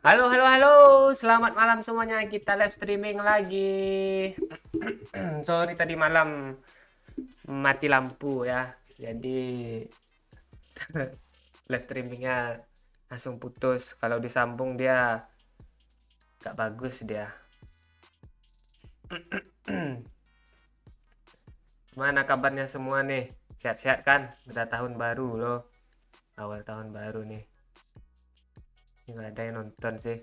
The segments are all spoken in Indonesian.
Halo, halo, halo. Selamat malam semuanya. Kita live streaming lagi. Sorry tadi malam mati lampu ya. Jadi live streamingnya langsung putus. Kalau disambung dia gak bagus dia. Mana kabarnya semua nih? Sehat-sehat kan? Udah tahun baru loh. Awal tahun baru nih. Ini gak ada yang nonton sih.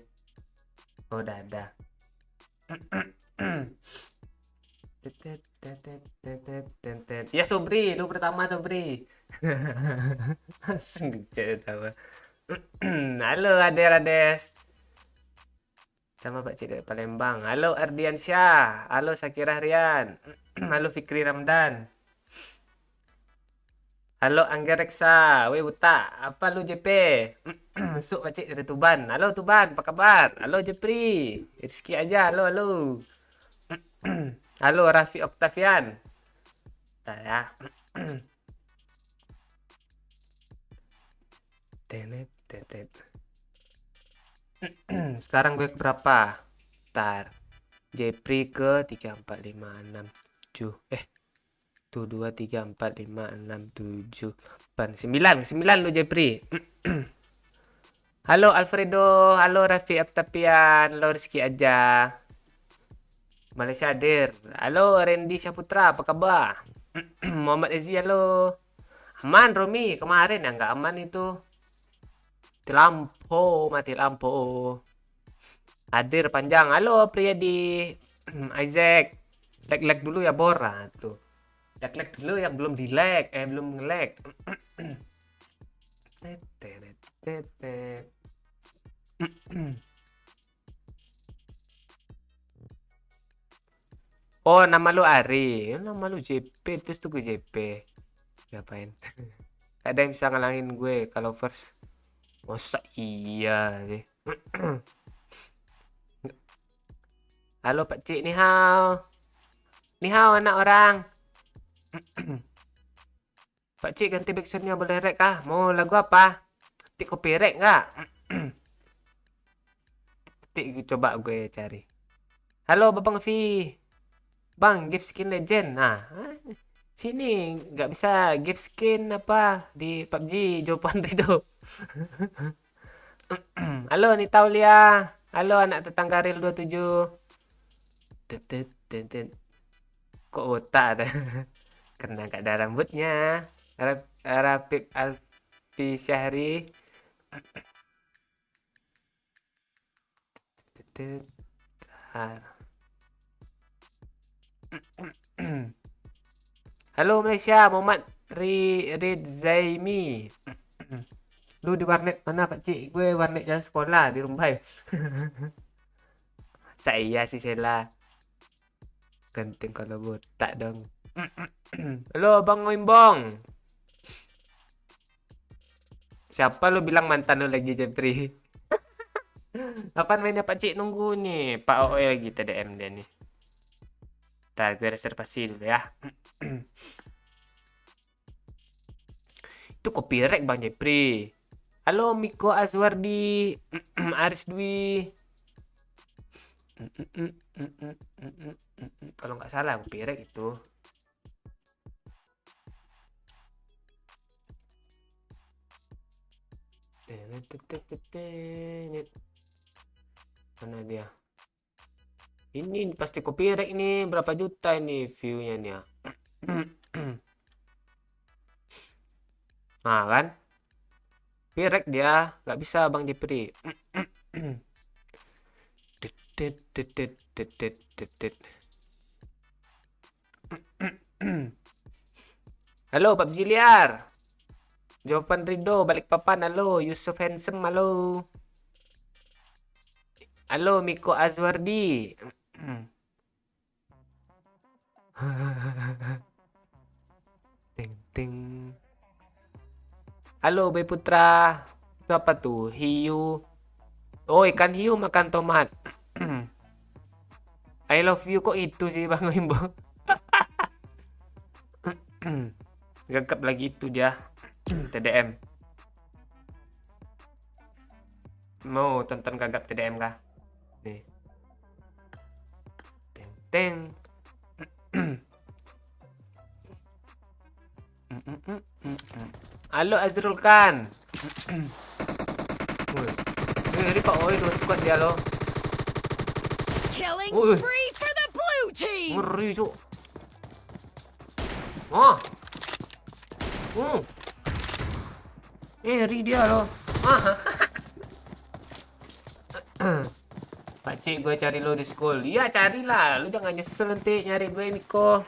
Oh, udah ada. Ya Sobri, lu pertama Sobri. Langsung dicet sama. Halo Ades. Sama Pak Cik dari Palembang. Halo Ardiansyah. Halo Sakira Rian. Halo Fikri Ramdan. Halo Angga Reksa. Weh Buta. Apa lu JP? Masuk Pak Cik dari Tuban. Halo Tuban, apa kabar? Halo Jepri. Rizky aja. Halo, halo. Halo Raffi Oktavian. Bentar ya. Tenet, tetet. Sekarang gue ke berapa? Bentar. Jepri ke 3, 4, 5, 6, 7. Tuh 2, 3, 4, 5, 6, 7, 8, 9. 9 lu Jepri. Halo Alfredo. Halo Raffi Oktavian. Halo Rizky aja. Malaysia hadir. Halo Randy Syaputra. Apa kabar? Muhammad Ezi. Halo. Aman Romi. Kemarin ya nggak aman itu. Mati lampu. Hadir panjang. Halo Priyadi. Isaac. Lag dulu ya Bor. Nah, tuh. Lag dulu yang belum di lag. Belum nge-lag. Oh, nama lu Ari. Nama lu JP. Terus tuh gue JP. Ngapain? Ada yang bisa ngalangin gue kalau first. Masa iya sih. Halo Pak Cik, ni hao. Ni hao anak orang. Pak Cik ganti backsoundnya boleh rek kah? Mau lagu apa? Tik copyright nggak? Tik coba gue cari. Halo Babang V. Bang, gift skin legend. Nah, sini nggak bisa gift skin apa di PUBG jawaban Rido. Halo Nita Aulia. Halo anak tetangga Real 27. Tetet, tetet. Kok otak? Karena gak ada rambutnya. Rapip Alfi Syahri. Halo Malaysia, Muhammad Ridzaimi. Lu di warnet mana Pak Cik? Gue warnet jalan sekolah di Rumbai. Saya sih Sela. Genting kalau botak dong. Halo Bang Wimbong. Siapa lu bilang mantan lu lagi Jepri? Kapan mainnya Pak Cik nunggu nih? Pak OE lagi TDM dia nih. Ntar gue reservasi dulu ya. Itu copyright Bang Jepri. Halo Miko Azwardi. Aris Dwi. Kalau nggak salah copyright itu. Mana dia? Ini pasti copyright ini. Berapa juta ini view-nya nih ya? Nah kan? Copyright dia. Nggak bisa Bang Jepri. Halo PUBG liar. Jawaban Rido balik papan. Halo Yusuf Handsome. Halo. Halo Miko Azwardi. Ting ting. Halo Bay Putra. Itu apa tuh? Hiu. Oh, ikan hiu makan tomat. I love you kok itu sih Bang Wimbo. Gagap lagi itu dia. TDM. Mau tonton gagap TDM kah? Nih. Teng teng. Halo Azrul Khan. Woi. Ini Pak Oi dua squad dia loh. Killing Woi, spree for the blue team. ngeri cuk. Oh. Ri dia loh. Ah. Pakcik gue cari lo di school. Iya carilah. Lu jangan nyesel nanti nyari gue Miko.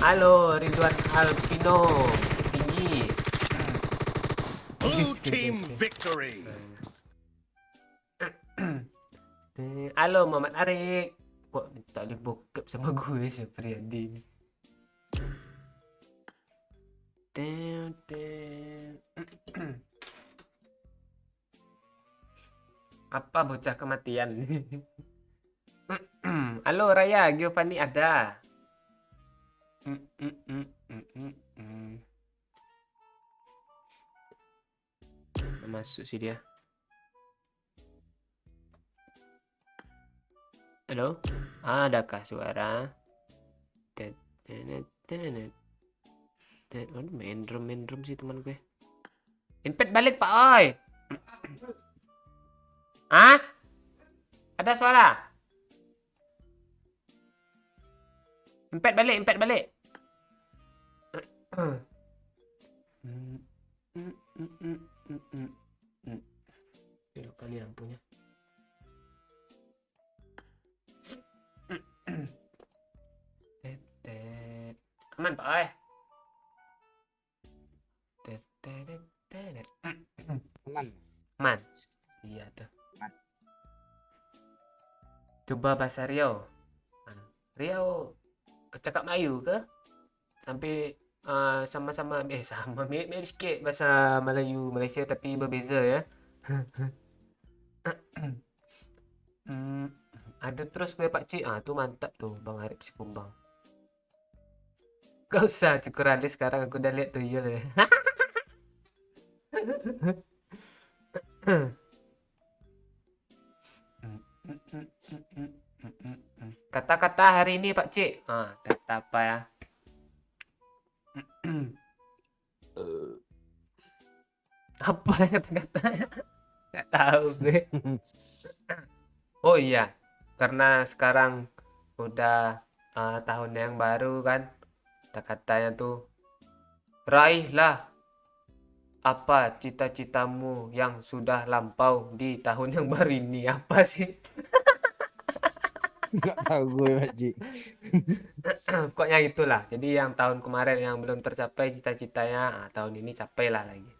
Halo Ridwan Alpino. Tinggi. Blue team victory. Halo Muhammad Arik. Kok tak boleh bokep sama gue si Priyadi ini. Apa bocah kematian? Halo Raya, Giovanni ada. Masuk sih dia. Halo? Adakah suara? Aduh, main drum sih teman gue. Invite balik Pak Oi. Hah? Ada suara? Invite balik. Belok kali lampunya. Aman Pak Oi. Aman. Iya tuh. Coba bahasa Riau. Riau cakap Melayu ke? Sampai sama-sama sama mirip sikit bahasa Melayu Malaysia tapi berbeza ya. Ada terus gue Pak Cik. Tu mantap tuh Bang Arif si Kumbang. Gak usah cukur alis sekarang aku udah lihat tuyul ya. Kata-kata hari ini Pak Cik. Kata apa ya? Apa kata-katanya? Gak tahu gue. Oh iya, karena sekarang udah tahun yang baru kan. Kata-katanya tuh raihlah apa cita-citamu yang sudah lampau di tahun yang baru ini. Apa sih? Nggak tahu gue Pakcik. Pokoknya itulah. Jadi yang tahun kemarin yang belum tercapai cita-citanya, tahun ini capailah lagi.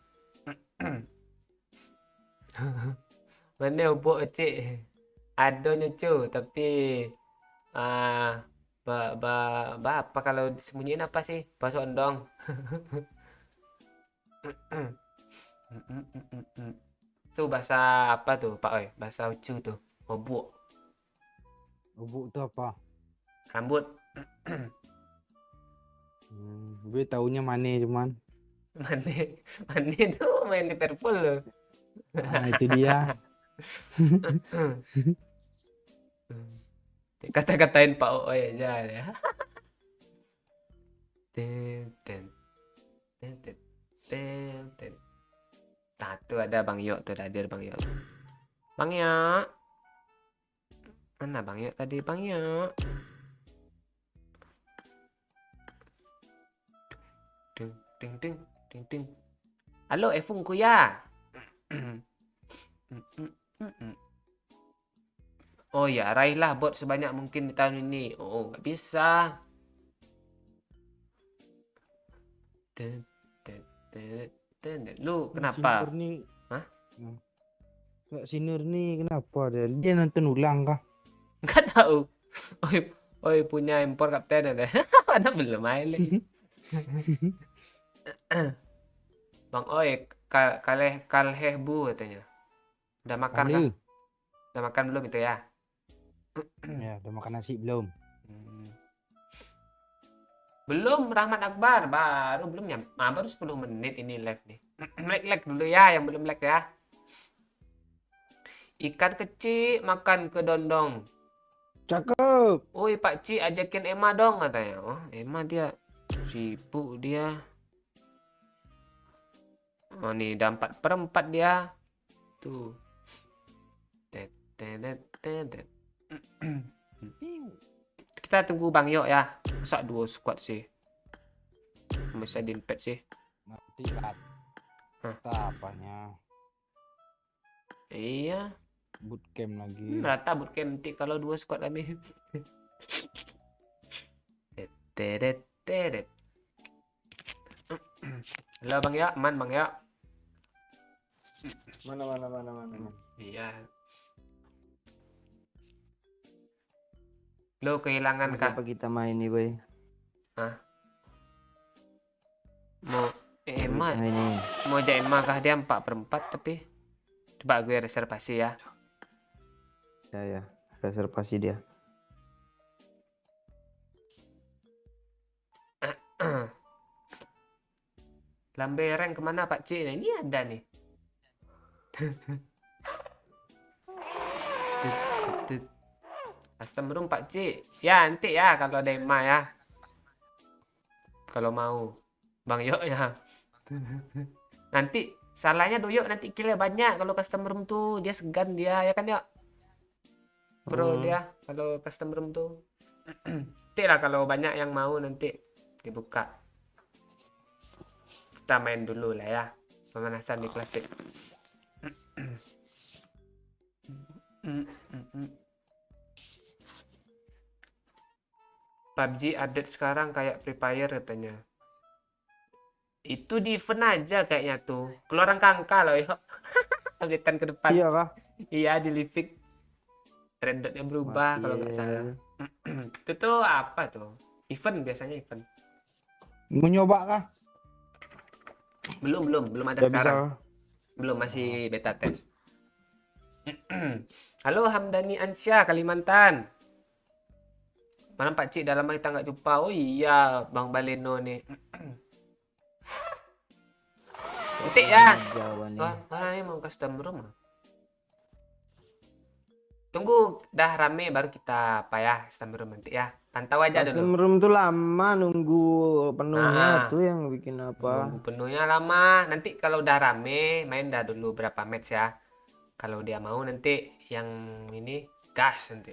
Mana ubuk cik? Ada nyecu tapi apa kalau disembunyiin apa sih? Bakso ondong. Tuh bahasa apa tuh Pak Oi? Bahasa Ucu tuh. Ubuk. Ubuk tuh apa? Rambut. Gue taunya Mane cuman. Mane tuh main Liverpool loh. Itu dia. Kata-katain Pak Oi aja ya. Nah, tuh ada Bang Yok tuh, hadir Bang Yok. Bang Yok. Mana Bang Yok tadi? Bang Yok. Ding. Halo Efung Kuya. Oh ya, raihlah bot sebanyak mungkin di tahun ini. Oh, nggak bisa. Lu kenapa? Sinur nih. Hah? Nggak Sinur nih kenapa dia nonton ulang kah? Nggak tahu. Oi punya impor kapten ada. Mana belum main lagi. Bang Oi, kaleh bu katanya. Udah makan kah? Udah makan belum itu ya? Ya, udah makan nasi belum? Belum Rahmat Akbar, baru belum baru 10 menit ini live nih. Lag dulu ya, yang belum lag ya. Ikan kecil makan kedondong. Cakep. Woi Pak Ci ajakin Emma dong katanya. Oh Emma dia sibuk dia. Oh nih udah 4/4 dia. Tuh. Tet, tet, tet, tet, tet. Kita tunggu Bang Yok ya. Masa duo squad sih. Masa dinpet sih. Nanti kata apanya. Iya. Bootcamp lagi. Rata bootcamp nanti kalau dua squad kami. Tet, tet, tet. Halo Bang Yok, aman Bang Yok. Mana. Iya. Lo kehilangan kah? Siapa kita main nih, boy? Mau Emma, Kita ini. mau ajak Emma kah dia 4/4 tapi coba gue reservasi ya. Ya, reservasi dia. Lambereng kemana Pak Ci? Nah, ini ada nih. Custom room Pak Ci. Ya nanti ya kalau ada Emma ya. Kalau mau. Bang Yok ya. Nanti salahnya Doyok nanti killnya banyak kalau custom room tuh. Dia segan dia ya kan Yok. Bro dia kalau custom room tuh. Nanti lah kalau banyak yang mau nanti dibuka. Kita main dulu lah ya. Pemanasan di klasik. PUBG update sekarang kayak Free Fire katanya. Itu di event aja kayaknya tuh. Keluaran angka loh yuk. Updatean ke depan. Iya kah? Iya di Livik. Red dotnya berubah kalau nggak salah. Itu tuh apa tuh? Event biasanya event. Mau nyoba kah? Belum ada Udah sekarang. bisa. Belum masih beta test. Halo Hamdani Ansyah Kalimantan. Malam Pak Cik, dalam kita nggak jumpa. Oh iya Bang Baleno nih. Nanti ya. Mana nih mau custom room? Tunggu dah rame baru kita apa ya custom room nanti ya. Pantau aja dulu. Custom room tuh lama nunggu penuhnya tuh yang bikin apa? Nunggu penuhnya lama. Nanti kalau udah rame main dah dulu berapa match ya. Kalau dia mau nanti yang ini gas nanti.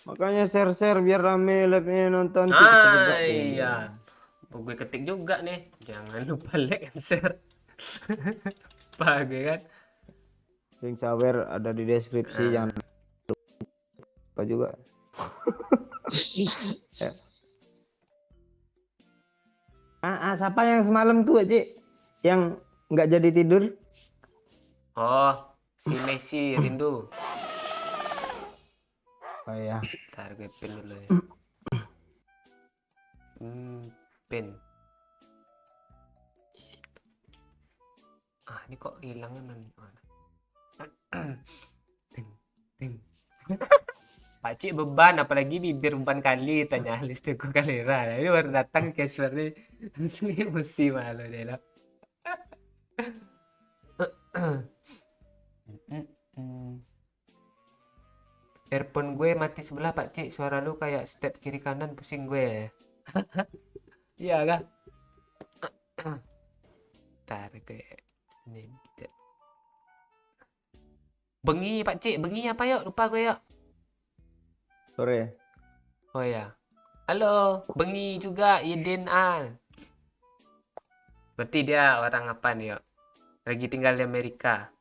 Makanya share biar rame live-nya nonton. Iya. Gue ketik juga nih. Jangan lupa like and share. Bagus kan? Link sawer ada di deskripsi, jangan lupa juga. Siapa yang semalam tuh, Cik? Yang nggak jadi tidur? Oh, si Messi rindu. Oh ya. Ntar gue pin dulu ya. Pin. Ini kok hilangan nih. Ting. Pakcik beban, apalagi bibir beban kali tanya listiku kalera. Ini baru datang cashware nih. Langsung emosi malu dia lah. Earphone gue mati sebelah Pakcik, suara lu kayak step kiri kanan pusing gue. Iya kah? Ntar gue ini bengi Pakcik, bengi apa yuk? Lupa gue yuk. Sore. Oh ya. Halo, bengi juga Idin A. Berarti dia orang apa nih yuk? Lagi tinggal di Amerika.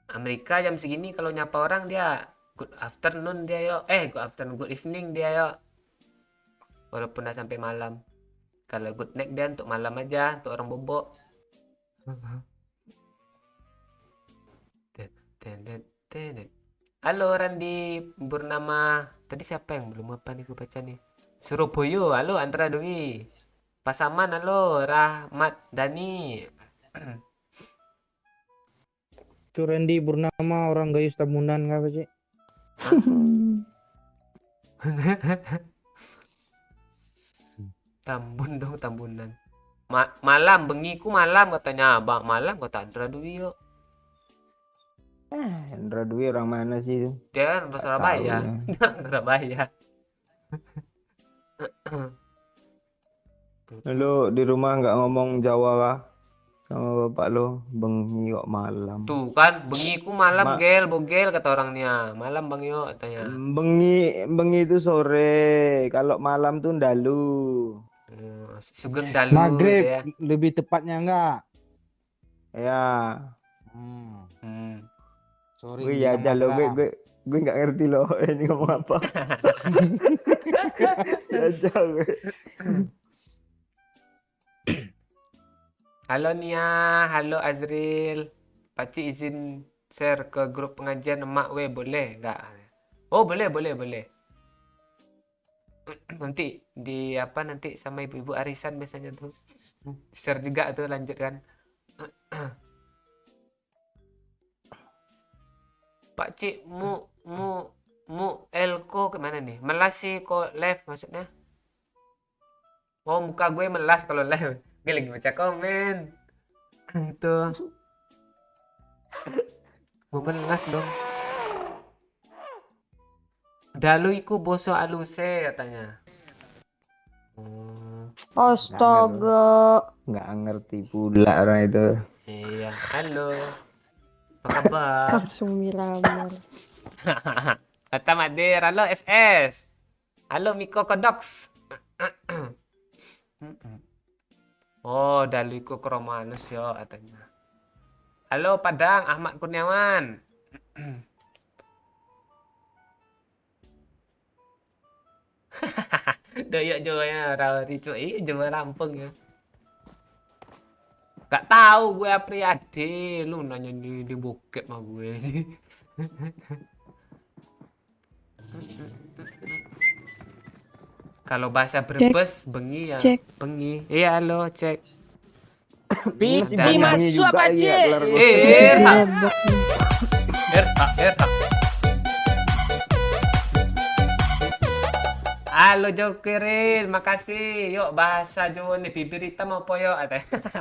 Amerika jam segini kalau nyapa orang dia good afternoon dia yuk. Good afternoon, good evening dia yuk. Walaupun udah sampai malam. Kalau good night dia untuk malam aja, untuk orang bobok. Halo Randi Purnama. Tadi siapa yang belum apa nih gue baca nih? Surabaya. Halo Andra Dwi. Pasaman halo Rahmat Dani. Itu Randy Purnama orang Gayus Tamunan nggak, Cik? Tambun dong, tambunan. Malam, bengiku malam katanya. Bang, malam kata Andra Dwi yuk. Hendra Dwi orang mana sih itu? Dia orang Nggak Surabaya. tahu ya. Dia orang Surabaya. Lu di rumah nggak ngomong Jawa kah? Sama bapak lo, bengi kok malam. Tuh kan, bengiku malam Ma- gel, bogel kata orangnya. Malam bang yuk katanya. bengi itu sore, kalau malam tuh ndalu. Sugeng dalu gitu Maghrib ya. lebih tepatnya enggak? Ya, Hmm. Hmm. Sorry gue ya aja lo, malam. gue nggak ngerti lo ini ngomong apa. Ya aja gue. Halo Nia, halo Azril. Pakcik izin share ke grup pengajian emak we boleh nggak? Oh boleh. Nanti di apa nanti sama ibu-ibu arisan biasanya tuh. Share juga tuh lanjutkan. Pakcik mu elko kemana nih? Melas sih kok live maksudnya? Oh muka gue melas kalau live. Gue lagi baca komen. Itu. Gue melas dong. Dalu iku boso aluse katanya. Astaga. Nggak ngerti pula orang itu. Iya, halo. Apa kabar? Langsung miramar. Kata Madir, halo SS. Halo Miko Kodox. Oh, Dalu iku kromanus yo katanya. Halo Padang, Ahmad Kurniawan. Doyok Jawa rawari cuy, Jawa Lampung ya. Gak tahu gue Apriyadi, lu nanya di bokep sama gue sih. Kalau bahasa Brebes bengi ya, cek. bengi. Iya halo cek. Masih Bengi bengi masuk juga apa, iya, Cik? kelar gua. Erha, Lebak nih. erha. Halo Jokeril, makasih. Yuk bahasa Jawa nih, bibir hitam apa yuk?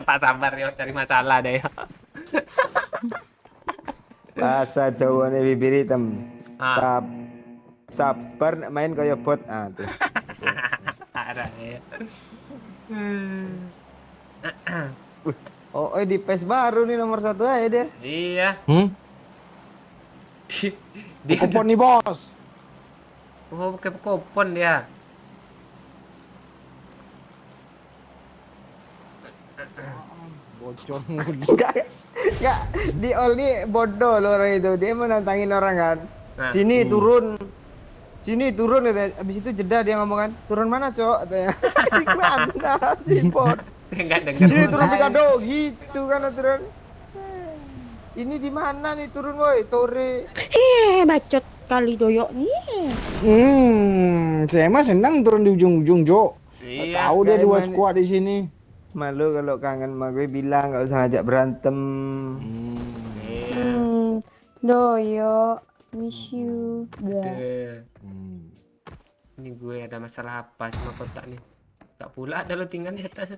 Pak sabar yuk, cari masalah deh yuk. Bahasa Jawa nih bibir hitam. Ah. Sabar nek main kaya bot. Ah, tuh. Parah ya. Oh, di PES baru nih nomor 1 aja dia. Iya. Dia Kupon nih bos. oh pakai kupon dia. Bocor mulu. Enggak, di all nih bodoh loh orang itu. Dia mau nantangin orang kan. Nah. Sini turun. Sini turun katanya. Habis itu jeda dia ngomong kan. Turun mana, Cok? Katanya. Di mana si bot? Enggak dengar. Sini turun Pikado gitu kan aturan. Ini di mana nih turun woi? Tore. Bacot kali doyok nih. Saya mah senang turun di ujung-ujung, Jo. Iya. Tahu dia kayak dua mana- squad di sini. Malu kalau kangen sama gue bilang nggak usah ngajak berantem. Iya. Doyok. Miss you. Blah. Deh. Ini gue ada masalah apa sama kotak nih? Gak pula ada lo tinggal di atas.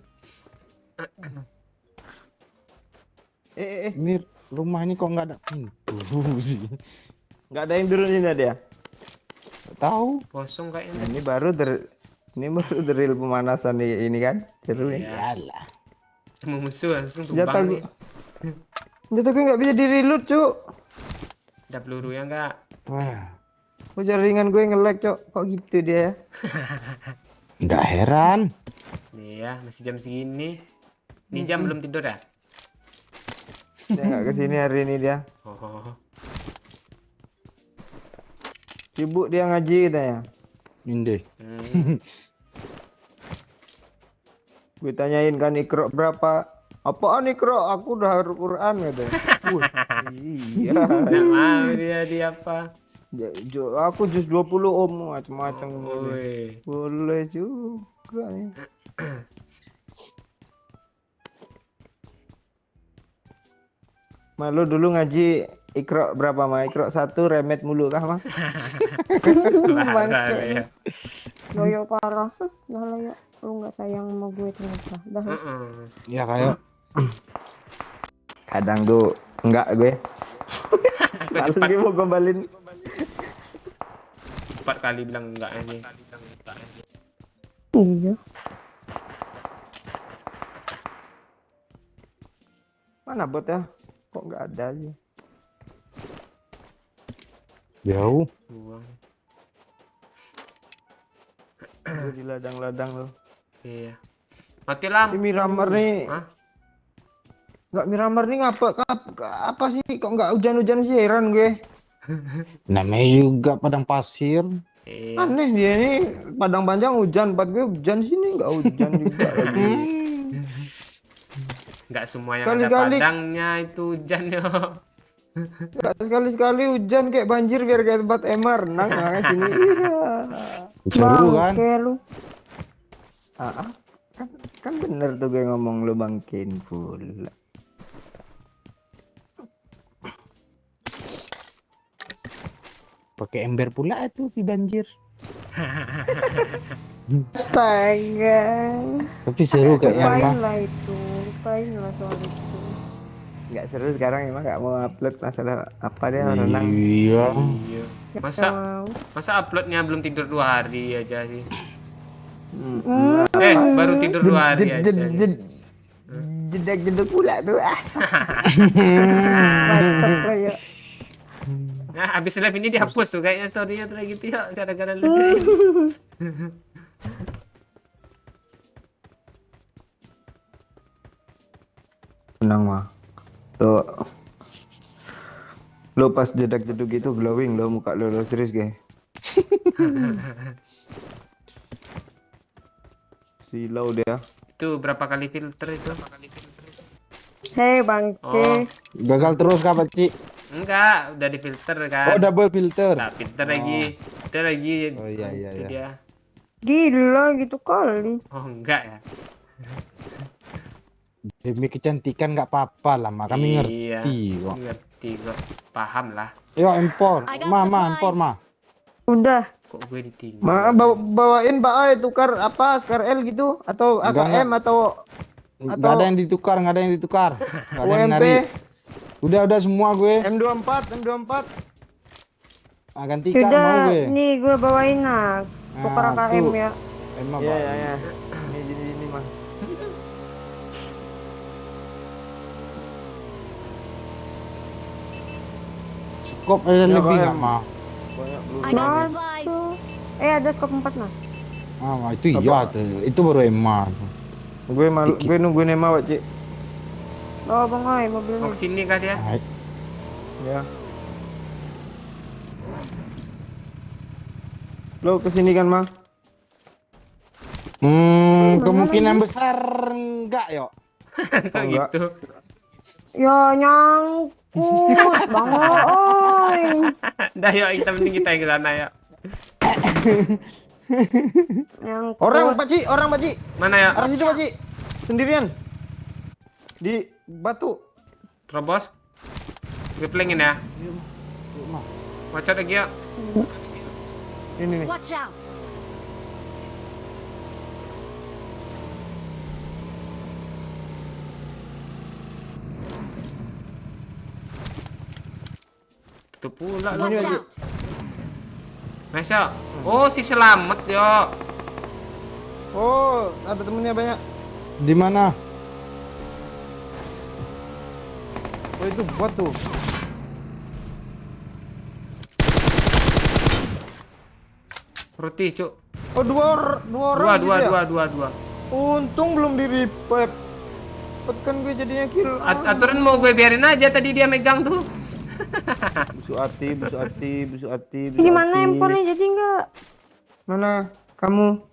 Ini rumah ini kok nggak ada pintu sih? Nggak ada yang turunin tadi ya? Tahu? Kosong Nah, kayaknya. ini baru drill pemanasan ini kan? Seru nih. Yalah. Sama musuh langsung Jatuh tumbang gue. nih. Jatuh gue nggak bisa di reload, Cuk. Ada peluru ya enggak? Wah, Oh, jaringan gue nge-lag, Cuk. Kok gitu dia ya? nggak heran. Nih ya, masih jam segini. Ini jam belum tidur ya? Dia nggak kesini hari ini dia. Oh. Sibuk dia ngaji katanya. Ini. Gue tanyain kan Iqra berapa? Apaan Iqra? Aku udah Al-Quran katanya. Wih, iya. Nggak mau dia apa? Aku jus 20 om macam-macam. Woi. Boleh juga nih. Malu dulu ngaji Iqra berapa mah? Iqra 1 remet mulu kah mah? Parah ya. Doyok parah. Dah lah yuk. Lu nggak sayang sama gue ternyata. Dah. Lu. Ya kayak Kadang tuh enggak gue. Aku Males cepat gue mau gombalin. 4 kali bilang enggak aja. Iya. Mana bot ya? Kok nggak ada sih? jauh. Buang. Gue di ladang-ladang loh. Iya. Mati lampu. Ini Miramar nih. Hah? Nggak Miramar nih apa sih? Kok nggak hujan-hujan sih, heran gue. Namanya juga padang pasir. Iya. Aneh dia ini Padang Panjang hujan, tempat gue hujan sini nggak hujan juga lagi. Enggak semua yang Kali-kali- ada padangnya itu hujan yo. Nggak sekali-sekali hujan kayak banjir biar kayak tempat Emar renang nah, sini. Iya. Seru kan? Bangke lu. Ah, kan bener tuh gue ngomong lu bangkin pula. Pakai ember pula itu di banjir. Astaga. Tapi seru kayaknya Lupain mah. lah itu. Lupain lah soal itu. Nggak seru sekarang emang nggak mau upload masalah apa dia renang. Iya. Iya. Nggak Masa mau. masa uploadnya belum tidur 2 hari aja sih. Hmm. Baru tidur 2 hari aja. Jedek pula tuh. Bacot lo ya. Nah, habis live ini dihapus tuh kayaknya story-nya tuh kayak gitu ya gara-gara lu. Renang mah. Lo pas jeduk gitu glowing lo muka lo serius guys. Silau dia. Itu berapa kali filter itu? Hei bangke. Oh. Gagal terus kah Pakcik? Enggak, udah difilter kan. Oh, double filter. Nah, filter lagi. Itu lagi. Oh, iya, iya, Itu iya. dia. Gila gitu kali. Oh, enggak ya. Demi kecantikan nggak apa-apa lah, Mak. Kami Iya. ngerti kok. Ngerti kok. Paham lah. Yo, empor. I got Mama, supplies. empor, Ma. Udah. Kok gue ditinggal? Bawain Pak Ai tukar apa Scar L gitu atau Enggak, AKM atau Nggak ada yang ditukar, nggak ada yang ditukar. Nggak ada yang UMP narik. Udah semua gue. M24. Ah, gantikan mau Sudah. gue. Nih gue bawain lah. Tukar Ah, AKM tuh. ya. Emang Iya Pak. ya ya. Ini mah. Skop ada Ya, lebih KM. nggak, Ma? Banyak belum. I got Mas. supplies. Ada skop 4 nah. Ah, itu iya tuh. Itu baru emas. Gue nungguin Emma Pak Cik. Oh bang Ai mobilnya. Mau kesini kah dia? Ah, Ya. Lo kesini kan Mang? Kemungkinan besar enggak, yo. Kok enggak. gitu? Ya nyangkut bang Ai. Dah yuk, kita mending kita yang ke sana ya. Nyangkut. Orang Pak Cik. Mana ya? Arah situ Pak Cik. Sendirian. Di batu. Terobos? Gue pelengin ya. Wacot lagi ya. Ini nih. Watch out. Tutup pula lu. Watch out. Masa? Oh, si selamat yo. Oh, ada temennya banyak. Di mana? Oh, itu bot tuh. Roti, cuk. Oh, dua orang gitu ya? Dua. Untung belum di revive. Kan gue jadinya kill. Aturan mau gue biarin aja tadi dia megang tuh. Busuk hati. Gimana empornya jadi nggak? Mana kamu?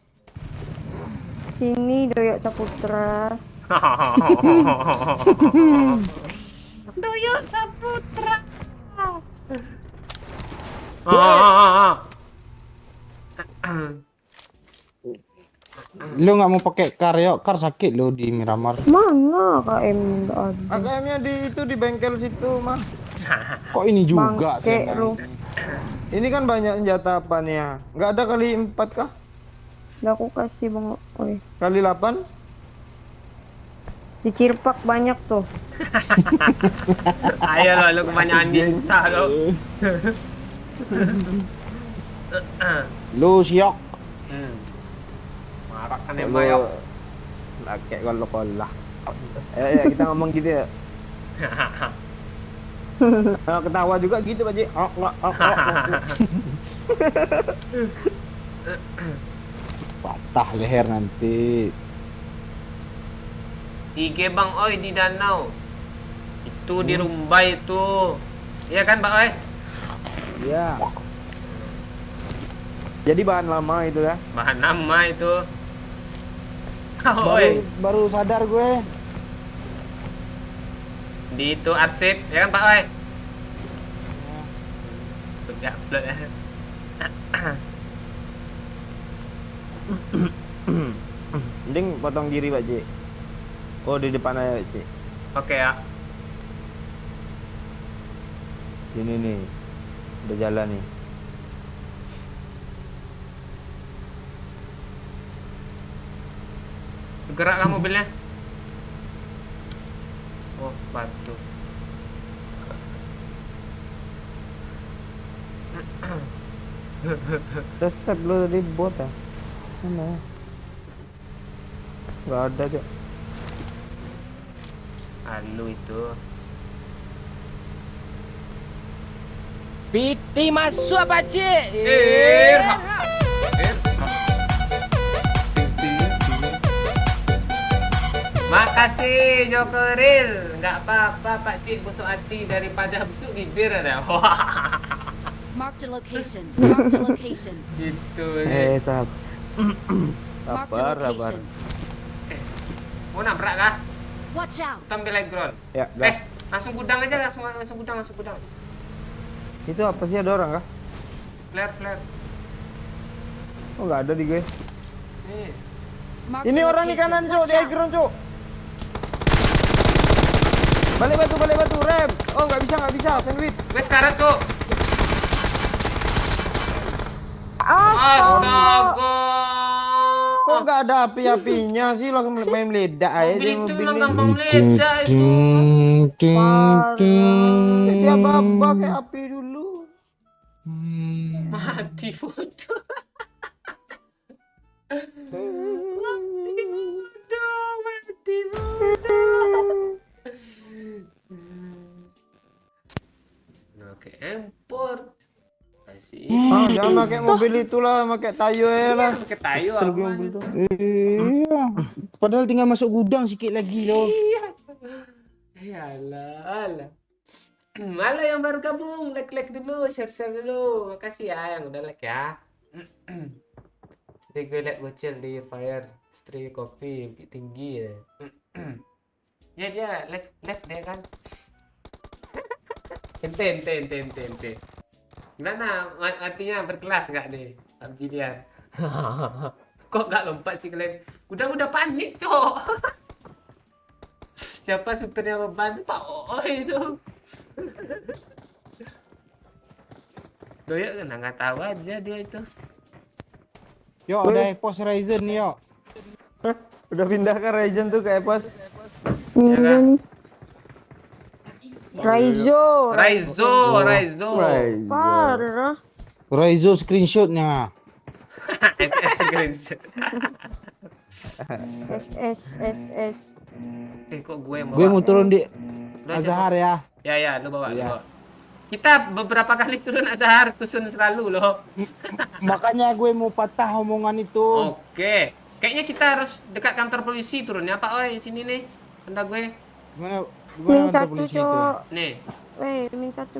Sini Doyok Saputra. Doyok Saputra. Oh. Lu nggak mau pakai kar, yo? Kar sakit lo di Miramar. Mana KM nggak ada? AKM-nya di bengkel situ, mah. Kok ini juga Bangke sih? lu. Ini kan banyak senjata apaan ya? Nggak ada kali 4 kah? Udah aku kasih Bang Oi. Kali 8. Di Cirpak banyak tuh. Ayo lo kebanyakan minta lo. Lu siok. Marah kan yang bayok. Laki kalau kolah. Ya, kita ngomong gitu ya. Ketawa juga gitu, Pak Ji. Patah leher nanti. IG Bang Oi di danau. Itu di Rumbai itu. Iya kan Bang Oi? Iya. Jadi bahan lama itu ya. Bahan nama itu. Baru, Oi. baru sadar gue. Di itu arsip, ya kan Pak Oi? Udah upload ya. Mending potong diri, Pak Ji. Oh, di depan aja, Pak Ji. Oke ya. Ini nih. Udah jalan nih. Gerak kan mobilnya? Oh, batu. Terus step lu tadi bot ya? Mana? Gak ada, Cok. Halu itu. Piti masuk apa cik? Makasih Jokeril. Nggak apa-apa Pak Cik busuk hati daripada busuk bibir ada. Marked a location. Marked a location. Gitu. Sab. Marked a Sabar, sabar. location. Mau nabrak kah? Watch out. Sambil like ground. Ya, dah. Langsung gudang aja, langsung gudang. Itu apa sih, ada orang kah? Flare. Oh, nggak ada di gue. Nih. Marked Ini a orang di location. kanan, Cok, Watch di out. aggron, Cok. Balik batu, rem. Oh, nggak bisa, sandwich. Gue sekarang tuh. Astaga. Astaga. Kok nggak ada api-apinya sih, langsung main meledak aja Mobil di itu mobil memang ini. gampang meledak itu. Dia babak kayak api dulu. Mati foto. Mati foto. Oke, import. Kasih. Ah, jangan pakai mobil itulah, pakai Tayo ya lah. Pakai tayo Kesel gue aman mobil itu. tuh. Iya. Padahal tinggal masuk gudang sikit lagi loh. Iya. Alah. Malah yang baru gabung, like dulu, share dulu. Makasih ya yang udah like ya. Jadi gue liat bocil di fire, stray kopi bukit tinggi ya. Ya dia left dia kan. Ente. Gimana artinya berkelas nggak nih PUBG dia? Kok nggak lompat sih kalian? Udah panik cok. Siapa supirnya membantu Pak Oi itu? Doyak kan nggak tahu aja dia itu. Yo, ada pos Ryzen nih, yo. Hah? Udah pindah ke region tuh kayak pos. Ini kan? nih. Raizo. Raizo. Parah. Ryzen screenshotnya. SS screenshot. SS. Kok gue yang bawa? Gue mau turun di Udah, Azhar ya. Ya, lu bawa, lu Iya. bawa. Kita beberapa kali turun Azhar, tusun selalu loh. Makanya gue mau patah omongan itu. Oke. Kayaknya kita harus dekat kantor polisi turunnya Pak Oi, sini nih. Anda gue. Gimana Min kantor satu, polisi itu? Cok. Nih. Weh, min satu.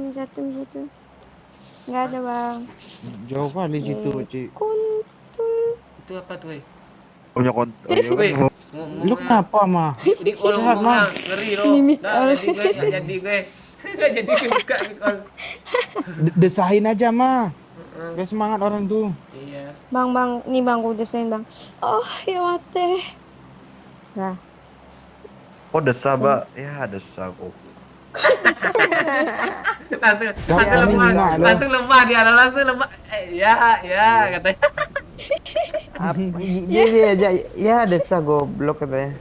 Nggak ada, Bang. Jauh kali situ, Cik. Kuntul. Itu apa tuh, weh? Punya konten. Weh, Lu kenapa, mah? Di all Sehat, ngomongnya Mam. ngeri loh. Ini mic Nggak jadi gue. Nggak jadi gue buka mic all. Desahin aja, mah. Biar semangat orang tuh. Iya. Bang, nih Bang, gue desain Bang. Oh, ya mate. Nah, Oh desa, Mbak. Ya desa kok. Langsung kami lemah. enak, loh. Langsung lemah dia, langsung lemah. Ya, katanya. Dia aja ya desa goblok katanya.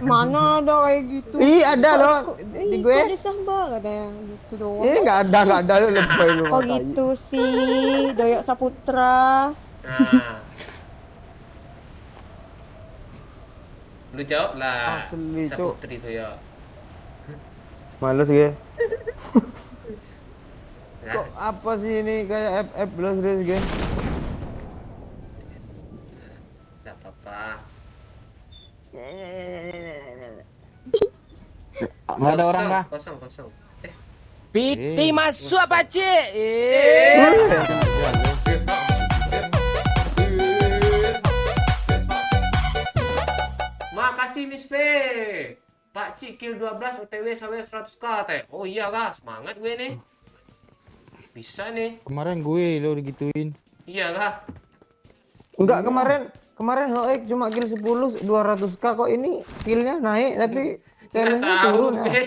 Mana ada kayak gitu? Ih, ada loh di gue. Kok desa mbak katanya gitu doang. Nggak ada lu lebay lu. Oh gitu sih, Doyok Saputra. Nah. Lu jawab lah. Asli, Cuk. Saputri itu ya. Males gue. Nah, Kok apa sih ini kayak FF lu serius gue? enggak apa-apa. Nggak ada orang kah? Kosong. Piti masuk pakcik. Makasih Miss V. Pak Cik kill 12 OTW sampai 100k teh. Oh iya kah, semangat gue nih. Bisa nih. Kemarin gue lo digituin. Iya kah? Enggak, kemarin Hoek cuma kill 10 200k kok ini killnya naik tapi Nggak challenge-nya tahu turun ya. gue.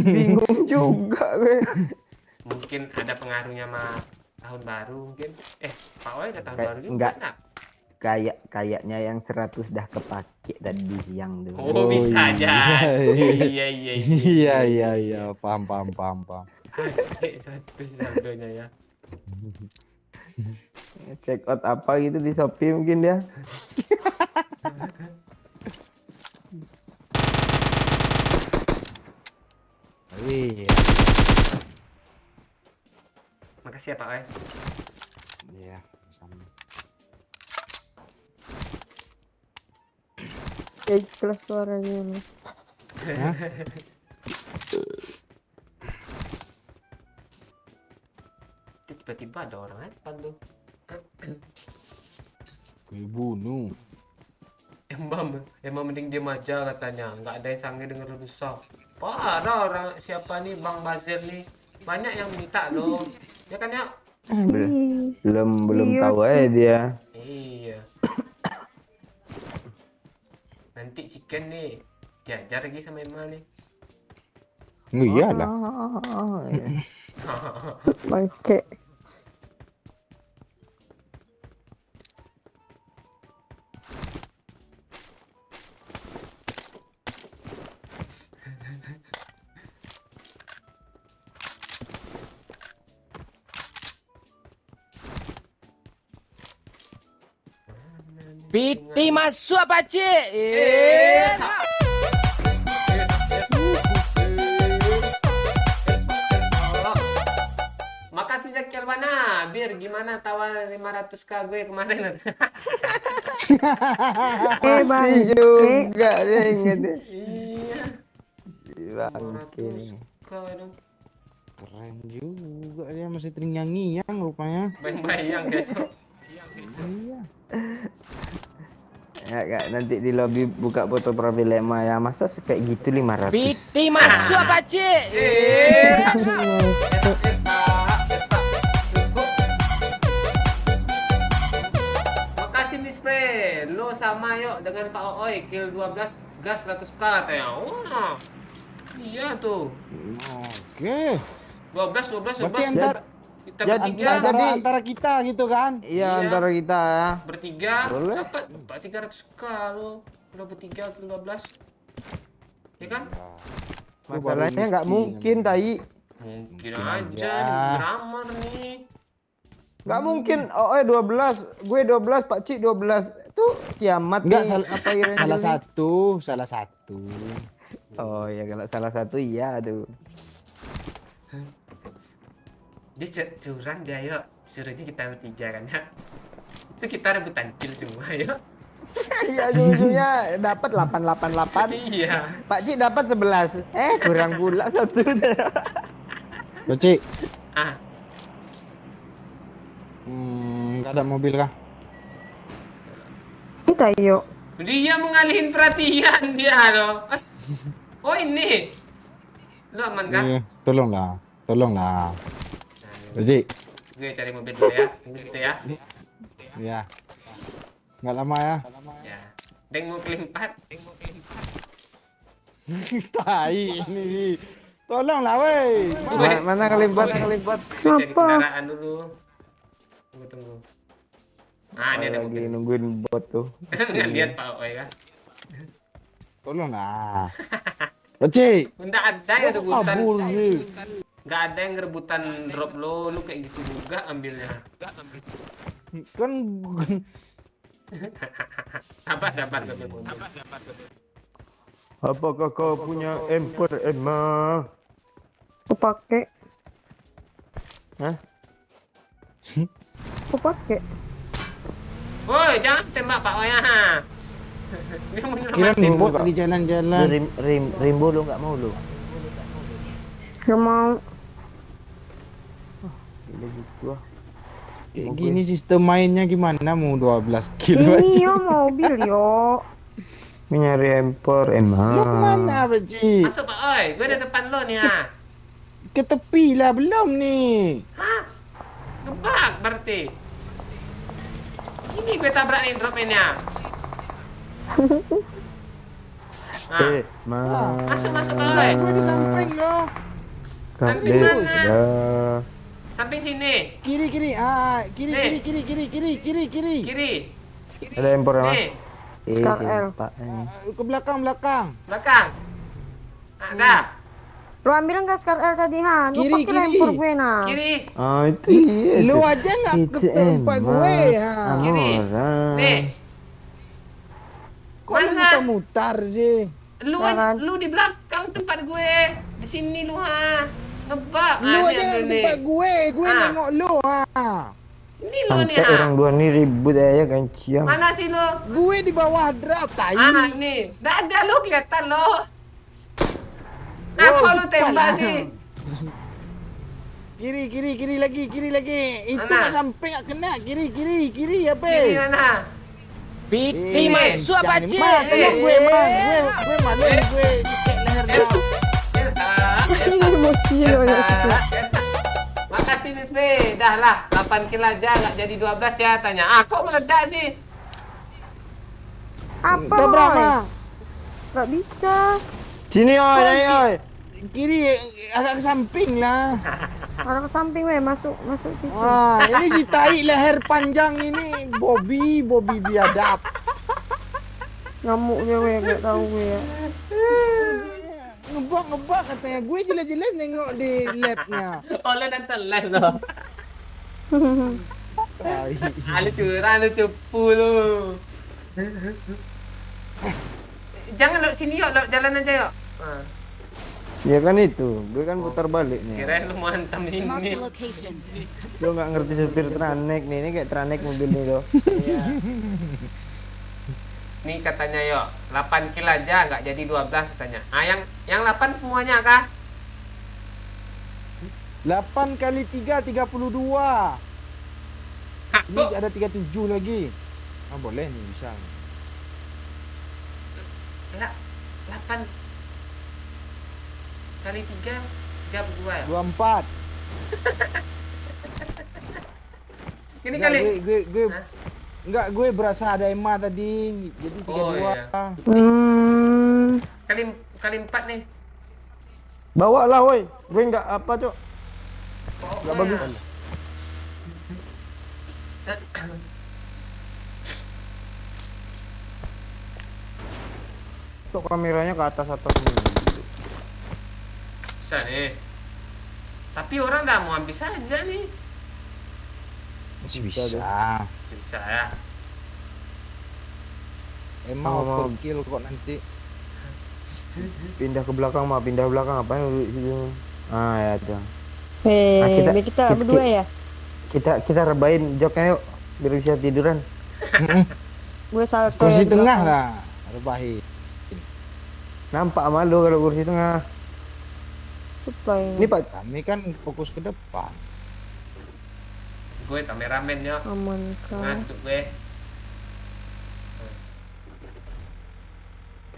Bingung juga gue. Mungkin ada pengaruhnya sama tahun baru mungkin. Pak Oi ada tahun Kayak- baru juga. enggak. Nah. Kayaknya yang 100 dah kepake tadi siang tuh. Oh, bisa aja. iya. Iya. Iya, paham. Oke, satu saldonya ya. Check out apa gitu di Shopee mungkin dia. Iya. Makasih ya Pak Oi. Iya, sama. Ikhlas suaranya nih. Hah? Tiba-tiba ada orang aja depan tuh. Gue bunuh. Emang mending diam aja katanya. Nggak ada yang sange denger lu susah. Parah orang siapa nih Bang Bazel nih. Banyak yang minta loh. Ya kan ya? Belum Iya, tahu aja dia. Iya. Nanti chicken nih diajar lagi sama Emma nih. Oh iya lah. Iya. Bangke. Piti masuk pakcik. Makasih Zaki Albana. Bir gimana tawaran 500k gue kemarin? Bang. Juga dia inget deh. Iya. Bangke nih. 500k dong. Keren juga dia masih terngiang-ngiang rupanya. Bayang-bayang dia cok. Iya. Ya, nanti di lobby buka foto profil Emma ya. Masa kayak gitu 500? Piti masuk pakcik. Makasih Miss Fe. Lo sama yuk dengan Pak Oi kill 12 gas 100k katanya. Wah. Iya tuh. Oke. 12 Berarti antar kita Ya, bertiga antara kita gitu kan? Iya, Iya. antara kita ya. bertiga Boleh. dapat 300k lo. Udah bertiga kill 12. Ya kan? Masalahnya nggak mungkin, tai. Mungkin Mungkin aja aja. nih grammar nih. Nggak mungkin. Oh, 12. Gue 12, Pak Cik 12. Itu kiamat Enggak nih. Apa Irene salah dulu nih? salah satu. Oh ya, kalau salah satu iya tuh. Dia curang dia yuk. Suruhnya kita bertiga kan ya. Itu kita rebutan kill semua yuk. Iya, ujungnya dapat 888. Iya. Pak Cik dapat 11. Kurang pula satu. Bocik, Ah, nggak ada mobil kah? Kita yuk. dia mengalihin perhatian dia loh. Oh ini. Lu aman kan? Iya, tolonglah. Bocik, Gue cari mobil dulu ya. Tunggu situ ya. ya. Nggak lama ya. Ya. Deng mau kali 4. Tai ini sih. Tolonglah weh. Mana kelimpat? Gue cari kendaraan dulu. Tunggu. Ah, ini ada lagi mobil. nungguin bot tuh. Nggak lihat Pak Oi kan? Tolong lah. Bocil. Nggak ada yang rebutan. Kabur sih. Nggak ada yang rebutan drop lo. Lu kayak gitu juga ambilnya. Kan Dapat mobil. Apakah kau punya emper emang? Aku pakai. Hah? Aku pakai. Woi, jangan tembak Pak Oi. Dia mau kira nyelamatin. nih bot tadi jalan-jalan. Rimbo lu nggak mau lu? Gak mau. Gila gitu ah. Kayak gini sistem mainnya gimana mau 12 kilo Ini aja. yo mobil yo. Ini nyari emper emang. Lu mana Bocil? Masuk Pak Oi, gue ada depan lo nih ha. Ke tepi lah belum nih. Hah? Ngebug berarti. Ini gue tabrak nih dropnya. Nah, masuk Pak Lah, Oi. gue di samping loh. Samping mana? Sudah. Samping sini. Kiri kiri. Ah, kiri Nih. kiri. Kiri. Ada emper emang. Nih, Scar L. Pak. Ke belakang. belakang. Ada. Lu ambil nggak Scar L tadi ha? Lu Kiri, pakai kiri. lempar gue nah. Kiri. Ah itu iya. Lu aja nggak ke tempat gue ya. Kiri. Nih. Kok lu Mana? mutar-mutar sih? Lu Jangan. lu di belakang tempat gue. Di sini lu ha. Ngebug. Lu Ah, aja ini yang lu tempat nih. gue Ah. nengok lu ha. Ini lu nih Sampai ha. orang dua nih ribut aja kan ciam. Mana sih lu? Gue di bawah drop tai. Ah, nih. Nggak ada lu kelihatan lo. Apa lu tembak sih? Kiri lagi. Itu Mana? nggak sampai nggak kena. Kiri apa? Kiri mana? Piti masuk jangan pakcik. mak, tolong gue malu gue dicek leher kau. Ini bocil lo ya. Makasih Miss B. Dah lah, 8 kill aja nggak jadi 12 ya tanya. Ah, kok meledak sih? Apa Kau berapa? Gak bisa. Sini oi. Kiri agak ke samping lah. Arah ke samping weh, masuk situ. Wah, ini si tai leher panjang ini Bobby biadab. Ngamuk dia weh, gak tahu gue ya. Ngebak katanya. Gue jelas-jelas nengok di labnya. Oh, lo nonton live lo. Tai. Ah, lu curang, lu cepu lu. Jangan lo sini yuk, lo jalan aja yuk. Ah, Ya kan itu, gue kan putar balik nih. kirain lu mau hantam Marked ini. a location. Gue nggak ngerti supir Tranek nih, ini kayak Tranek mobil nih loh. Iya. Nih katanya yuk, 8 kill aja nggak jadi 12 katanya. Ah, yang 8 semuanya kah? 8 kali 3 32. Hah, Ini kok ada 37 lagi. Ah boleh nih bisa. Enggak, 8 kali 3 32 ya? 24. Ini Enggak, kali. gue Hah? enggak gue berasa ada Emma tadi. Jadi 32. Oh, iya. Kali 4 nih. Bawa lah woi, gue nggak apa cok. Oh, Nggak oh, bagus. ya. Cok kameranya ke atas nih. Bisa nih. Tapi orang dah mau habis aja nih. Masih Bisa bisa. Bisa ya. Emma Oh, overkill kok nanti. Pindah ke belakang mah, pindah belakang apa di situ? Ah ya tuh. Hei, Nah, kita berdua ya? Kita rebahin joknya yuk, biar bisa tiduran. Gue salto Kursi ya di tengah belakang. lah. Rebahin. Nampak malu kalau kursi tengah. Supply. Ini Pak, Kami kan fokus ke depan. Gue kameramen yo. Aman kan. Ngantuk gue.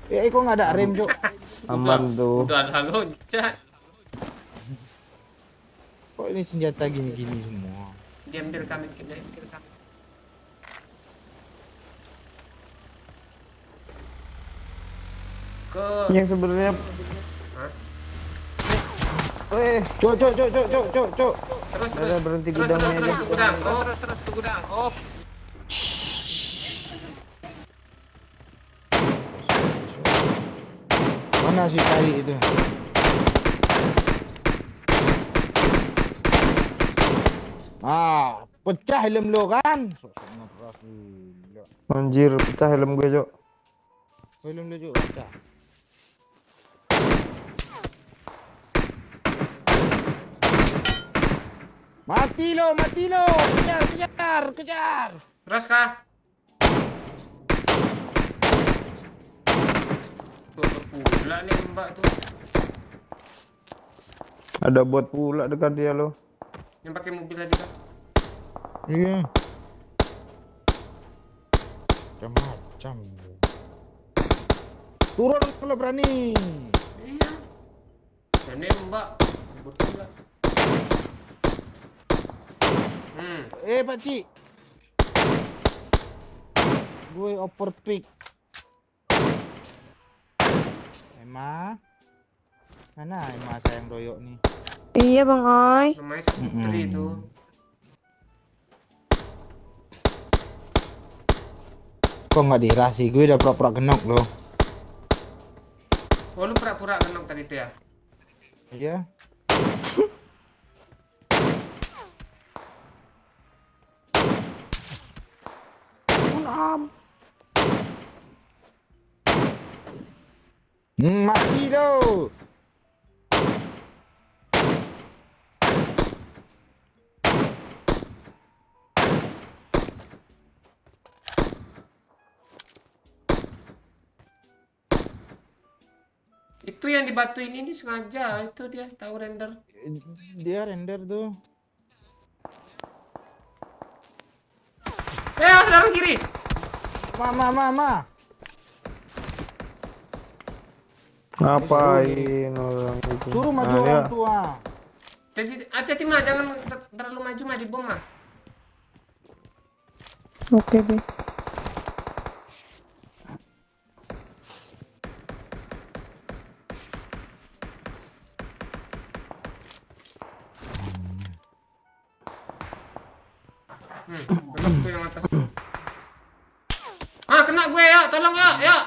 Kok nggak ada rem, Cok? aman tuh. Udah ada loncat. Kok ini senjata gini-gini semua? Diambil kami kita ambil kami. Ke Yang sebenarnya, Hah? weh, Cok. Terus Ada berhenti terus gudangnya terus aja. ke gudang. Oh, terus ke gudang. Oh. mana si tai itu? Ah, pecah helm lo kan? Sok-sok ngeras gila. Anjir, pecah helm gue, Cok. Helm lo juga pecah. Mati lo, mati lo. Kejar, kejar, kejar. Terus kah? Tuh pula nih mbak tuh. Ada bot pula dekat dia lo. Yang pakai mobil tadi kan. Iya. Macam-macam. Turun kalau berani. Iya. Dan nembak. Betul lah. Pakcik. Gue oper pick. Emma. Mana Emma sayang doyok nih? Iya Bang Oi. Namanya Putri itu. Kok nggak dirasi? Gue udah pura-pura genok loh. Oh lu pura-pura kenok tadi itu ya? Iya. Mati lo. Itu yang dibatuin ini sengaja, itu dia tahu render. Dia render tuh. Saudara kiri. Mama. Ngapain orang itu? Suruh maju Nah, orang dia. tua. Hati-hati mah, jangan terlalu maju mah di bom mah. Oke deh. Kena gue yang atas. Kena gue ya, tolong ya.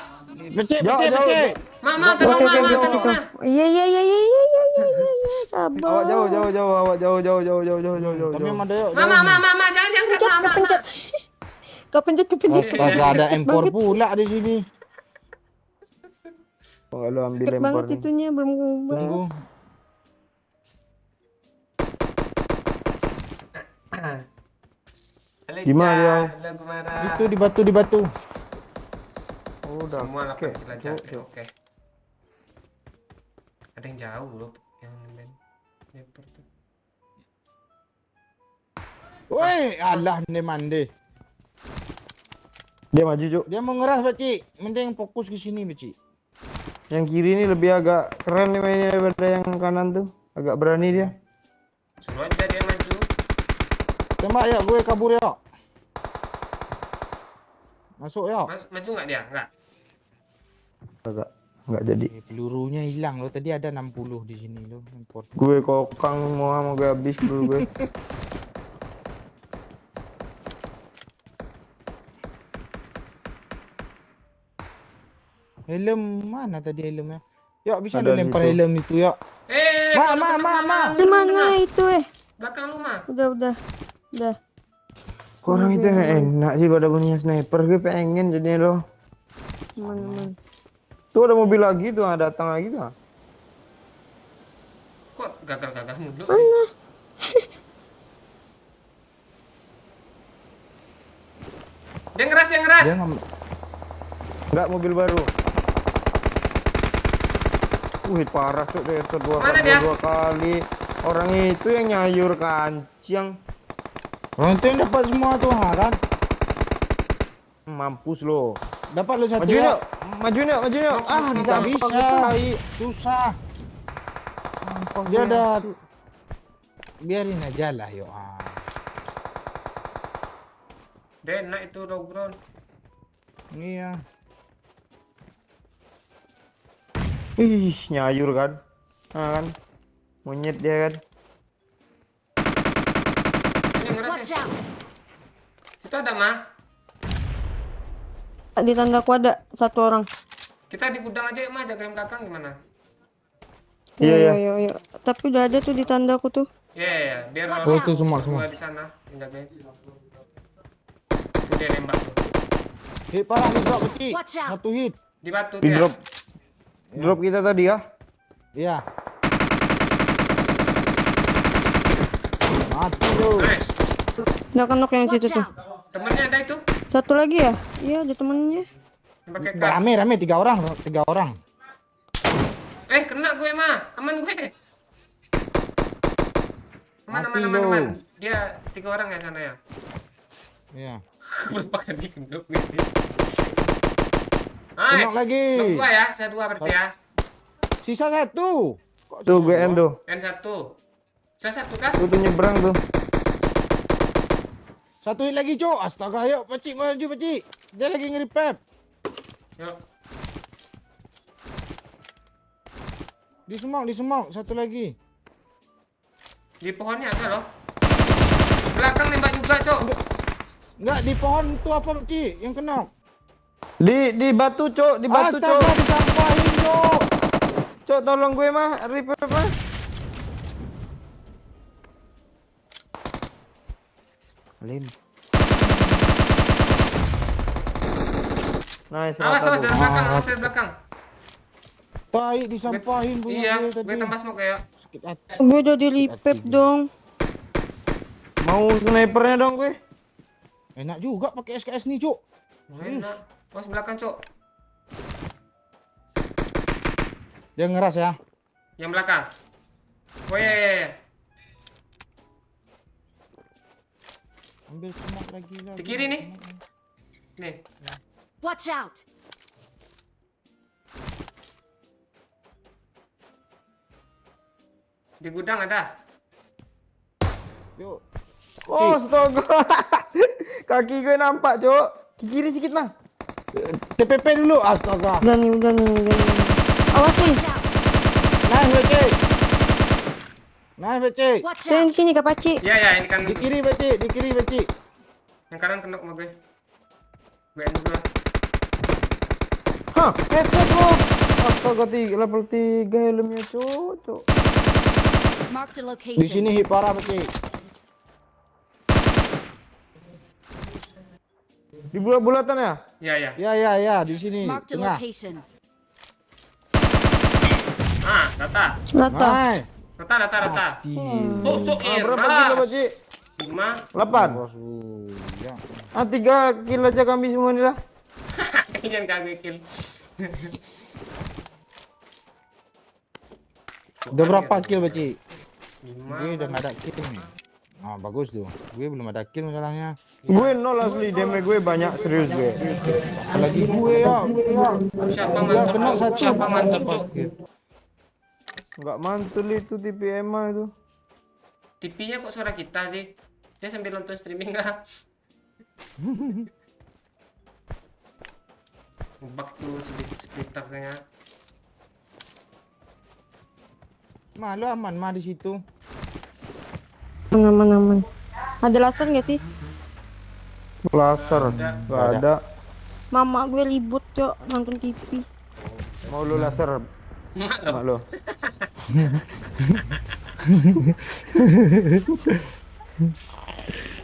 Pecik. Mak, tolong Oke, mak, oke, tolong oke. mak. Iya. Sabar. Awak jauh. Tapi emang doyok. Mama, jangan Kepencet. Kepencet. Astaga, ada M4 pula di sini. Kok lu ambil Deket lempar banget nih? itunya belum ngubah. Tunggu. Gimana dia? Lagu marah. Itu di batu. Oh, udah. Semua Oke. 8 kill aja. Oke. Ada yang jauh loh yang main sniper tuh. Woi, alah mande. Dia maju, Cuk. Dia mau ngeras, Pakcik. Mending fokus ke sini, Pakcik. Yang kiri ini lebih agak keren nih mainnya daripada yang kanan tuh. Agak berani dia. Suruh aja dia maju. Tembak ya, gue kabur ya. Masuk ya. Maju nggak dia? Nggak. Agak jadi. Pelurunya hilang loh. Tadi ada 60 di sini loh. Import. Gue kokang mau gue habis dulu gue. Helm mana tadi helmnya? Ya bisa Ada dilempar situ. helm itu ya. Ma. Di mana itu Belakang lu mah. Udah. Orang itu enak sih pada punya sniper. Gue pengen jadi loh. Mana. Tuh ada mobil lagi tuh, datang lagi tuh. Kok gagal mulu? Dia ngeras. Dia Enggak, mobil baru. Wih, parah tuh Mana dia? dua kali. Orang itu yang nyayur kancing. orang itu yang dapat semua tuh, kan? Mampus lo. Dapat lo satu Majuin ya. yuk. Nggak bisa. Susah. Dia ada. Biarin aja lah, yuk. Dia enak itu low ground. Iya. Ih, nyayur kan. Kan. Monyet dia kan. Ini ngeras Watch ya. out! Itu ada mah. Di tandaku ada satu orang. Kita di gudang aja yuk, mah jaga yang belakang gimana? Iya, iya. Iya. Tapi udah ada tuh di tanda aku tuh. Iya, biar Watch Oh out. tuh semua semua. gua di sana yang jagain. Tuh dia nembak tuh. Hit parah nih drop kecil. Watch out. Satu hit. Di batu Di dia. drop. Drop kita tadi ya. Iya. Mati lu. Nice. Udah kenok yang Watch situ tuh. out. Temennya ada itu. Satu lagi ya? Iya, ada temennya. Yang pakai kar. Rame 3 orang. Kena gue mah. Aman gue. Aman. Mati lu. Dia 3 orang ya sana ya. Iya. Berapa kali kenduk gue. Kenok Nice. lagi. Belum 2 ya, sisa 2 berarti ya. Sisa 1. Kok Tuh sisa gue dua? end tuh. N1. Sisa 1 kah? Tuh nyebrang tuh. Satu hit lagi, Cok. Astaga, ayo pacik maju pacik. Dia lagi nge-repap. Yuk. Di semok, satu lagi. Di pohonnya ada loh. Belakang nembak juga, Cok. Enggak di pohon itu apa, Cik? Yang kenok. Di batu, Cok. Di batu, Astaga, Cok. disampahin, Cok. Cok, tolong gue mah. Revive mah. Lim. Nice. Awas, rata awas tuh. dari belakang, awas dari belakang. Tai disampahin punya Iya, gue gue tadi. tambah smoke kayak. Sakit hati. Gue udah di repap dong. Mau snipernya dong gue. Enak juga pakai SKS nih, Cok. Enak. Awas belakang, Cok. Dia ngeras ya. Yang belakang. Weh, Ambil semok lagi lah. di kiri nih. Nih. Watch out. Di gudang ada. Yuk. Oh, astaga. Kaki gue nampak, Cok. Ke kiri sedikit mah. TPP dulu, astaga. Udah nih. Awas nih. Watch out. Nice, BC. Nice, BC. Watch Saya out. di sini Kak Paci. Iya, ya, ini kan Di kiri, BC. Di kiri, BC. yang kanan kena sama gue. Gue end dulu. Hah, headset lo. Astaga, level 3 helmnya, Cok. Marked a Di location. sini hit parah, BC. Di bulat-bulatan ya? Iya, ya. Ya, di sini. Marked a Tengah. location. Ah, rata. Rata. Nice. Rata. Mati. Oh, so Berapa kilo, Pak Ci? 5. 8. Bos, ya. 3 kill aja kami semua nih lah. Jangan kagak kill. Udah berapa kill, BC? 5. Gue udah nggak ada kill nih. Ah, bagus tuh. Gue belum ada kill masalahnya. Gue nol asli, damage gue banyak serius gue. Lagi gue ya. Siapa Ya, mantap? kena satu. Siapa mantap, Cok? Enggak mantul itu TPM itu. TV-nya kok suara kita sih? Dia sambil nonton streaming nggak? Ngebug tuh sedikit splitternya. Lu aman mah di situ. Aman. Ada laser nggak sih? Laser. Ada. Enggak ada. Mama gue libut Cok nonton TV. Mau lu laser? Mak lo. Mak lo.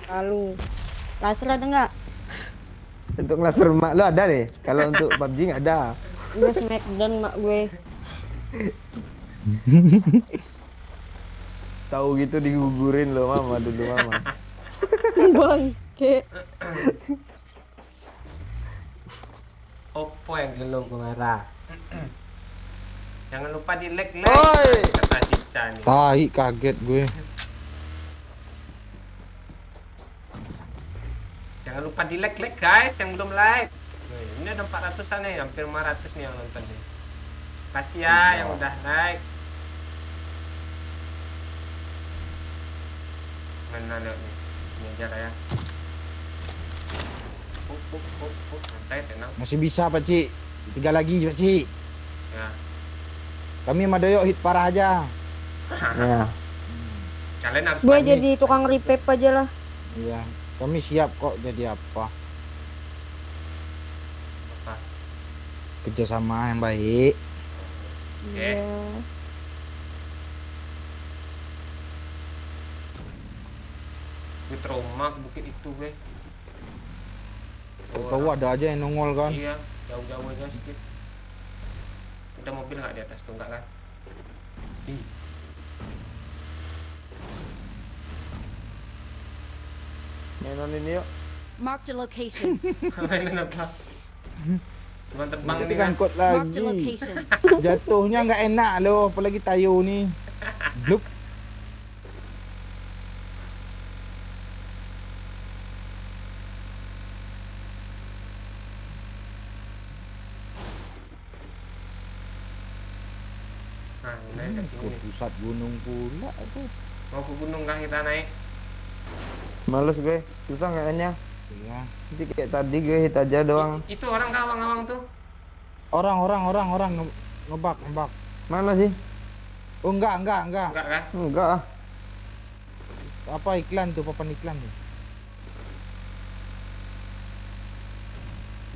Lalu laser ada nggak? Untuk laser mak lo ada deh. Kalau untuk PUBG nggak ada. Gue smackdown mak gue. Tahu gitu digugurin lo mama dulu mama. Bangke. Oppo yang gelung kemara. Jangan lupa di like Oi. kata Cica nih. Tai, kaget gue. Jangan lupa di like guys yang belum like. Ini ada 400-an nih, hampir 500 nih yang nonton nih. Kasih ya yang udah like. Mana lihat nih? Ini aja lah ya. Santai tenang. Masih bisa, Pak Ci. 3 lagi, Pak Ci. Ya. Kami sama Doyok hit parah aja. Ya. Kalian harus Gue panik. jadi tukang repap aja lah. Iya, kami siap kok jadi apa. Apa? kerjasama yang baik. Oke. Iya. Gue trauma ke bukit itu gue. Tahu ada aja yang nongol kan. Iya, jauh-jauh aja sedikit. Ada mobil nggak di atas tuh, enggak kan? Ih. Mainan ini yuk. Marked a location. Mainan apa? Cuma terbang Nanti nih kan. kangkut Marked a lagi. location. Jatuhnya nggak enak loh, apalagi tayo nih. Bluk. Nah, naik ke sini Ke nih. pusat gunung pula tuh. Mau ke gunung kah kita naik? Males gue, susah kayaknya. Iya. Nanti kayak tadi gue hit aja doang. Itu orang kah awang-awang tuh? Orang ngebak. Mana sih? Oh enggak. Enggak kan? Enggak ah. Apa iklan tuh, papan iklan tuh.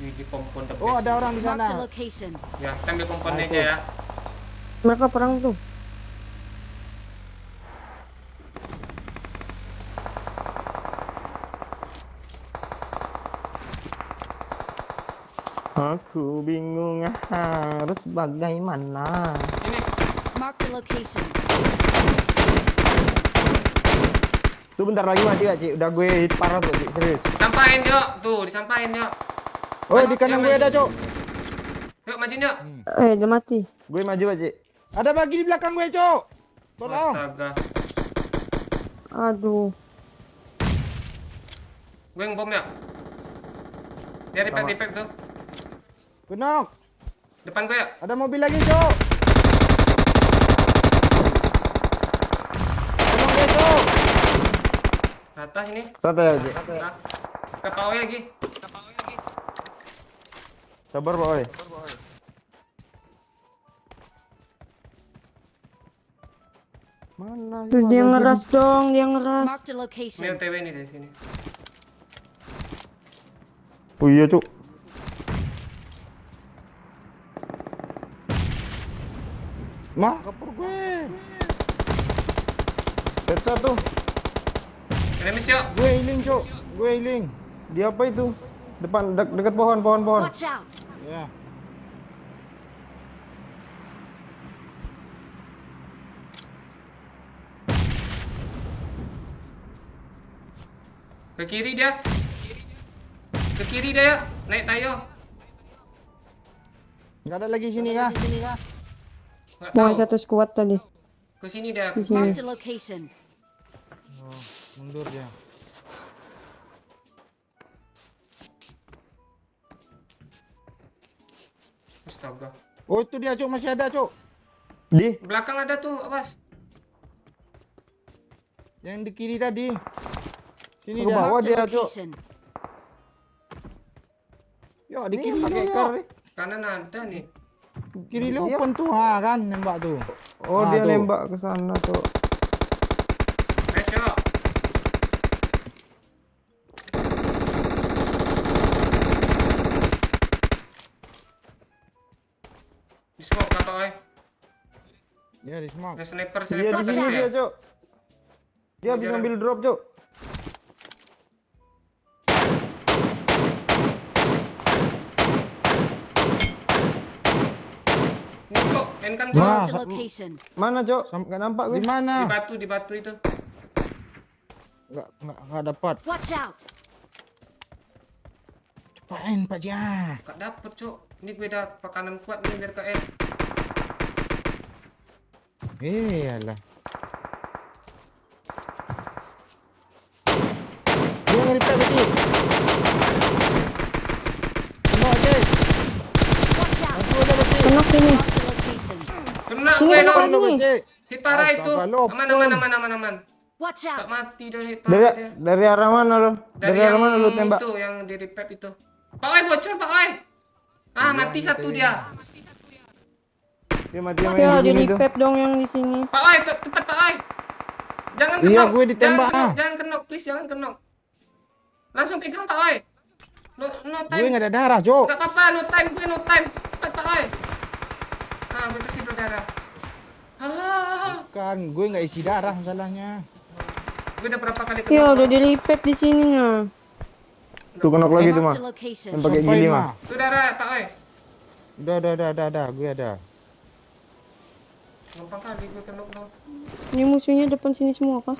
Di kompon the Oh, best. ada orang di Marked a sana. location. Ya, kita ambil komponnya Nah, aja itu. ya. Mereka perang tuh. Aku bingung harus bagaimana. Ini. Marked a location. Tuh bentar lagi mati gak, Cik? Udah gue hit parah tuh, Cik. Serius. Disampain, Jok. Tuh, disampain, Jok. Oh, di kanan gue ada, Cok. Yuk, majuin, Jok. Dia mati. Gue maju, Pak, Cik. Ada bagi di belakang gue, Cok. Tolong. Astaga. Aduh. Gue ngebom ya. Dia repack tuh. Kenok. Depan gue ya. Ada mobil lagi, Cok. Tolong gue, Cok. Atas ini. Rata ya, Cik. Nah. Ke pawai lagi. Sabar, Pak, oi. Mana sih? Tuh, dia ngeras dong, dia ngeras. Marked a Ini location. OTW nih dari sini. Oh iya, Cuk. Mah, kapur gue. Headshot tuh. Remis yuk. Gue healing, Cok. Gue healing. Dia apa itu? Depan dekat pohon. Watch out. Ya. Ke kiri dia. Ke kiri dia ya. Naik tayo. Enggak ada lagi sini kah? Nggak Mau tahu. satu squad tadi. Ke sini dia. Di sini. Marked a location. Oh, mundur dia. Astaga. Oh, itu dia, Cok. Masih ada, Cok. Di Belakang ada tuh, awas. Yang di kiri tadi. Sini Ke dia. bawah. Marked a dia, Cuk. location. Yo, di kiri pakai lu, car yo. nih. Kanan ada nih. Kiri lu open tuh, ha kan nembak tuh. Oh, Ah, dia tuh. nembak ke sana, Cuk. Nice yuk. Di smoke apa oi? Ya, di smoke. Ada sniper Dia sniper di tadi sini ya. dia, Cuk. Dia habis Jarang. ngambil drop, Cuk. Ini kok, kan Wah. kok. Marked a location. Mana, Cuk? Enggak nampak gue. Di mana? Di batu itu. Enggak dapat. Watch out. Cepatin, Pak Jah. Gak dapet cuk. Ini gue udah pakanan kuat nih biar KN. Iyalah. Dia nge-repair betul. Tembak aja. Watch out. Aku ada betul. Kenok sini. Marked a location. Kena Sini, gue kenapa dong. lagi nih? Hit parah itu. Astaga, lopon. Aman. Watch Tak out. mati dia hit Dari parah dia. dari arah mana lo? Dari arah mana lo tembak? itu yang di repap itu. Pak Oi bocor Pak Oi. Ah mati satu dia. Dia mati yang Ya, main di di sini tuh. repap dong yang di sini. Pak Oi tepat Pak Oi. Jangan Iya, kenok. gue ditembak, Jangan kenok please jangan kenok. Langsung pegang Pak Oi. No Gue time. nggak ada darah, Cok. Enggak apa-apa, no time gue, no time. Cepat, Pak Oi. Ah, gue kasih berdarah. Bukan, gue nggak isi darah masalahnya. Gue udah berapa kali Ya kena. udah di repack di sininya. Tuh kenok lagi tuh mah. Marked a location. Yang pakai Sampai gili mah. mah. Itu darah, Pak Oi. Udah, gue ada. Gampang kali gue kena no. Ini musuhnya depan sini semua kah?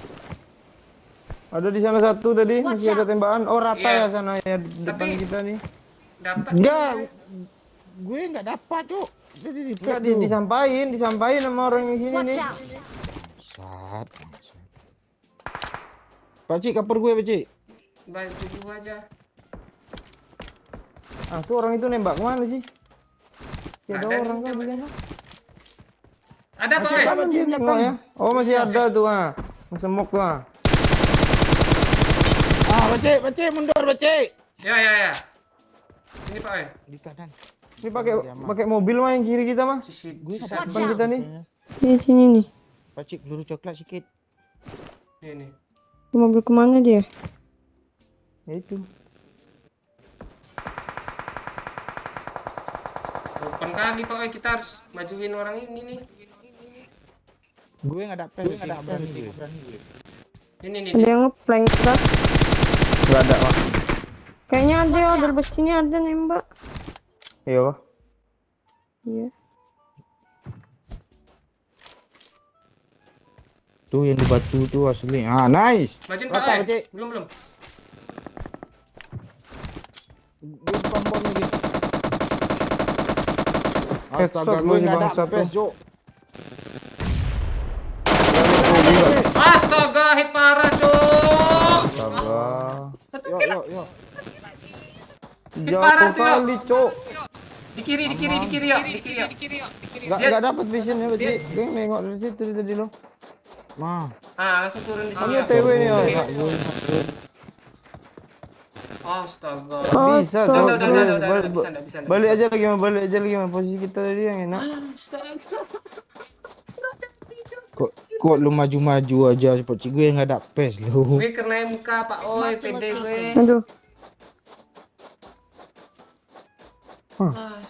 Ada di sana satu tadi, Watch masih ada out. tembakan. Oh, rata Iya. ya sana ya depan Tapi- kita nih. Dapat. Enggak, gue nggak dapat, Cok. Dia di Enggak repack tuh. disampain sama orang yang sini Watch nih. out. Bangsat. Pakcik, kapur gue, Pakcik. Bantu gua aja. Ah, tuh orang itu nembak kemana sih? Ya ada Ada orang di kan di depan. sana. Ada, Pak Masih Oi. ada, Pakcik, Tengok belakang. ya. Oh, masih ada tuh ah. Semok tuh ah. Ah, Pakcik, mundur, Pakcik. Ya. Ini Pak Oi. Di kanan. Ini pakai mobil mah yang kiri kita mah. Gue Sisa Watch Depan out. kita nih. Di sini nih. Pakcik, peluru coklat sedikit. ini. Mobil kemana dia? Ya itu. Open kali Pak Oi, kita harus majuin orang ini nih. Gue nggak ada pes, gue nggak berani gue. Ini nih. Ada yang ngeplank kah? Enggak ada mah. Kayaknya ada, dari sini ada nembak. Iya kah? Iya. Tuh yang di batu tuh asli. Ah, nice. Majuin Pak Rata, Oi. Pakcik. Belum. Gue depan bom lagi. Headshot Astaga, lu gue nih, nggak ada bangsat pes, tuh. Cok. Astaga, hit parah, Cok. Astaga. Yuk. Jauh parah tuh, Yo. kali, Cok. Di kiri yuk. Enggak dapat visionnya, Pak. Gue nengok dari situ tadi lo. Mah. Ah, langsung turun di sini. Ini TW nih, Yo. Astaga. Bisa, Astaga. Cok. Udah, bisa. Balik aja lagi, mah. Posisi kita tadi yang enak. Astaga. Kok lu maju-maju aja seperti gue nggak ada pes lu. Gue kena MK, Pak Oi, Marked a PD gue. location. Aduh.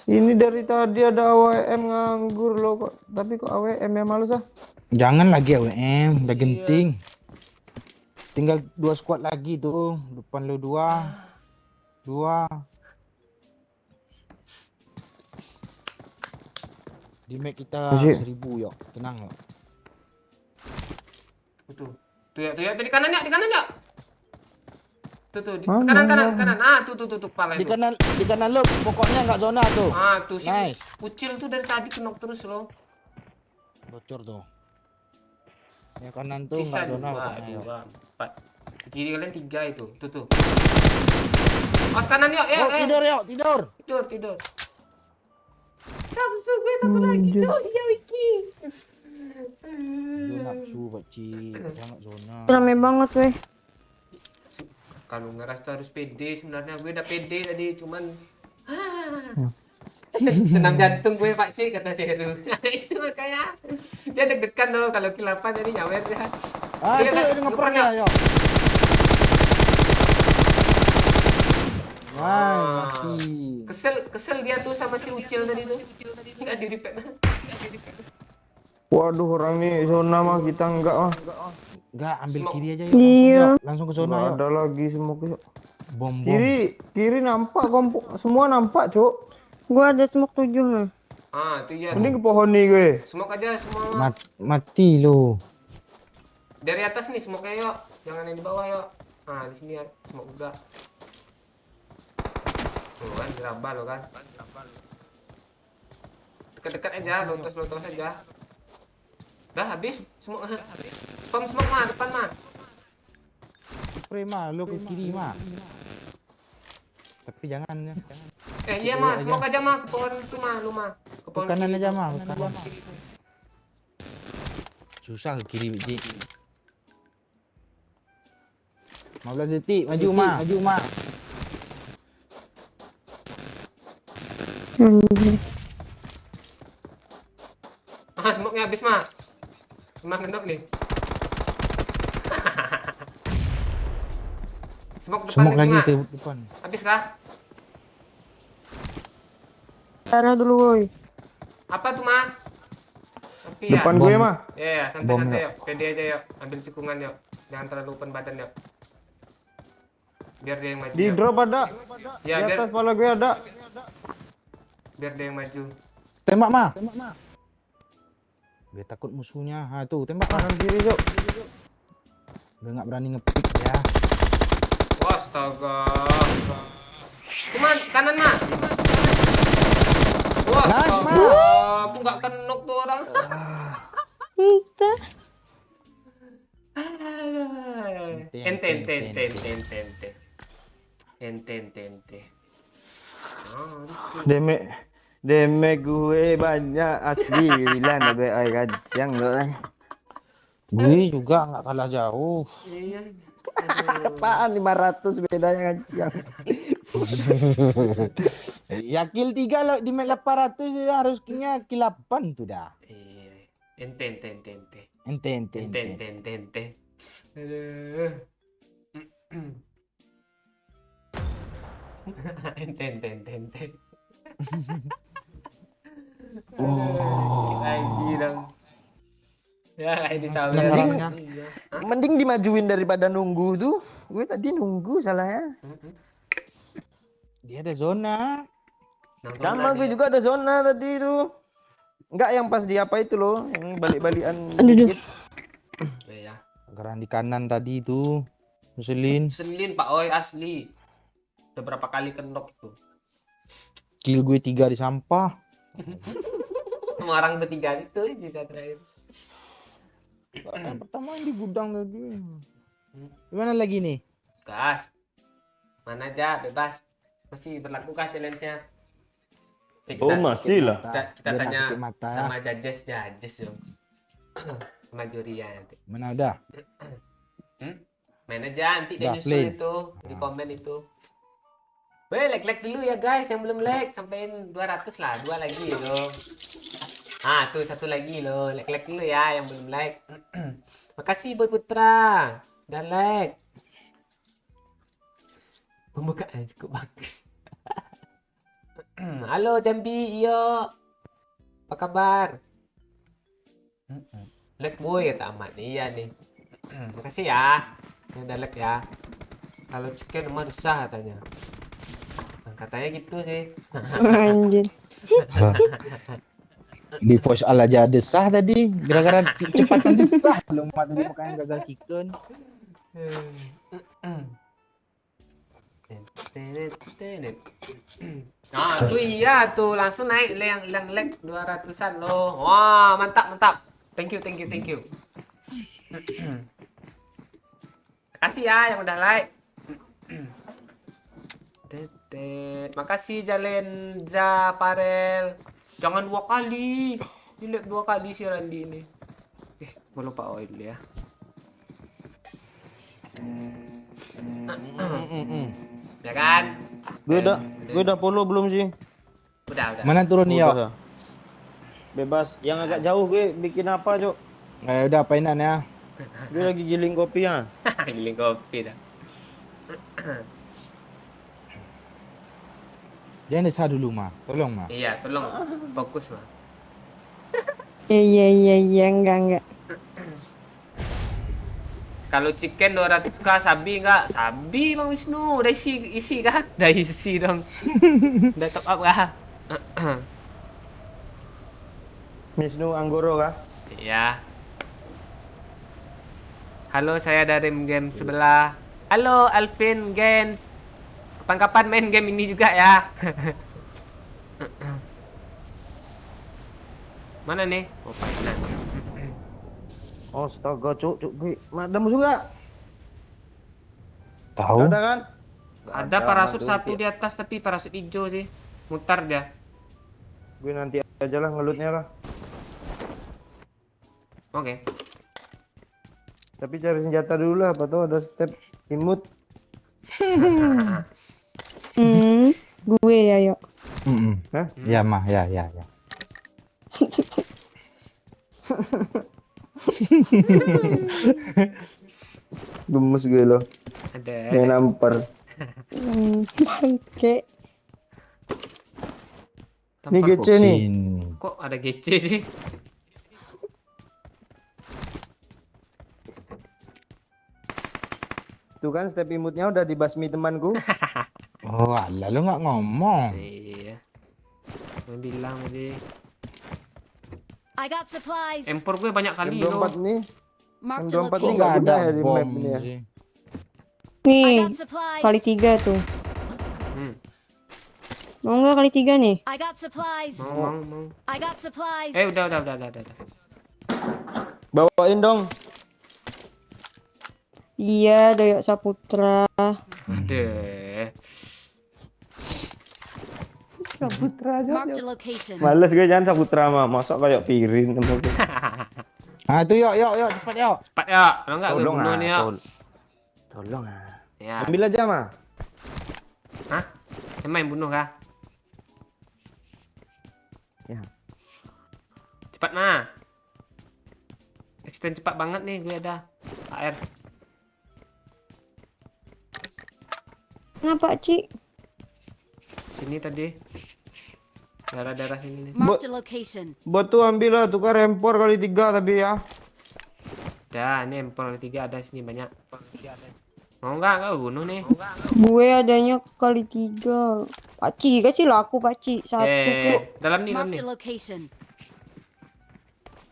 Ini dari tadi ada AWM nganggur lo kok. Tapi kok AWM ya malu sah? Jangan lagi AWM, udah genting. Tinggal 2 squad lagi tuh, depan lu 2. Di make kita Masih. 1000 yuk, tenang yuk. Tuh ya, di kanan ya. Tuh, di Mana? kanan. Ah, tuh kepala Di itu. kanan lu, pokoknya nggak zona tuh. Ah, tuh si Nice. Ucil tuh dari tadi kenok terus loh. Bocor tuh. Yang kanan tuh Sisa nggak zona 2, pokoknya yuk. 4. Di kiri kalian 3 itu. Tuh. Awas kanan yuk, Oh, tidur. Tidur. Nafsu gue satu lagi, Cok. Iya, Wiki. Lu nafsu Pakcik, jangan zona. Rame banget weh. Kalau ngeras tuh harus pede sebenarnya. Gue udah pede tadi, cuman senam jantung gue Pak Cik, kata Seru. Itu kayak dia deg-degan loh kalau kilapan jadi nyawer dia. Ah, Dia itu kan- ngepernya ngepernya. yuk. Mati. Kesel dia tuh sama si Ucil tadi tuh. Enggak di repack. Waduh, orang nih zona mah kita enggak mah. Enggak, ambil Smoke. kiri aja yuk. Iya. Langsung ke zona Enggak yuk. ada lagi semua yuk. Bom. Kiri nampak semua nampak, Cuk. Gua ada smoke 7 nih. Ah, itu ya. Mending ke pohon nih gue. Smoke aja semua. Mati lu. Dari atas nih smoke-nya yuk. Jangan yang di bawah yuk. Nah, di sini ya smoke juga. Tuh kan diraba lo kan. Dekat-dekat aja, lontos aja. Dah habis smoke. Spam smoke mah depan mah. Spray mah lu ke kiri mah. Tapi jangan ya. Iya mah, smoke aja mah ke pohon itu mah, lu mah. Ke Ke pohon kanan kiri aja itu. mah, ke kanan. Susah ke kiri Biji. 15 detik, maju mah. Anjir. Ah, smoke-nya habis mah. Cuma ngendok nih. Smoke depan Semok lagi mah. ke depan. Habis kah? Sana dulu woi. Apa tuh, Ma? Tapi ya. Depan gue mah. Ya, Bom, santai-santai yuk. Pede aja yuk. Ambil sikungan yuk. Jangan terlalu open badan yuk. Biar dia yang maju. Di yuk. drop ada. Ya, Di biar atas kepala gue ada. dia yang maju. Tembak mah. Gue takut musuhnya. Ha tuh tembak mah. Kanan kiri Cok. Gue nggak berani ngepick ya. Astaga. Cuman kanan, Ma. Wah, Nice, astaga. Ma. Aku nggak kenok tuh orang. Kita. Ente. Oh, Deme gue banyak asli bilang ada ai kacang lo. Gue juga nggak kalah jauh. iya. Apaan 500 bedanya kacang. Ya kill 3 lo di map 800 harusnya kill 8 tuh dah. Iya. Ente. Ente. Aduh. Ente. Oh. Lagi dong. Ya, kayak di sawer. Masalahnya. Iya. Mending dimajuin daripada nunggu tuh. Gue tadi nunggu salahnya. Dia ada zona. Nongkrong Sama tadi gue ya. juga ada zona tadi tuh. Enggak yang pas di apa itu loh, yang balik-balikan Aduh. dikit. Iya. Geran di kanan tadi tuh. Muselin. Selin Pak Oi asli. Udah berapa kali kenok itu. Kill gue 3 di sampah. Sama orang bertiga itu juga terakhir. Yang pertama yang di gudang tadi. Gimana lagi nih? Gas. Mana aja bebas. Masih berlakukah challenge-nya? Oke, Oh masih lah. kita Biar nggak tanya sakit mata. sama judges dong. Sama Juria nanti. Mana udah? Main aja nanti dia Udah, nyusul play. itu di komen itu. Weh, like dulu ya guys yang belum like sampein 200 lah, 2 lagi loh. Ah, tuh satu lagi loh. Like dulu ya yang belum like. Makasih Boy Putra. Udah like. Pembukaan cukup bagus. Halo Jambi, iyo. Apa kabar? Like boy kata Ahmad. Iya nih. Makasih ya. Yang udah like ya. Kalau chicken mah susah katanya. Nah, katanya gitu sih. Anjir. Di voice ala aja desah tadi. Gara-gara kecepatan desah. Lu mat tadi makanya gagal chicken. Nah, tuh iya tuh langsung naik yang leg 200-an loh. Wah, mantap. Thank you. Makasih ya yang udah like. Makasih Jalen Parel. Jangan 2 kali. Di like 2 kali si Randy ini. Gue lupa oil dulu ya. Ya kan? Gue udah follow belum sih? Udah. Mana turun nih Udah. Bebas. Yang agak jauh gue bikin apa, Cok? Udah apainan ya. Gue lagi giling kopi ya. Giling kopi dah. Jangan desah dulu mah. Tolong mah. Iya, tolong fokus mah. Iya, enggak. Kalau chicken 200k, sabi enggak? Sabi Bang Wisnu, udah isi kan? Udah isi dong. Udah top up kah? Wisnu Anggoro kah? Iya. Halo, saya dari game sebelah. Halo Alvin Gens. Kapan-kapan main game ini juga ya. Mana nih? Oh, mainan. Oh, astaga, Cok gue. Madam juga. Tahu? Ada kan? Ada parasut satu di atas tapi parasut hijau sih. Mutar dia. Gue nanti aja lah ngelutnya lah. Oke. Tapi cari senjata dulu lah, apa tuh ada step imut. Gue ya, yuk. Hah? Ya mah, ya. Gemes gue loh. Ada. Yang nampar. Bangke. Ini Tanpa GC nih. Sini. kok ada GC sih? Tuh kan step imutnya udah dibasmi temanku. Oh, alah lu nggak ngomong. Iya. Gue bilang tadi. I got supplies. Empor gue banyak kali loh. M24 nih. Marked a M24 Kok ini location. nggak nggak ada udah ya di bom map ini ya. sih? I Nih, got supplies. kali 3 tuh. Hmm. Mau nggak kali 3 nih? I got supplies. Mau. I got supplies. Udah. Bawain dong. Iya, Doyok Saputra. Deh. Saputra aja. Marked a location. Males gue jangan Saputra mah. Masuk kayak piring. Ah, itu yuk, cepat yuk. Cepat ya. Kalau enggak gue Tolong bunuh ah. nih ya. Tolong ah. Ya. Ambil aja mah. Hah? Emang yang bunuh kah? Ya. Cepat mah. Extend cepat banget nih gue ada. AR. Ngapa, Ci? Sini tadi. Daerah-daerah sini nih. Marked a location. Buat tuh ambil lah. Tukar rempor kali 3 tapi ya. Dah, ini empor 3 ada sini banyak. Mau enggak bunuh nih. Gue adanya kali 3. Paci, kasih lah aku Paci. Satu tuh. Dalam nih. Marked a location.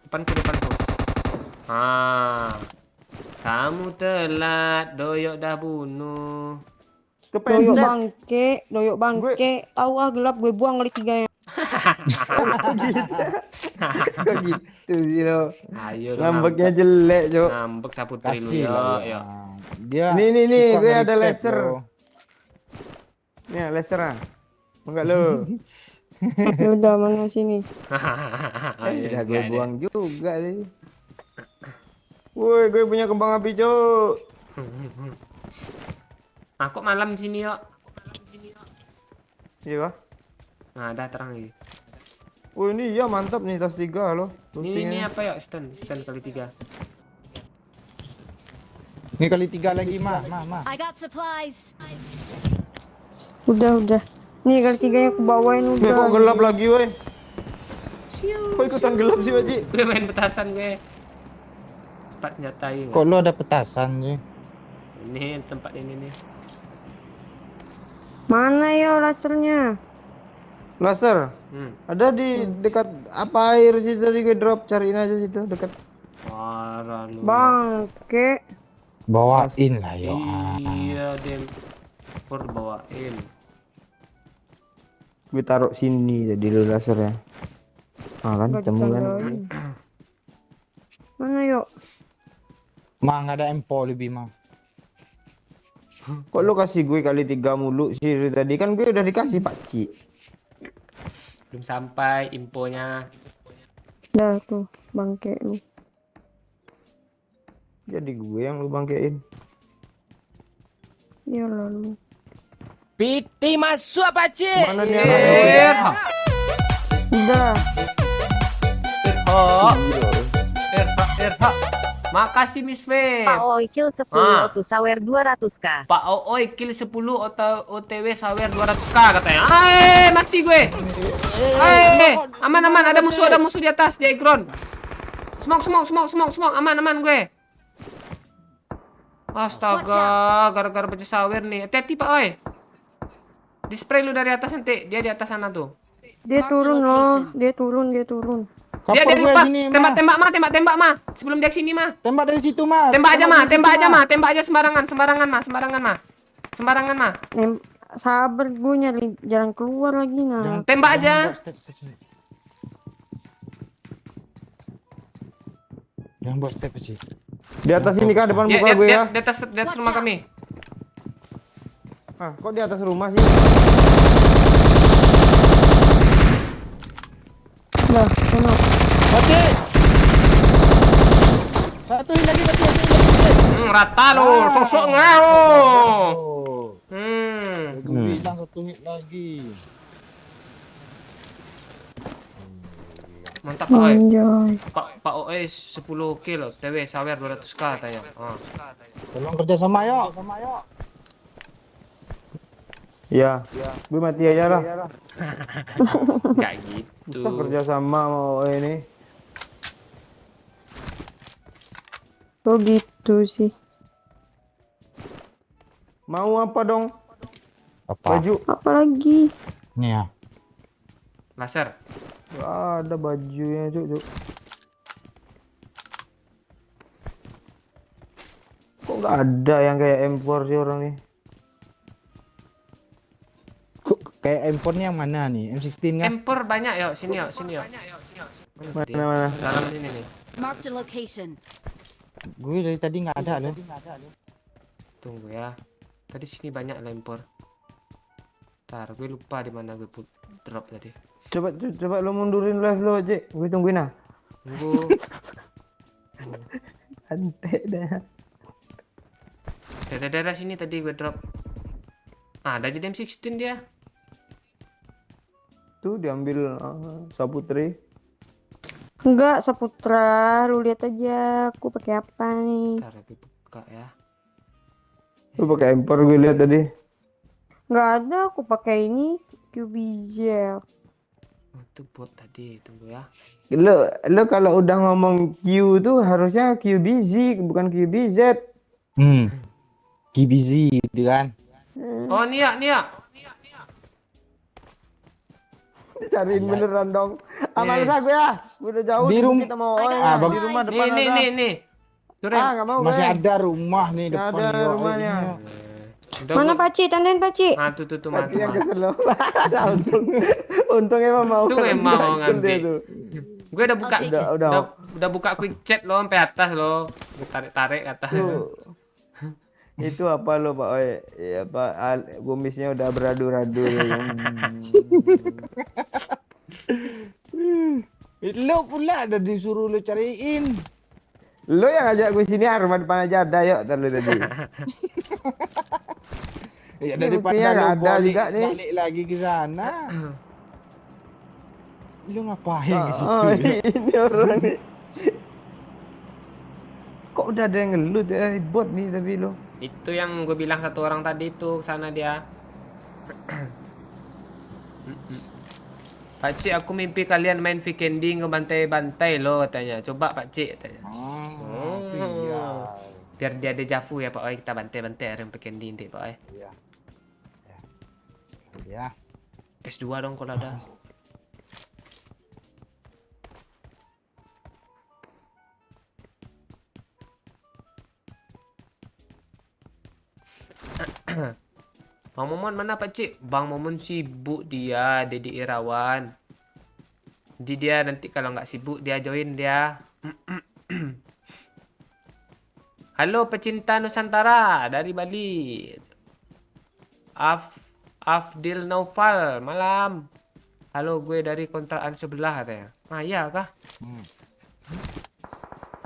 Depanku. Kamu telat, Doyok dah bunuh. Doyok Kepencet. bangke. Tahu ah gelap gue buang kali 3 ya. Kok gitu sih lo. Ayo Ngambeknya jelek, Cok. ngambek Saputri lu Kasih lah. yo. Dia. Nih, suka gue ada nge-recap, laser. bro. Nih, laser ah. Enggak lo. Ya udah mana sini. Udah gue buang juga sih. Woi, gue punya kembang api, Cok. Aku malam di sini yo. Iya kah? Nah, dah terang lagi. Oh ini ya mantap nih tas 3 loh. Ini apa ya? Stand kali 3. Ini kali 3 lagi, Ma. I got supplies. Udah. Nih kali 3 aku bawain Nih udah. kok gelap lagi, woi. Kok ikutan gelap sih, Waji? Gue main petasan gue. Tempat senjatai Kok lu ada petasan sih? Ini tempat ini nih. Mana ya lasernya? Laser. Ada di dekat apa air situ tadi gue drop, cariin aja situ dekat. Parah lu. Bangke. Bawain lah, yuk. Iya, Dem. Pur bawain. Gue taruh sini jadi lu laser ya. Ah kan, Gak temu kan. ditandain. Mana yuk? Ma, nggak ada empo lebih, Ma. Kok lu kasih gue kali 3 mulu sih dari tadi kan gue udah dikasih Pak Ci. Belum sampai infonya. Dah tuh bangke lu. Jadi gue yang lu bangkein. Ya lalu. Piti masuk apa, Ci? Mana nih anak? Udah. Irha. Makasih Miss V. Pak Oi kill 10 Ah. otu sawer 200k. Pak Ooi kill 10 OTW sawer 200k katanya. Mati gue. Aman ada musuh di atas di ground. Smoke aman gue. Astaga, gara-gara baca sawer nih. Hati-hati Pak Oi. Di spray lu dari atas nanti. Dia di atas sana tuh. Dia turun loh. Dia turun. Dia Kapal gue lepas. sini, Ma. Tembak Ma. Sebelum dia kesini Ma. Tembak dari situ, Ma. Tembak aja Ma. dari situ, Tembak aja sembarangan Ma. Sabar gue nyari jalan keluar lagi nah. Tembak aja. Jangan buat step sih. Di atas ini kan depan Dia, muka gue ya. di atas rumah kami. Ah, kok di atas rumah sih? Lah, sana. Mati. Satuin lagi. Rata lo, sosok ngaro. Gue bilang 1 hit lagi. Mantap Pak Oi. Anjay. Pak Oi 10 kill, TW sawer 200k katanya. Tolong kerja sama yuk. Ya, gue mati aja lah. Nggak gitu. Kita kerja sama mau ini. Oh gitu sih. Mau apa dong? Apa? Baju. Apalagi? Nih ya. Laser. Gak ada bajunya, Cuk. Kok nggak ada yang kayak M4 sih orang nih? Kayak M4-nya yang mana nih? M16 kan? Empor banyak yuk, sini yuk, sini yuk. Mana? Dalam sini nih. Marked a location. Gue dari tadi nggak ada loh. Tunggu ya. Tadi sini banyak lempor. Ntar gue lupa di mana gue drop tadi. Coba lo mundurin live lo, Cik. Gue tungguin ah. Tunggu. Antek dah. Daerah-daerah sini tadi gue drop. Ah, ada jadi M16 dia. Tuh diambil Saputri. Enggak, Saputra. Lu lihat aja aku pakai apa nih. Ntar gue buka ya. Lu pakai M4 gue lihat tadi. Enggak ada, aku pakai ini QBZ. Oh, itu bot tadi. Tunggu ya. Lo kalau udah ngomong Q tuh harusnya QBZ bukan QBZ. GBZ gitu kan? Oh, Nia. Cariin beneran dong. Amal gue ya. Gue udah jauh Di kita mau Ah, di rumah depan ada. Nih. Duren. Nggak mau Masih gue. ada rumah nih Nggak depan. ada yo. rumahnya. Udah Mana gua- Paci? Tandain Paci. Ah, tuh Pasti yang mantap. kesel lo. Untung emang mau. Untung emang mau Dia ngambil. tuh. Gue udah buka. I'll take it. Udah buka quick chat lo sampai atas lo. Gue tarik kata. Tuh. Itu apa lo Pak Oi? Ya Pak, kumisnya udah beradu-radu. Lo pula ada disuruh lo cariin. Lo yang ngajak gue sini rumah depan aja ada yuk tadi. Ya Ini daripada buktinya lo nggak ada juga nih. balik lagi ke sana. Lo ngapain ke situ? Oh, ya? ini orang nih. Kok udah ada yang ngelut ya bot nih tapi lo. Itu yang gue bilang satu orang tadi itu sana dia. Pakcik, aku mimpi kalian main weekending ngebantai-bantai lo katanya. Coba Pakcik katanya. Itu iya. Biar dia ada jafu ya Pak Oi, kita bantai-bantai hari weekending nanti Pak Oi. Ya. PS2 dong kalau ada. Bang Momon mana Pakcik? Bang Momon sibuk dia, Dedi Irawan. Jadi dia nanti kalau nggak sibuk dia join dia. Halo pecinta Nusantara dari Bali. Afdil Naufal malam. Halo, gue dari kontrakan sebelah katanya. Ah iya kah?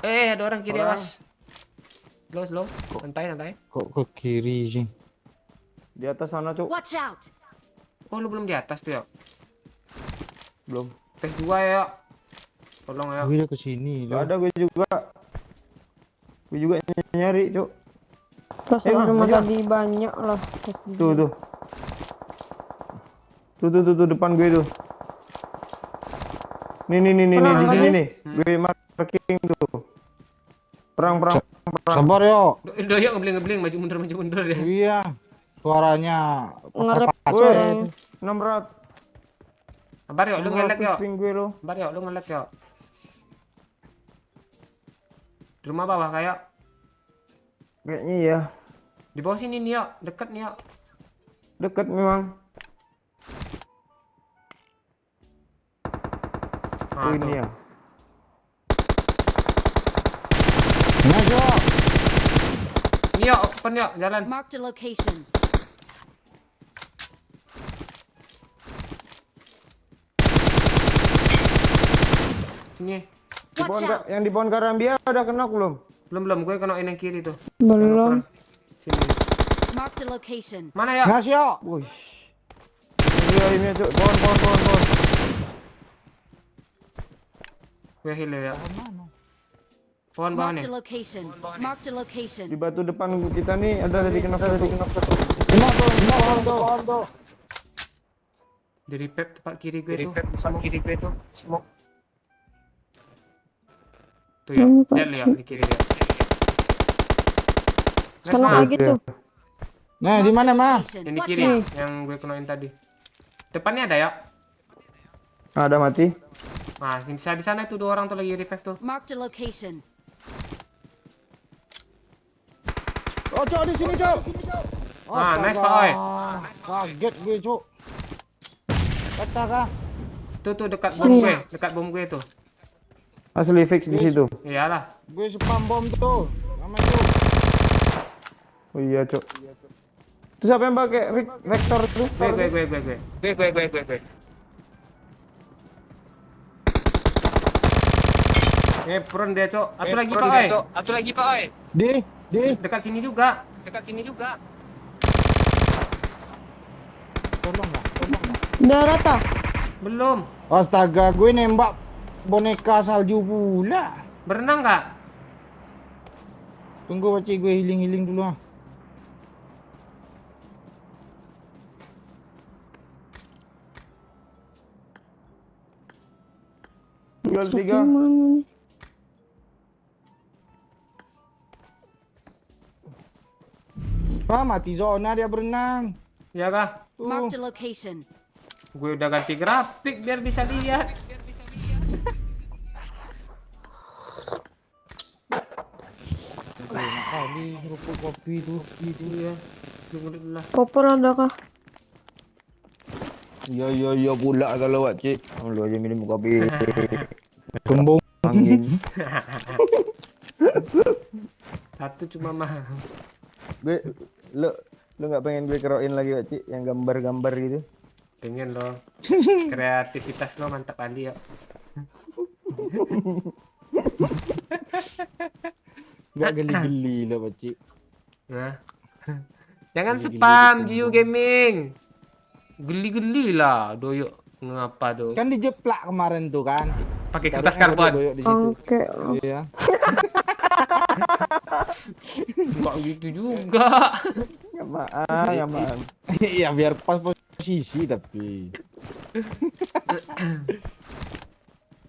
Ada orang kiri awas. Slow. Santai. Kok ke kiri sih? Di atas sana cuk. Watch out! Oh, lu belum di atas tuh ya? Belum. PS2 ya. Tolong ya. Gue udah ke sini lo. Gak ada gue juga. Gue juga nyari cuk. Terus rumah tadi banyak lah. Tuh. Tuh depan gue tuh. Nih Perang di sini lagi? nih. Gue marking tuh. Perang. Sabar yo. Doyok ngebling maju mundur ya. Iya. Suaranya Ngerep pakai suaranya. 600. Sabar yuk, lu ngelek yuk. Ping gue lo. Sabar yuk, lu ngelek yuk. Di rumah bawah kayak Kayaknya iya. di bawah sini nih yuk, deket nih yuk. Deket memang. Ah, Ini tuh. ya. Nah, Jo. Nih yuk, open yuk, jalan. Marked a location. Sini. Watch out! Yang di pohon karambia udah kena belum? Belum, gue kenain yang kiri tuh. Belum. Sini. Marked a location. Mana ya? Ngas yo. Wih. Ini cuk, pohon. Gue heal ya. Pohon bawah Marked nih. a location. Marked a location. Di batu depan kita nih ada tadi kena satu. Kena pohon tuh. Dari pep tepat kiri gue tuh. Smoke. Tuh ya, Ini, Pak lihat lu ya Ci. di kiri dia. Sana Mas, lagi tuh. Nah, di mana, Ma? Location. yang di Watch kiri out. yang gue kenain tadi. Depannya ada ya. Ada mati. Nah, di sana itu 2 orang tuh lagi revive tuh. Marked a location. Oh, Cok, di sini, Cok. Ah, nice, Pak Oi. Kaget gue, Cok. Kata kah? Tuh dekat bom Sini. gue, dekat bom gue tuh. Asli fix di situ. Iyalah. Gue spam bom tuh. Sama itu. Oh iya, Cok. Itu siapa yang pakai vektor tuh? Gue. Prone dia, Cok. Atu lagi, Pak Oi. Di. Dekat sini juga. Tolong lah. Udah rata. Belum. Astaga, gue nembak boneka salju pula. Berenang nggak? Tunggu Pakcik, gue healing dulu ah. Tinggal Satu 3. mana nih? Ah, mati zona dia berenang. Ya kah? Tuh. Marked a location. Gue udah ganti grafik biar bisa lihat. Enak kali rupuk kopi tuh. Iya. Tunggu dulu lah. Koper ada kah? Iya pula kalau Pakcik. Lu aja minum kopi. Kembung. Angin. Satu cuma mah. Gue lu nggak pengen gue kerokin lagi Pakcik yang gambar-gambar gitu. Pengen lo. Kreativitas lo mantap kali ya. Gak geli-geli lah Pakcik. Nah. Jangan spam Jiu Gaming. Geli-geli lah doyok ngapa tuh? Kan dijeplak kemarin tuh kan. Pakai kertas Taruhnya karbon. doyok di situ. Oke. Iya. Enggak gitu juga. Ya maaf. Iya biar pas posisi tapi.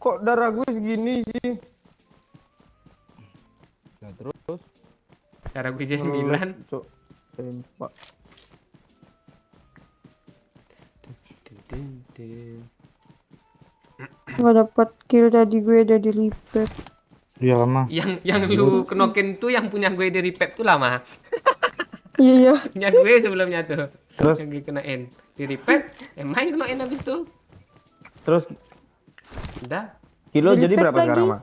Kok darah gue segini sih? Nah, terus Cara gue aja 9. Cok. Tempak. Gak dapat kill tadi, gue udah di repair. iya kan mah. Yang lu kenokin tuh yang punya gue dari pep tuh lama. Iya. Punya gue sebelumnya tuh. Terus? Yang gue kenain dari pep, main kenain habis tuh. Terus Udah. kilo Jadi jadi pep berapa lagi? sekarang, Mak?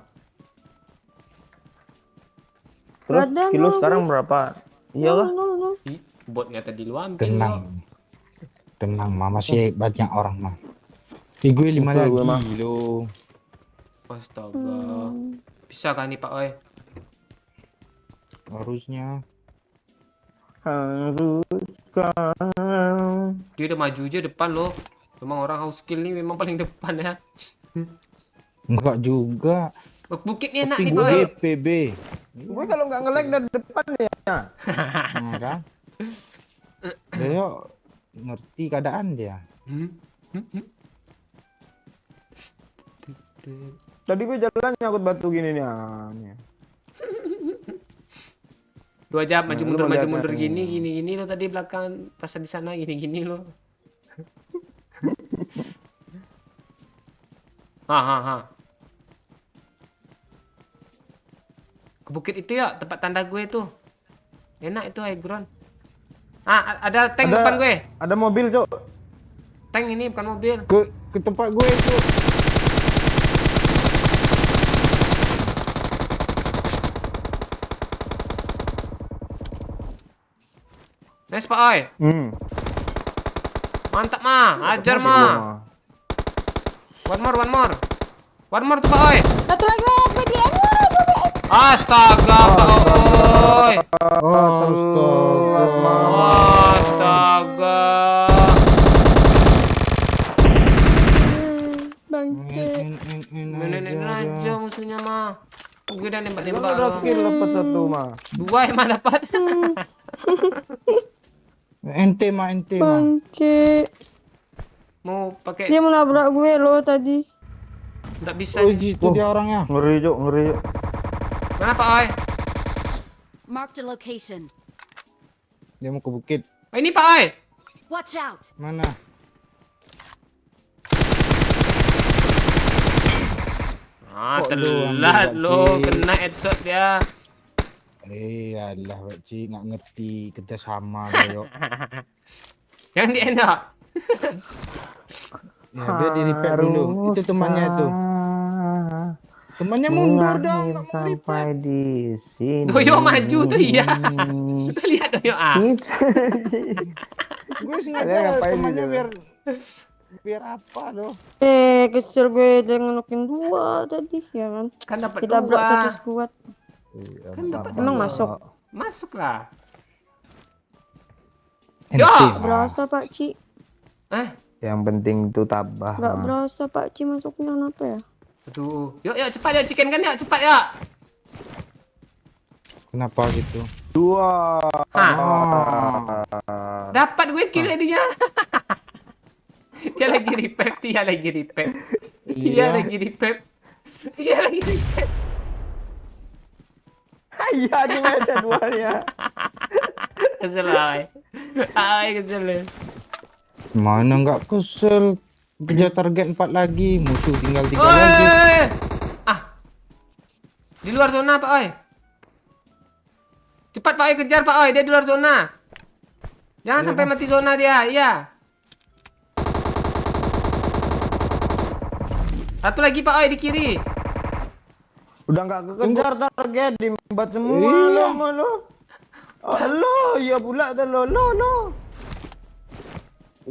Terus Ada, kilo nol, sekarang berapa? Iya lah. Nol. Ih, botnya tadi lu ambil lo. Tenang mah, masih banyak orang mah. Gue 5 Betul, lagi gue, Mah. lo. Astaga. Bisa kan nih Pak Oi? Harusnya. Haruskah Dia udah maju aja depan loh. Memang orang house skill nih memang paling depan ya. Enggak juga. Bukitnya enak Tapi nih gue Pak Oi. PB. gue kalau nggak nge-lag dari depan ya. Nah, kan? Dia ngerti keadaan dia. Tadi gue jalan nyangkut batu gini nih. 2 jam maju Nah, lu mundur mau maju lihat mundur nih. gini lo tadi belakang pas di sana gini lo. Ke bukit itu ya tempat tanda gue tuh. Enak itu high ground. Ada tank Ada- depan gue. Ada mobil, Cok. Tank ini bukan mobil. Ke tempat gue itu. Nice Pak Oi. Mantap mah, ajar mah. One more tuh Pak Oi. Satu lagi, gue di Astaga Pak Oi. Astaga. bangke. Nenek aja musuhnya mah. Gue udah Kan nembak-nembak udah lo. kill dapat satu mah. 2 emang dapat. Ente mah. Bangke. Mau pakai Dia menabrak gue loh tadi. enggak bisa Oh, nih. itu dia orangnya. Ngeri Cuk, ngeri Cuk. Mana Pak Oi? Marked a location. Dia mau ke bukit. Oh, ini Pak Oi. Watch out. Mana? Ah, Kok lu ambil telat Pak lo, Cik? kena headshot dia. Alah, Pak Cik nggak ngerti kerjasama lo. Yang di enak. Ya, dia di repair dulu. Itu temannya itu. Temannya mundur dong, nggak mau Sampai repair. di sini. Doyo maju tuh iya. Lihat Doyo ah. Gue Kalian sengaja ngapain temannya gitu? biar apa loh? Kesel gue dia ngenokin 2 tadi ya kan. Kan dapat Kita blok 1 2. squad. Kan dapat Emang dua. masuk. Masuklah. Ente Ya! mah. Berasa Pak Ci. Yang penting itu tabah. Nggak mah. berasa Pak Ci masuknya kenapa ya? Aduh. Yuk cepat ya chicken kan ya, cepat ya. Kenapa gitu? 2. Hah. Dapat gue kill dia. Dia lagi repair, dia lagi repair. Dia Iya. lagi repair. Dia lagi repair. Iya, cuma ada 2-nya. Kesel ay. Ay kesel. Mana nggak kesel? Kejar target 4 lagi, musuh tinggal 3 lagi. Oi. Ah. Di luar zona Pak Oi. Cepat Pak Oi kejar Pak Oi, dia di luar zona. Jangan sampai mati zona dia, iya. Satu lagi Pak Oi di kiri. Udah nggak kekejar target, dimbat semua Iya. lo mah lo. Lo, iya pula tuh lo.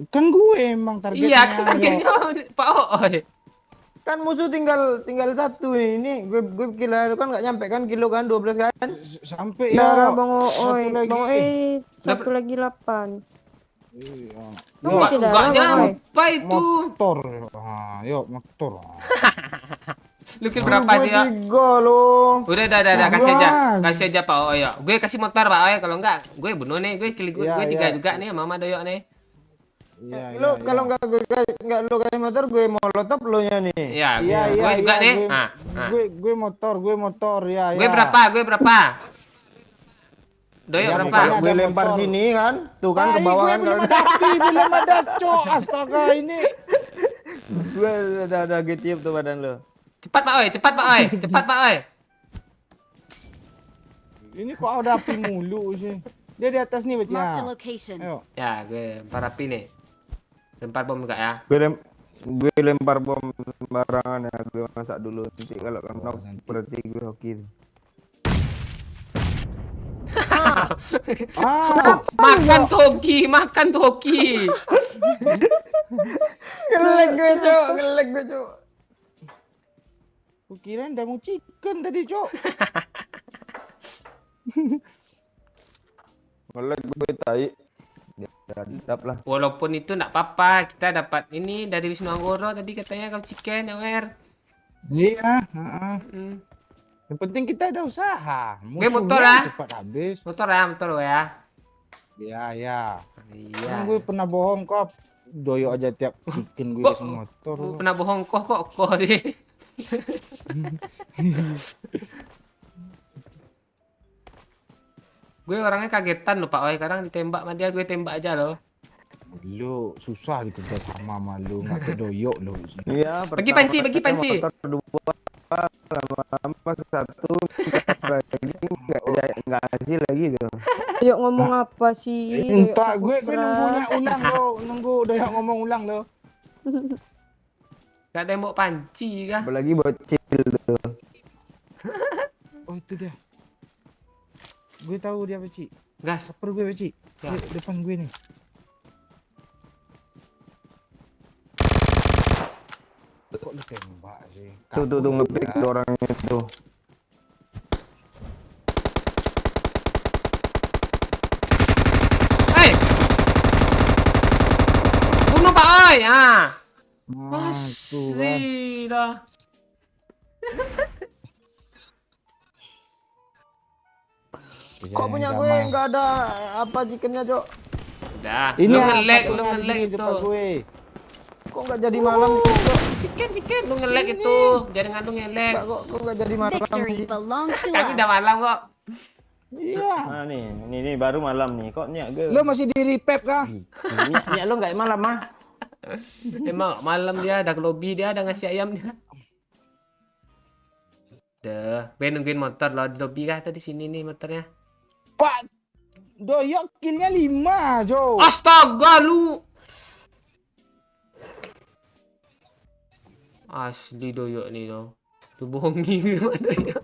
Kan gue emang targetnya. Iya kan targetnya Pak Oi. Kan musuh tinggal 1 nih. Ini gue kilo kan nggak nyampe kan kilo kan 12 kan. Sampai Darah ya. Bang Oi. Satu lagi. Bang Oi satu lagi 8. Iya. Lu Yuk, masih darah Enggak Bang Oi? nyampe itu. motor. Yuk motor. Lu kill berapa sih ya? 3 lo. Udah, kasih aja. Kasih aja Pak Oi ya. Gue kasih motor Pak Oi, kalau enggak gue bunuh nih, gue kill gue, Iya, gue 3 iya. juga nih Mama Doyok nih. Iya, Lo kalau nggak lo kasih motor gue molotov lo nya nih. Iya, gue juga nih. Ah. Gue motor ya. Gue berapa? Doyok Ya, berapa? makanya Gue ada lempar motor. sini kan. Tuh kan ke bawah kan. belum ada api, belum ada cok. Astaga ini. Gue ada getiup tuh badan lo. Cepat Pak Oi, cepat Pak Oi. Ini kok ada api mulu sih. Dia di atas nih Marked a bacanya. location. Ayo. Ya, gue lempar api nih. Lempar bom enggak ya? Gue lempar bom sembarangan ya. Gue masak dulu. Nanti kalau kena berarti gue hoki. Makan togi. Ngelek gue cok. Gue kira udah mau chicken tadi cok. Ngelek gue tai. Ya, dap lah. Walaupun itu enggak apa-apa, kita dapat ini dari Wisnu Anggoro tadi katanya kalau chicken ya, Wer. Iya. heeh. Hmm. Yang penting kita ada usaha. Gue motor Musuhnya lah. cepat habis. Motor ya. Iya ya. Iya. Kan gue pernah bohong kok. Doyok aja tiap chicken gue Kok- kasih motor. Gue pernah bohong kok sih. Gue orangnya kagetan loh Pak Oi, kadang ditembak sama dia gue tembak aja loh. Lu susah dikerja sama malu nggak kedoyok lu. Iya. Bagi pertama panci. motor 2, lama-lama 1 lagi nggak hasil lagi tuh. Yuk ngomong apa sih? Entah Yuk, gue berat. nunggunya ulang lo, nunggu Doyok ngomong ulang lo. Gak ada yang bawa panci kah? Apalagi bocil tuh. Oh itu dia. Gue tahu dia apa Ci. Gas. Saper gue apa Ci. Ya. Depan gue nih. Kok lu tembak sih? Tuh ngepick ya. orangnya tuh. Hei! Bunuh Pak Oi! Ah. Tuh kan. Asli dah. Kok punya gue nggak ada apa chickennya, Cok? Udah. Ini Lu apa nge-lag, tuh lu yang di nge-lag sini itu. tempat gue? Kok nggak jadi malam sih, Cok? Chicken, lu nge-lag itu. Jaringan lu nge-lag. Kok nggak jadi malam Victory sih? belongs to Kami udah us. malam kok. Iya. Nah nih baru malam nih. Kok nyak gue? Lo masih di repap kah? Nyak lo nggak malam mah? Emang malam dia ada lobby, dia ada ngasih ayam dia. Deh, gue nungguin motor lo di lobby kah atau di sini nih motornya? Pak Doyok killnya 5, Jo. Astaga lu. Asli Doyok nih lo. Lu bohongi gimana ya?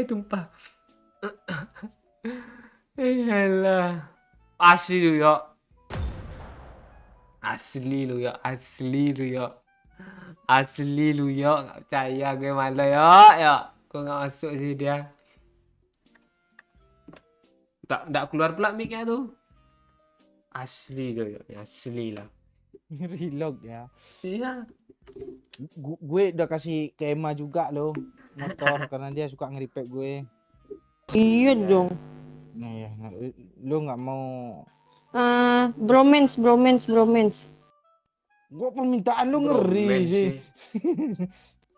Tumpah. Alah. Asli lu ya. Asli lu ya, asli lu ya. Asli lu ya, nggak percaya gue malah ya. Gue nggak masuk sih dia. Tak keluar pula mic-nya tuh. Asli lu ya, asli lah. Reload ya. Iya. Gue udah kasih ke Emma juga loh motor karena dia suka ngeripet gue. Iya dong. Nah ya, lo nggak mau? Bromance. Gue permintaan lo ngeri Bromen sih.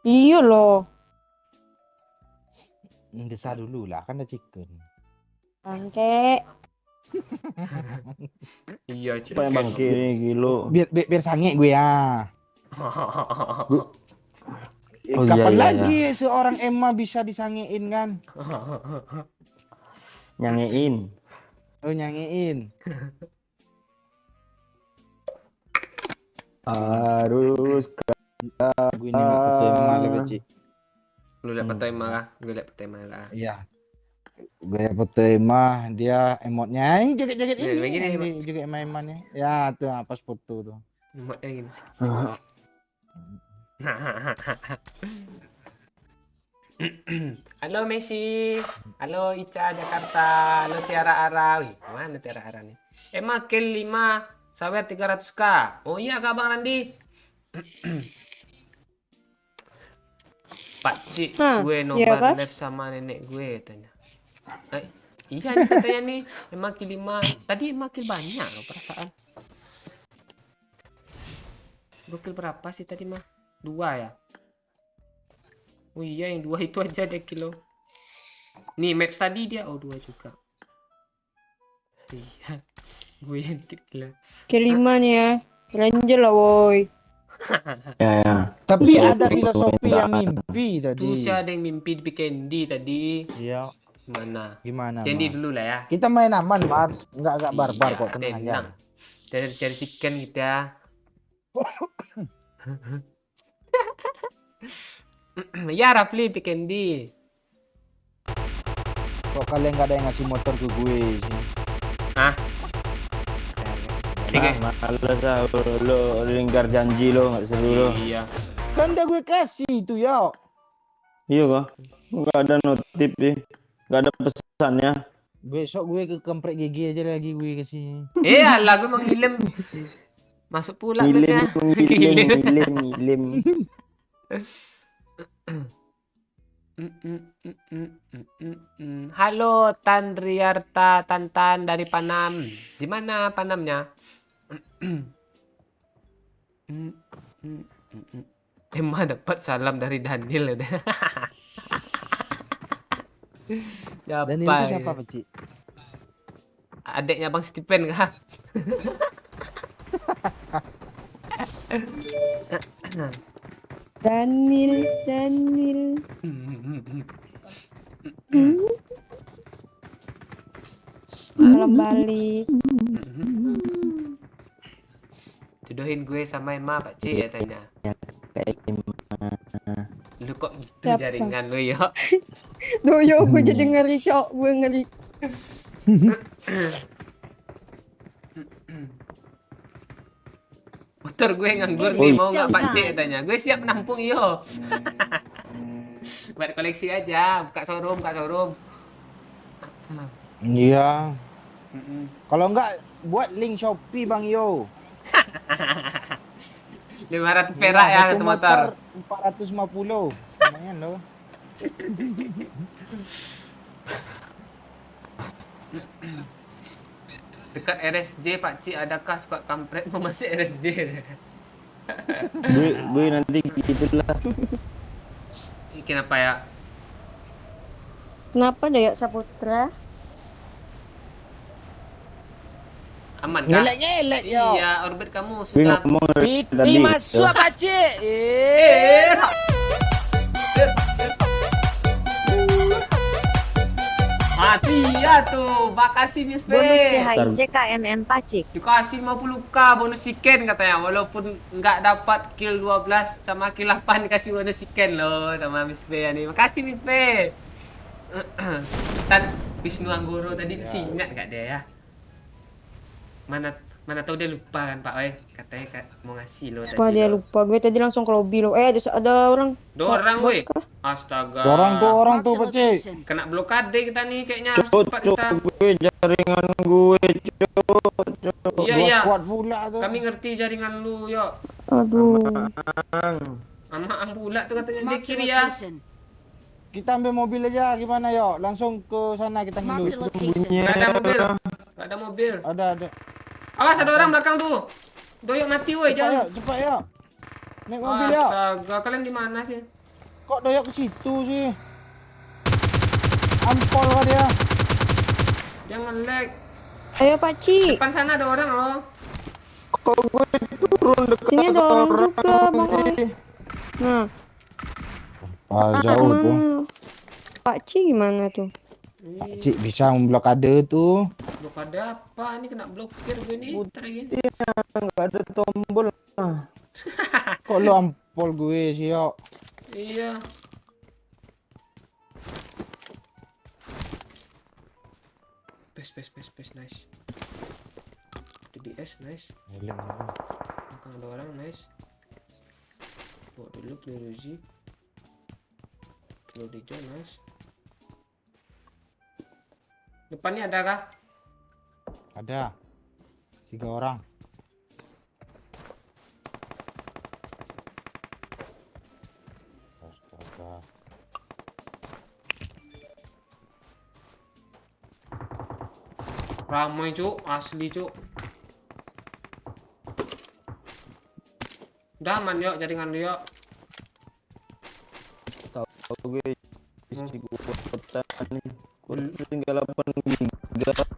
Iya loh. Desa dulu lah, kan ada chicken. Bangke. Iya, Apa yang bangke ini gilo? Biar sange gue ya. Oh, Kapan iya, lagi seorang Emma bisa disangein kan? Nyangein. Oh nyangein. Harus Gue nengok foto Emma lah Beci. Lu lihat foto Emma lah, gue lihat foto Emma lah. Iya. Gue foto Emma, dia emotnya yang joget-joget Iya, ini. begini, Yang joget Emma-Emanya. Ya tuh pas foto tuh. Emotnya gini. Halo Messi, halo Ica Jakarta, halo Tiara Ara. Wih, mana Tiara Ara nih? Emma kill 5, sawer 300k. Oh iya Kak Bang Randi. Pak Cik, gue iya, nobar Kas? live sama nenek gue tanya. Iya nih katanya nih, Emma kill 5. Tadi Emma kill banyak loh perasaan. Gue kill berapa sih tadi mah? 2 ya? Oh iya yang 2 itu aja deh kilo. Nih match tadi dia 2 juga. Iya. Gue yang dikit gila. Kelima nih ya. Ranger lah woi. Ya. Tapi ada filosofi yang mimpi tadi. Tuh sih ada yang mimpi di Candy tadi. Iya. Gimana? Gimana? Candy Mat? dulu lah ya. Kita main aman, Mat. Enggak barbar Iya, kok, tenang aja. Cari chicken kita. Ya Rafli Candy. Kok kalian nggak ada yang ngasih motor ke gue sih? Hah? Tiga. Males lah lo lingkar janji lo nggak seru lo. Iya. Kan udah gue kasih itu ya. Iya kok. Nggak ada notif sih. Nggak ada pesannya. Besok gue ke Kemprek gigi aja lagi gue kasih. Alah gue mengilim. Masuk pula Ngilim, biasanya. ngilim. Halo Tanriarta Tantan dari Panam. Di mana Panamnya? Emma dapat salam dari Daniel ya. Dan itu siapa, Peci? Adiknya Bang Stephen kah? Daniel. Malam balik. Jodohin gue sama Emma Pak C ya tanya. Lu kok gitu Siapa? jaringan lu ya? Doyo gue jadi ngeri cok. Gue ngeri. Motor gue nganggur nih, mau nggak Pak C tanya. Gue siap nampung yo. Buat koleksi aja, buka showroom. Iya. Kalau enggak buat link Shopee Bang Yo. 500 perak ya Satu satu motor. 450. Lumayan loh. Dekat RSJ Pak Cik, adakah squad kampret mau masuk RSJ? Gue nanti gitulah. Kenapa ya? Kenapa Dayak Saputra? Aman kah? Ngelek yo. Iya, orbit kamu Gue sudah. ngomong dari Piti tadi. masuk pakcik. Mati ya tuh. Makasih Miss P. Bonus CHI-JKNN Pacik. Dikasih 50k bonus siken katanya. Walaupun nggak dapat kill 12 sama kill 8 dikasih bonus siken loh sama Miss P ya nih. Makasih Miss P. Tan Wisnu Anggoro tadi masih ingat nggak dia ya? Mana tahu dia lupa kan Pak Wei. Katanya mau ngasih lo tadi. Wah dia loh. lupa. Gue tadi langsung ke lobby loh. Ada orang. Dua orang woi. Kah? Astaga. Orang Marked tuh a Pak Cik. location. Kena blokade kita nih kayaknya. Harus Cuk, cepat cuk, kita. gue jaringan gue, cuk. Iya Dua iya. squad pula tuh. Kami ngerti jaringan lu, yuk. Aduh. Ang pula tuh katanya di Marked a kiri ya. location. Kita ambil mobil aja gimana yo? Langsung ke sana kita Marked a ngelut. location. Gak ada mobil. Gak ada mobil. Ada. Awas ada orang belakang tuh. Doyok mati woi, jangan. Cepat yo. Naik mobil yo. Astaga, kalian di mana sih? Kok doyok ke situ sih? Ampol kah dia? Jangan lag. Ayo Paci. Depan sana ada orang loh. Kok gue turun dekat Sini ada orang juga Bang Oi. Nah. Jauh tuh. Paci gimana tuh? Ih, Cik bisa memblokade tuh. blokade apa? Ini kena blokir gue nih. Ntar lagi. nggak ada tombol. Kok lu ampol gue sih yo? Iya. Space, nice. DBS, nice. Belakang ada orang, nice. Bawa dulu peluru Uzi. Peluru hijau, nice. Depannya ada kah? Ada 3 orang. Astaga. Ramai cuk, asli cuk. Udah aman yuk, jaringan lu yuk. Tahu gue isi kuota nih. Kuota tinggal 8 giga. Delapan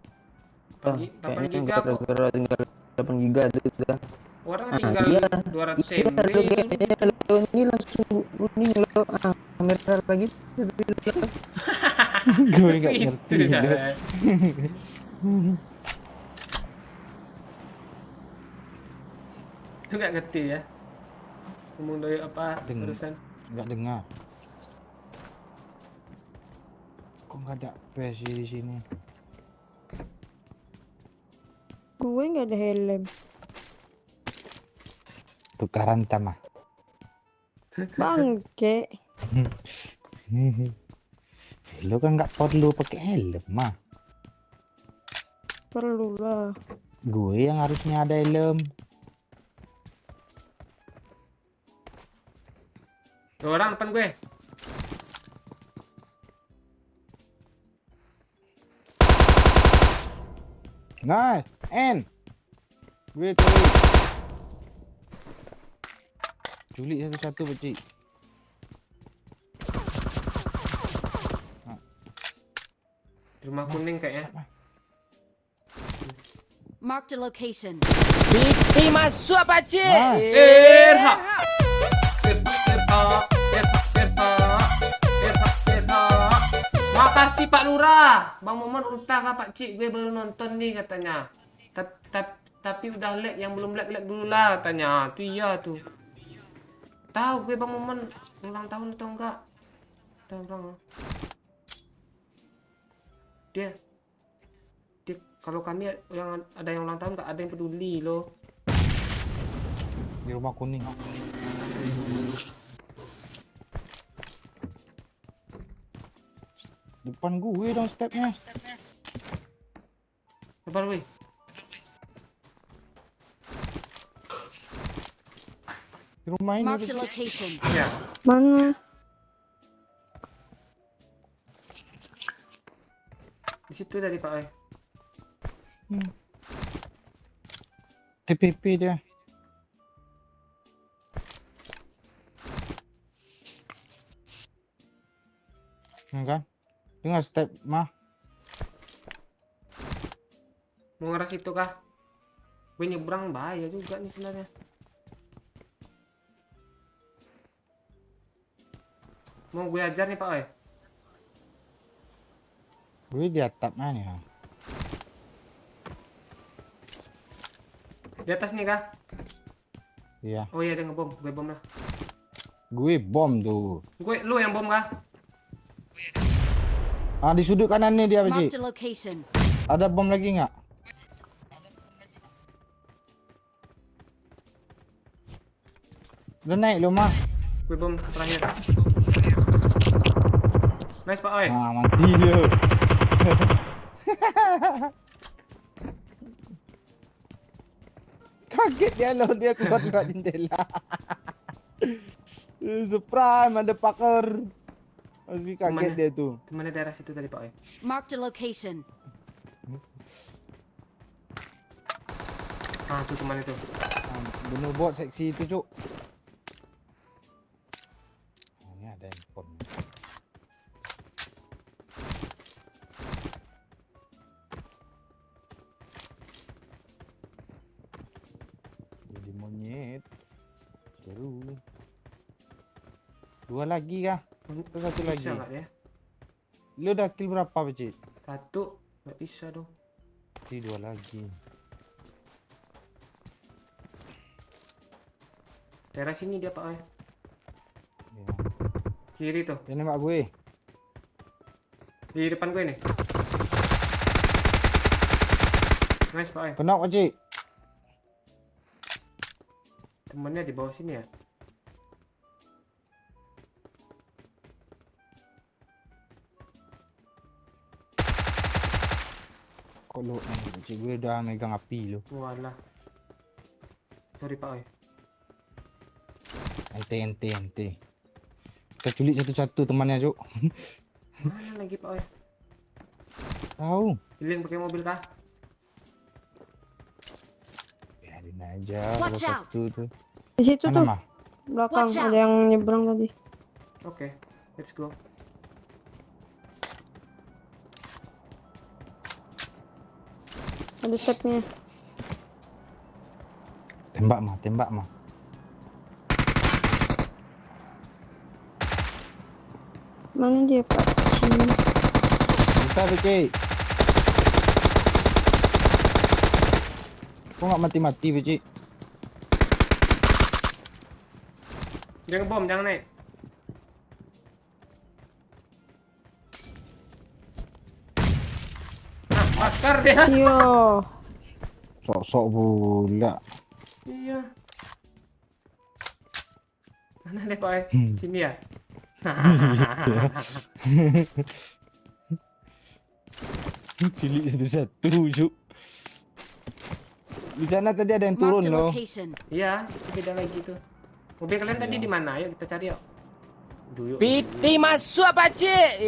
Kayaknya giga kok. gara-gara tinggal 8 giga itu dah. Orang tinggal iya. 200 Iya, MB. lo kayaknya lo ini langsung kuning lo. Kamera lagi. Gue nggak ngerti. Itu dah. Lu nggak ngerti ya? Ngomong doyok apa Dengar. barusan? Nggak dengar. Kok nggak ada PS di sini? Gue nggak ada helm. Tukaran tamah. Bangke. Lu kan nggak perlu pakai helm mah. Perlu lah. Gue yang harusnya ada helm. Dua orang depan gue. Nice. N. Gue culik. Culik satu-satu Pakcik. Di rumah kuning kayaknya. Marked a location. Piti masuk pakcik. Nice. Irha. Makasih Pak Lurah. Bang Momon ultah kah Pak Cik? Gue baru nonton nih katanya. Tapi udah lag, yang belum lag dulu lah katanya. Tuh iya tuh. Tahu gue Bang Momon ulang tahun atau enggak? Ulang. Dia kalau kami yang ada yang ulang tahun nggak ada yang peduli loh. Di rumah kuning. Depan gue dong stepnya. Depan weh. Rumah ini. Marked a location. Ya. Mana? Di situ tadi Pak Oi. TPP dia. Kan? Dengar step mah. Mau ngarah situ kah? Gue nyebrang bahaya juga nih sebenarnya. Mau gue ajar nih Pak Oi. Gue di atap mana ya? Di atas nih kah? Iya. Oh iya dia ngebom, gue bom lah. Gue bom tuh. Lu yang bom kah? Ah, di sudut kanan nih dia, Marked Pak. a location. Ada bom lagi nggak? Udah naik lo mah. Gue bom terakhir. Nice Pak Oi. Ah, mati dia. Kaget dia lo, dia keluar lewat jendela. Surprise, motherfucker. Masih kaget Mana? dia tuh. Kemana daerah situ tadi Pak Oi? Marked a location. Ah tuh teman itu. Bener bot seksi itu, Cuk. Ini ada handphone. Jadi monyet. Seru. Dua lagi kah? Atau satu lagi? Bisa nggak ya? Lu udah kill berapa, Pak? Satu, nggak bisa dong. Jadi dua lagi. Daerah sini dia Pak Oi. Ya. Kiri tuh, Dia nembak gue. di depan gue nih. Nice Pak Oi. Kena, Pak? Temennya di bawah sini ya. Kok lu, Cik, gue udah megang api lu. Walah. Sorry Pak Oi. Ente. Kita culik satu-satu temannya, Cuk. Mana lagi Pak Oi? Tahu. Pilih pakai mobil kah? Biarin aja Watch kalau out. satu tuh. Di situ Mana tuh mah? belakang Watch out. ada yang nyebrang tadi. Oke, let's go. Ada stepnya. Tembak mah. Mana dia Pak? Bisa, BK. Kok nggak mati-mati, BC? Dia ngebom, jangan naik. Nah, bakar dia. Iya. Sok-sok pula. Iya. Mana deh Pak Oi? Sini ya. Cilik satu-satu, Cuk. Di sana tadi ada yang turun Marked a loh. location. Iya, itu beda lagi tuh. Mobil kalian tadi di mana? Ayo kita cari yuk. Duyuk. Piti masuk Pakcik.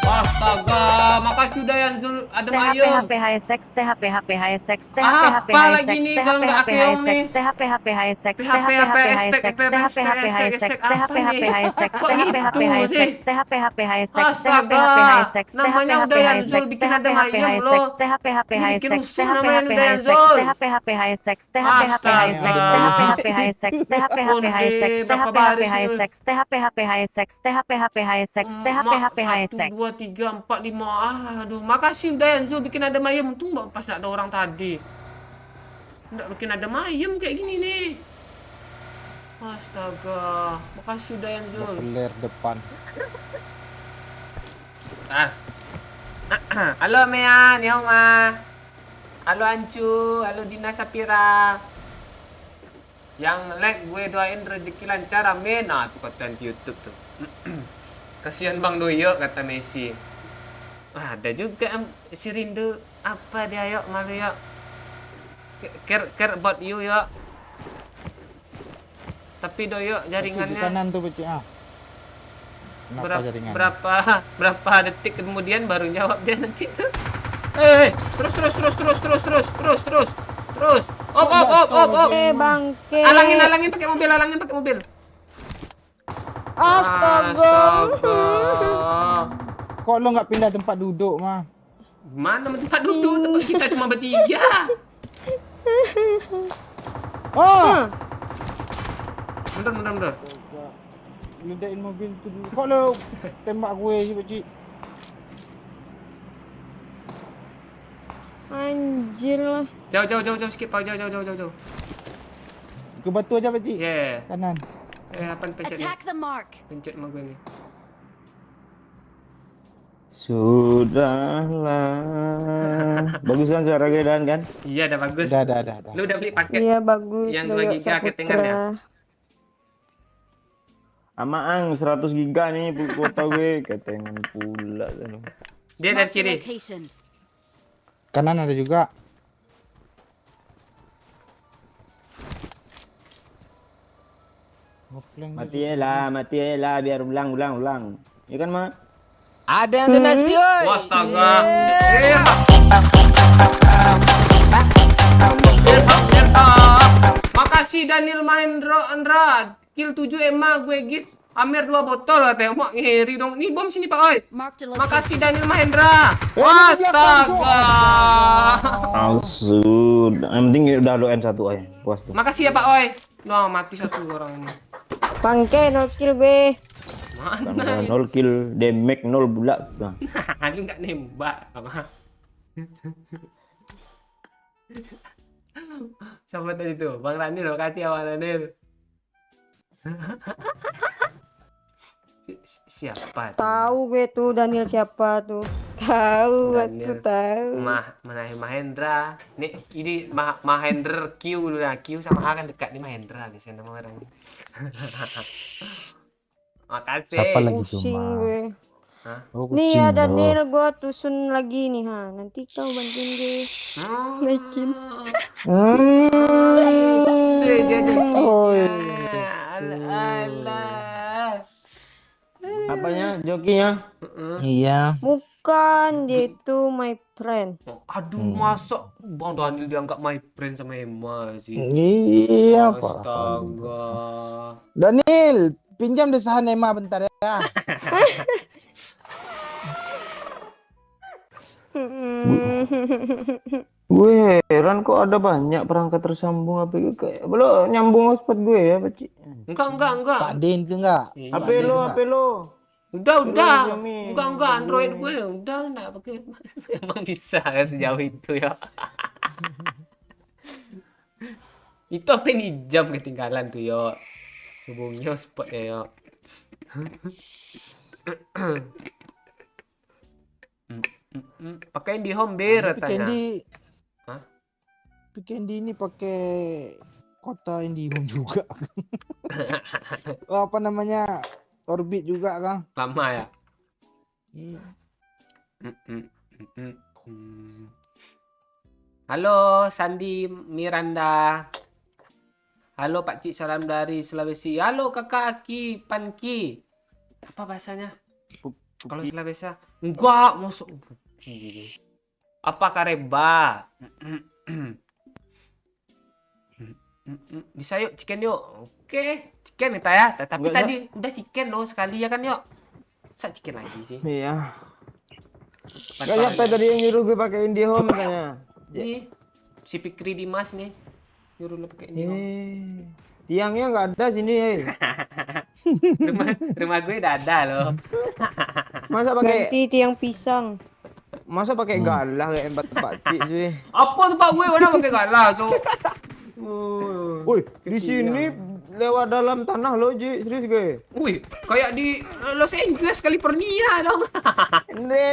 Astaga, makasih udah yang ada THP ayam. HP HSX THP HP HSX THP HP Apa lagi HSX nih THP kalau nggak HP keong nih? HSX THP HP HSX THP THP HP HSX THP THP HP HSX THP HP HSX Kok THP gitu HP HSX sih? THP HP HSX THP Astaga, HP HSX namanya udah yang Zul bikin ada ayam loh. THP HP Ini bikin HSX rusuh THP namanya HP udah yang HSX Zul. THP HP HSX THP HP HSX THP HP HSX THP HP HSX THP HP HSX THP HP HSX THP HP HSX THP HP HSX 1, 2, 3, 4, 5. Aduh, makasih udah yang Zul bikin ada ayam. Untung pas nggak ada orang tadi. Nggak bikin ada ayam kayak gini nih. Astaga, makasih udah yang Zul. Peler depan. Halo Mea, ni hao ma. Halo Ancu, halo Dina Sapira. Yang like gue doain rezeki lancar, amin. Nah, tuh kata di YouTube tuh. Kasihan Bang Doyo kata Messi. Ada juga si Rindu. Apa dia yuk, malu yuk. Ker bot you yuk. Tapi do yuk Di jaringannya kanan tuh Peci. Kenapa jaringan? berapa detik kemudian baru jawab dia nanti tuh. Terus. Op. Bangke. Alangin pakai mobil. Astaga. Kok lo nggak pindah tempat duduk mah? Mana tempat duduk? Tempat kita cuma bertiga. Oh, Mundur. ledakin mobil itu dulu. Kok lo tembak gue sih Peci? Anjir lah. Jauh skip jauh. Ke batu aja Peci. Yeah. Kanan. Apa pencet ni? Attack the mark. Pencet mak gue ni. Sudahlah. Bagus kan suara Gedan kan? Iya, dah bagus. Dah. Lu udah beli paket Iya bagus. yang Doyok 2 giga ketengan ya? Amaang 100 giga nih kuota gue ketengan pula tuh. Dia dari Marked a kiri. location. Kanan ada juga. Mati lah biar ulang. Ya kan, Mak? Ada yang donasi, oi. Wah, astaga. Makasih Daniel Mahendra Andra. Kill 7 Emma gue gift Amer 2 botol lah tengok ngiri dong. Nih bom sini Pak Oi. Marked a location. Makasih Daniel Mahendra. Astaga. Maksud, yang penting udah lo N1 aja, puas tuh. Makasih ya Pak Oi. Nah, mati satu orang ini. Bangke 0 kill gue. Kan Mana? udah 0 kill, damage 0 bulat. Nah. Lu nggak nembak apa? Siapa tadi tuh? Bang Ranil, makasih ya Bang Ranil. Siapa tuh? Tahu gue tuh Daniel siapa tuh. Tahu aku Daniel. tahu. Mahendra. Nih, ini Mahendra Q dulu lah. Q sama A kan dekat nih Mahendra biasanya nama orang. Makasih. Siapa lagi tuh, Pusing Ma? gue. Oh, Nih kucing ya lo. Daniel, gue tusun lagi nih ha. Nanti kau bantuin gue. Naikin. Tuh, dia jokinya. Alah. Apanya? Jokinya? Iya. Bukan, dia itu my friend. Aduh, masa Bang Daniel dianggap my friend sama Emma sih? Iya, Pak. Astaga. Daniel, pinjam desahan Emma bentar ya. Gue heran kok ada banyak perangkat tersambung HP gue kayak belum nyambung hotspot gue ya, Pak. Enggak. Pak Den itu enggak? Iya. HP lo. Udah. Xiaomi. Enggak Android gue. Udah enggak pakai. Emang bisa ya sejauh itu ya. Itu apa ini jam ketinggalan tuh yo. Hubungnya hotspot ya yo. Pakai di home bir katanya. Candy. Hah? Candy ini pakai kota IndiHome juga. Oh, apa namanya? Orbit juga kan? Lama ya. Iya. Halo Sandi Miranda. Halo Pak Cik, salam dari Sulawesi. Halo Kakak Aki Panki. Apa bahasanya? Kalau Sulawesi? Enggak, masuk. Apa Kareba? Bisa yuk, chicken yuk. Oke, chicken kita ya. Tapi Enggak, tadi udah chicken loh sekali ya kan yuk. Sa chicken lagi sih. Iya. Empat Gak siapa pahala. tadi yang nyuruh gue pakai IndiHome katanya. Nih, si Pikri Dimas nih. Nyuruh lo pakai ini. Tiangnya nggak ada sini, rumah gue udah ada loh. Masa pakai Ganti tiang pisang. galah kayak Pak Cik sih. Apa tuh Pak gue mana pakai galah, Cok? Woi, di sini lewat dalam tanah lo, Ji. Serius gue. Wih, kayak di Los Angeles, California dong.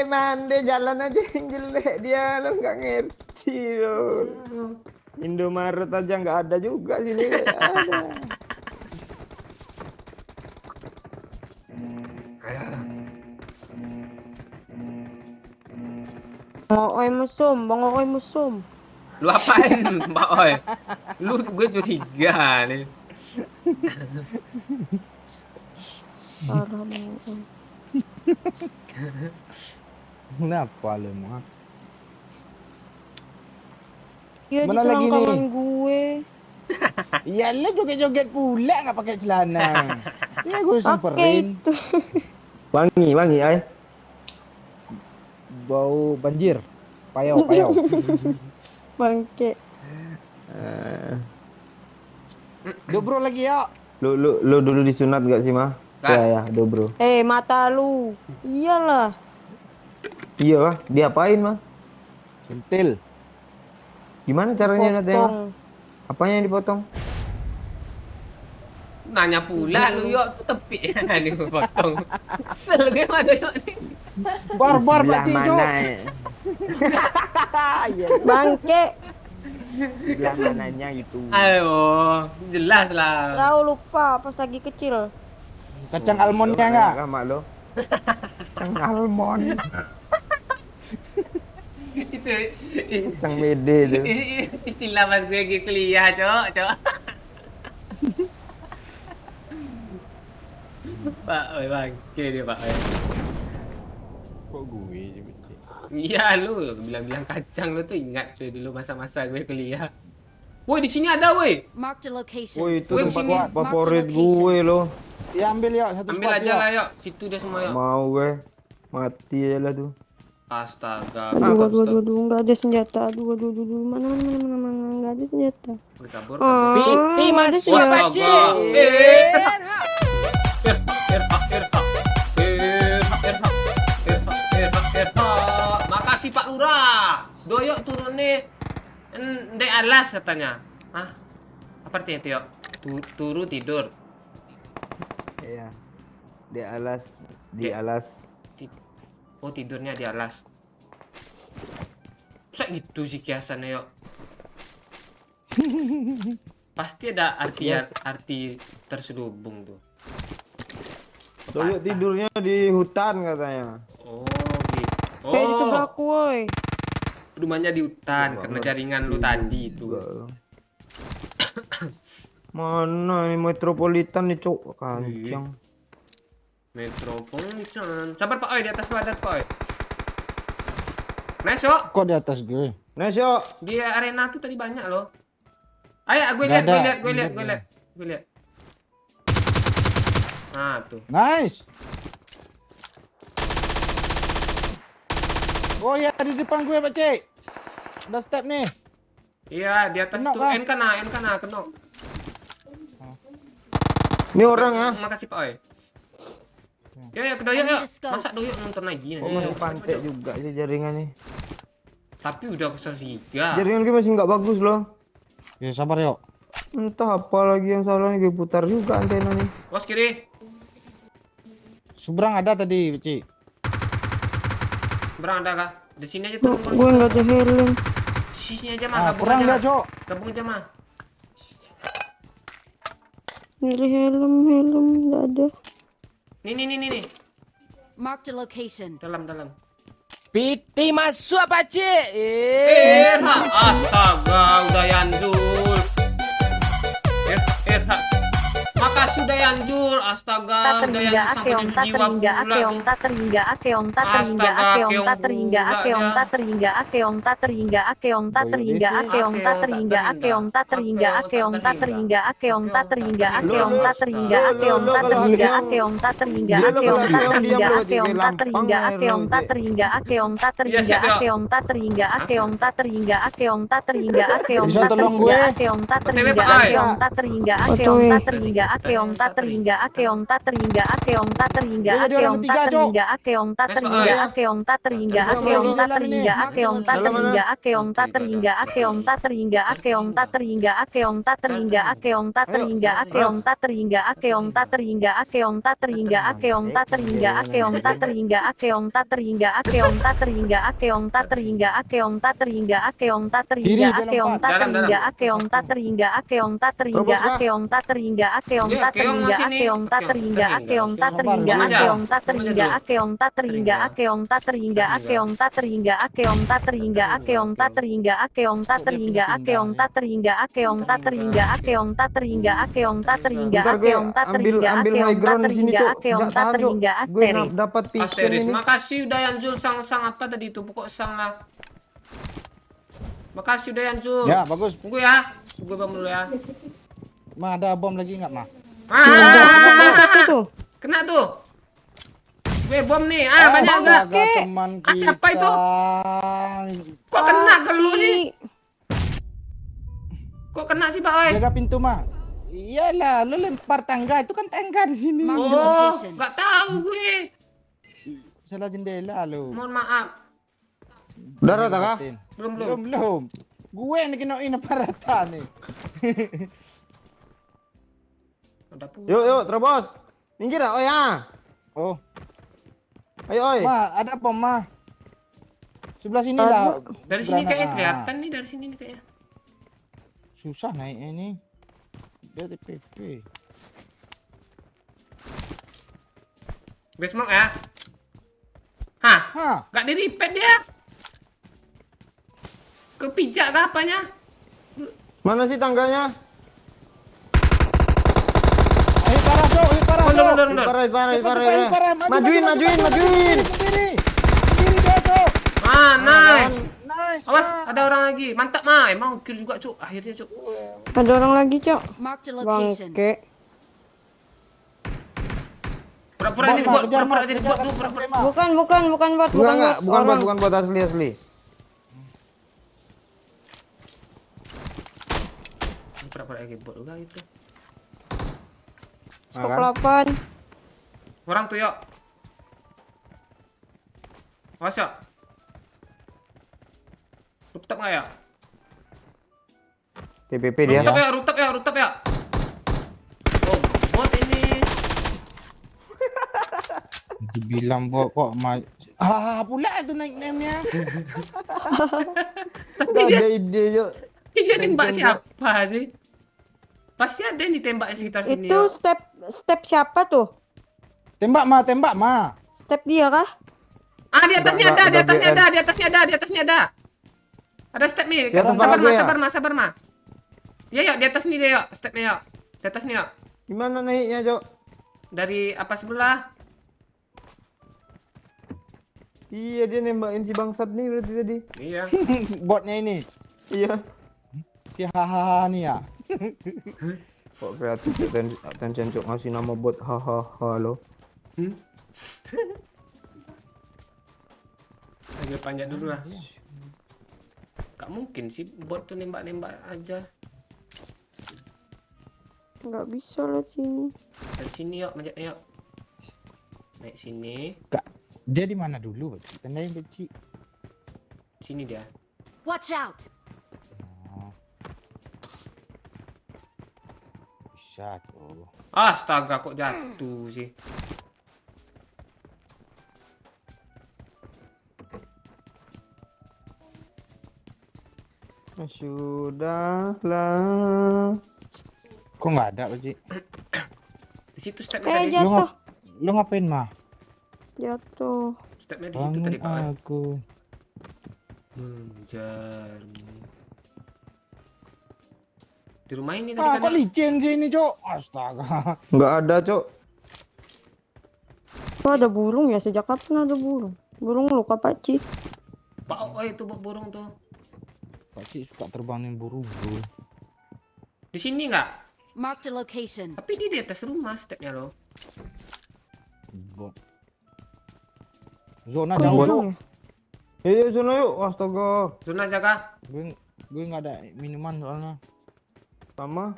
Mande jalan aja yang jelek dia lo nggak ngerti lo. Indomaret aja nggak ada juga sini. Ada. Oi mesum, Bang Oi mesum. Lu apain, Mbak Oi? Gue curiga nih. Parah Bang Oi. Kenapa lu mah? Iya di Mana lagi nih? selangkangan gue. Ya lu joget-joget pula nggak pakai celana. Ya gue Pakai semperin. itu. Wangi, ay. Bau banjir. Payau. Bangke. Dobro lagi ya. Lu dulu disunat gak sih, Mah? Gas. Ya, dobro. Mata lu. Iyalah. Iya, Mah. Diapain, Mah? Sentil. Gimana caranya sunatnya, Mah? Potong. Apanya yang dipotong? Nanya pula lu yuk tuh tepi nih potong. Kesel gue mana yuk nih. Barbar Pak Cijo. Bangke. Sebelah mananya itu? Ayo, jelas lah. Tahu lupa pas lagi kecil. Kacang almondnya enggak? Mak lo. Kacang almond. Itu Kacang mede itu. istilah pas gue lagi kuliah, Cok. Pak Oi, Bang. Oke dia, Pak Oi. Kok gue sih benci? Iya, lu bilang-bilang kacang lu tuh ingat tuh dulu masa-masa gue kuliah. Woi, di sini ada, woi. Marked a location. Woi, itu Woi, tempat sini. favorit Mark the location. gue loh. Ya ambil ya satu Ambil spot aja ya. lah, yuk. Situ dia semua, yuk. Mau gue. Mati aja lah tuh. Astaga. Aduh, nggak ada senjata. Aduh, mana, nggak ada senjata. Gue kabur. Piti Nggak ada masuk senjata. Paci. Makasih Pak Lurah. Doyok turun nih. Ndek alas katanya. Hah? Apa artinya itu, yuk? Turu tidur. Iya. Di alas. Di Di- alas. Oh, tidurnya di alas. Masa gitu sih kiasannya, yuk? Pasti ada arti terselubung tuh. Soalnya tidurnya di hutan katanya. Oh, gitu. Kayak di Oh, sebelahku, woi. rumahnya di hutan karena jaringan lu tadi itu. Mana ini metropolitan nih, Cok? Kancang. Metropolitan. Sabar Pak Oi, di atas padat Pak Oi. Nice, yuk. Kok di atas gue? Nesyo. Di arena tuh tadi banyak loh. Ayo, gue Nggak lihat. ada. Gue lihat. Nah, tuh. Nice. Oh ya di depan gue Pak Cik. Ada step nih. Iya, di atas Kenok, tuh. Kak. N kena. Ini orang ah. Makasih Pak Oi. Ya, ke doyok yuk. Masa doyok nonton lagi Kok nanti. masih pantai juga sih jaringannya. Tapi udah kesel 3. Jaringan gue masih nggak bagus loh. Ya sabar yuk. Entah apa lagi yang salah nih, gue putar juga antena nih. Bos kiri. Seberang ada tadi Pak Cik. Berang ada kah? Di sini aja turun. Gue nggak ada helm. Di sini aja mah, Ah, gabung kurang aja. dah Mah. Cok. Gabung aja mah. Nyari helm, nggak ada. Nih. Marked a location. Dalam. Piti masuk Paci. Astaga, udah Yanjul. Makasih udah Yanjul. Astaga, udah Yanjul sampai jadi jiwa ta terhingga akeong ta terhingga akeong ta terhingga akeong ta terhingga akeong ta terhingga akeong ta terhingga akeong ta terhingga akeong ta terhingga akeong ta terhingga akeong ta terhingga akeong ta terhingga akeong ta terhingga akeong ta terhingga Bentar gue akeong ta ambil terhingga ambil akeong high ta ground di sini, terhingga Cuk. akeong Nggak ta tahan, Cuk. terhingga Gue asteris. dapat piston Asteris. ini. Makasih udah Yanzul sang apa tadi itu? Pokok sang lah. Makasih udah Yanzul. Ya, bagus. Tunggu ya. Tunggu bom dulu ya. Ma, ada bom lagi nggak, Ma? Satu tuh. Kena tuh. Gue bom nih. Banyak enggak? Astaga, teman kita. Siapa itu? Kok kena ke lu sih? Kok kena sih, Pak Oi? Jaga pintu, Ma. Iyalah, lu lempar tangga, itu kan tangga di sini. Marked a Oh, location. nggak tahu gue. Salah jendela lu. Mohon maaf. Udah rata kah? Belum. Gue yang dikenain apa rata nih. Udah pulang. Yuk, terobos. Minggir ah, oi ah. Oh, Ayo, oi. Ma, ada apa, Ma? Sebelah sini lah. Dari sini Granat. kayaknya kelihatan nih, dari sini nih kayaknya. Susah naiknya ini. Dia TPP. Gue smoke ya. Hah? Hah? Nggak di-repair dia. Kepijak kah apanya? Mana sih tangganya? Ayo parah, Cok. Ayo parah, Mundur, Cok. mundur, mundur. Parah. Cepat, parah. Majuin. Sendiri. Sendiri dia, Cok. Nice. Nice. Awas, Ma. ada orang lagi. Mantap, Ma. Emang kill juga, Cuk. Akhirnya, Cuk. Ada orang lagi, Cok. Marked a location. Bangke. Pura-pura Bot, ini Ma, bot, kejar, Ma. pura-pura jadi Kejar, bot tuh, kejar, pura-pura. Ma. Bukan bot, Bukan Orang. bukan bot asli. Pura-pura lagi bot juga itu. Skop Nah, 8. Orang tuh, yuk. Awas, yuk. Rooftop nggak ya? TPP dia. Rooftop ya. Oh, bot ini. Dibilang kok pula itu naik name-nya. Tapi Gak dia, ada ide, yuk. dia nembak siapa sih? Pasti ada yang ditembak di sekitar sini. Itu Yuk. step siapa tuh? Tembak, Ma. Step dia kah? Di atasnya Enggak, ada, udah di atasnya ada. Ada step nih. Di atas Sabar, apa Ma, ya? sabar, Ma. Ya, yuk, di atas nih deh, yuk. Stepnya, yuk. Di atas nih, yuk. Gimana naiknya, Cok? Dari apa sebelah? Iya, dia nembakin si bangsat nih berarti tadi. Iya. Botnya ini. Iya. Si hahaha nih ya. Kok kreatif attention, Cok, ngasih nama bot hahaha lo. Agak panjang dulu lah. Gak mungkin sih bot tuh nembak-nembak aja. Nggak bisa lah sini. Dari sini yuk, manjatnya yuk. Naik sini. Dia di mana dulu? Tandain kecil. Sini dia. Watch out. Bisa tuh. Astaga, kok jatuh sih. Sudahlah. Kok nggak ada, Pak Ci? Di situ stepnya tadi. Jatuh. Lu ngapain, Ma? Jatuh. Stepnya di situ tadi, Pak. Aku. Menjar. Di rumah ini tadi Ah, kan. kok licin sih ini, Cok? Astaga. Nggak ada, Cok. Tuh ada burung ya, sejak kapan ada burung? Burung luka Paci. Pak, oh itu burung tuh. Pak Ci suka terbangin burung, bro. Di sini nggak? Marked a location. Tapi dia di atas rumah stepnya loh. Bot. Zona Kok jangan, Cok. hilang ya? Yuk, sana yuk. Astaga. Zona jaga. Gue nggak ada minuman soalnya. Sama.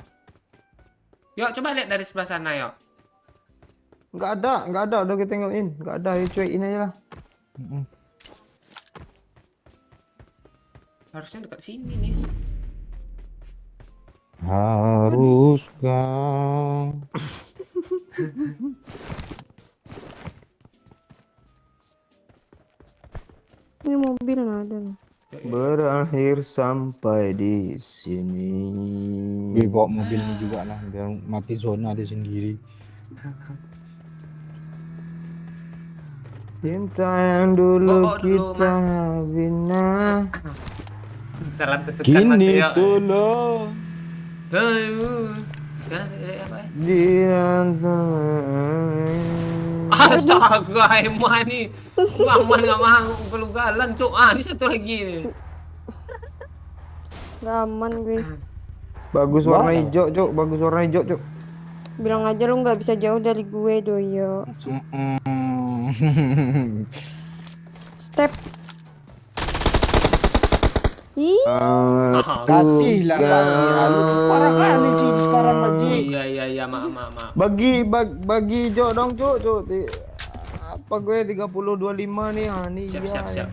Yuk coba lihat dari sebelah sana yuk. Nggak ada. Udah kita tengokin. Nggak ada, yuk cuekin aja lah. Harusnya dekat sini nih. Haruskah? Ini mobil nggak ada nih. Berakhir sampai di sini. Gue bawa mobil ini juga lah, biar mati zona dia sendiri. Cinta yang dulu Oh, dulu, kita bina. Salam tetukan Mas Kini Rio. tolong. Aduh. Ya, apa ya? Di antara Astaga, Emma nih. Bang nggak mau pelugalan, cok. Ah, ini satu lagi nih. Gak aman gue. bagus warna hijau, Cuk. Bagus warna hijau, Cuk. Bilang aja lu nggak bisa jauh dari gue, Doyo. Step. Ih, Kasih lah Pakcik. Aduh, parah kali sih sekarang Pakcik. Iya, maaf. Bagi hijau dong, Cuk. Apa gue 30-25 nih? Ah, nih Siap. iya.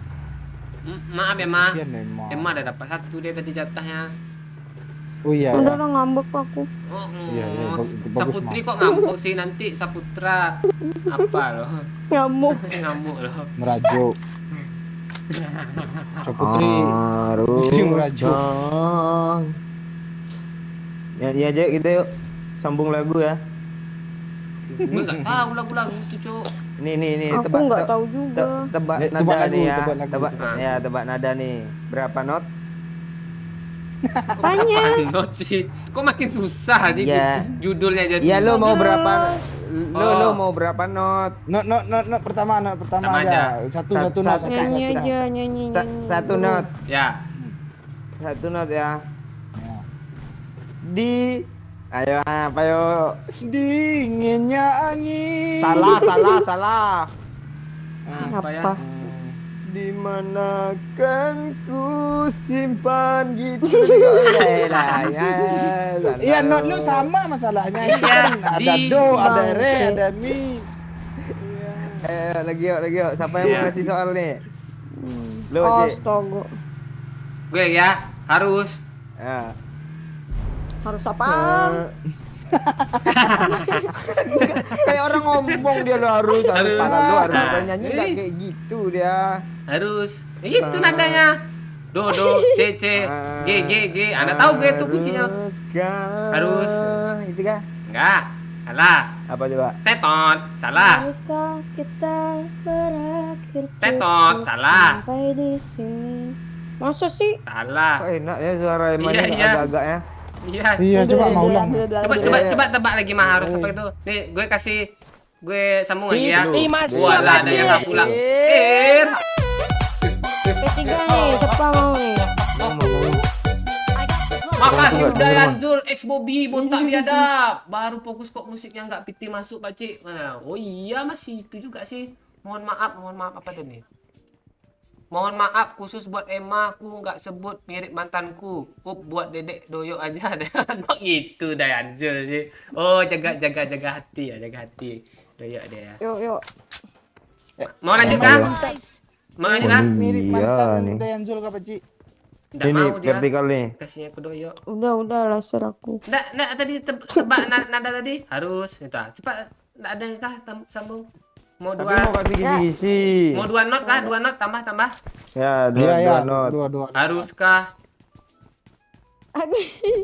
Maaf ya, Ma. Kasian Emma. Emma udah dapat satu dia tadi jatahnya. Oh iya. udah Ya. lah ngambek aku. Oh, Iya, bagus, Saputri Ma. kok ngamuk sih nanti Saputra. Apa loh? Ngamuk. Ngamuk loh. Merajuk. Saputri. Putri merajuk. Ya aja kita yuk. Sambung lagu ya. Gue nggak tahu lagu-lagu itu, Cuk. Nih, Aku nggak tahu juga. Tebak Eh, nada tebak lagu, nih ya. tebak lagu, Tebak tebak. ya, tebak nada nih. Berapa not? Apanya? Apaan not sih? Kok makin susah sih Iya. judulnya aja. Iya, lo susah. mau berapa? Lo Oh. mau berapa not? Not pertama Pertama aja. Satu Satu, not. satu. Nyanyi aja, nyanyi. Satu not. Ya. Satu not ya. Ya. Di ayo apa yuk? Dinginnya angin. Salah. Apa ya? Apa? Di mana kan ku simpan gitu. Iya, not lu sama masalahnya. Iya, Kan ada di- do, ada re, Bangke. ada mi. Lagi yuk. Siapa yang mau Iya. ngasih soal nih? Lo Oh, Cik. astaga. Gue ya harus Ya. Harus apaan? Kayak orang ngomong dia lo harus Harus. padahal lo harus Nah. nyanyi nggak kayak gitu dia. harus. Itu nadanya. Do, C, G, Anda tahu gue itu kuncinya. Harus. Itu kah? Enggak. Salah. Apa coba? Tetot. Salah. Haruskah kita berakhir Tetot. Salah. sampai di sini? Masa sih? Kok Salah. enak ya suara Iya, Emannya iya. agak-agak ya. Iya. Iya, coba mau ulang. Coba tebak lagi mah harus apa itu. Nih, gue sambung lagi ya. Piti masuk, Buat lah ada Pakcik. yang nggak pulang. P3 nih, siapa mau nih? Makasih udah Yanzul, ex Bobby, bontak biadab. Baru fokus kok musiknya nggak piti masuk, Pakcik. Nah, oh iya masih itu juga sih. Mohon maaf apa tuh nih? Mohon maaf khusus buat Emma, aku nggak sebut mirip mantanku. Buat Dedek Doyo aja. Kok gitu dah Yanzul sih. Oh, jaga hati ya, jaga hati. Doyo deh ya. Yuk. Mau lanjut kah? Guys, Mau lanjut kah? Mirip Iya, mantan nih. Dayanzul kah Pakcik? Nggak Ini mau dia. vertikal nih. Kasihnya ke Doyo. Udah laser aku. Nggak tadi tebak nada tadi harus itu. Cepat, nggak ada kah sambung? Mau Tapi dua, mau kasih kisi-kisi. mau 2 not kah? 2 not tambah. Ya, dua Iya, not. dua. Haruskah?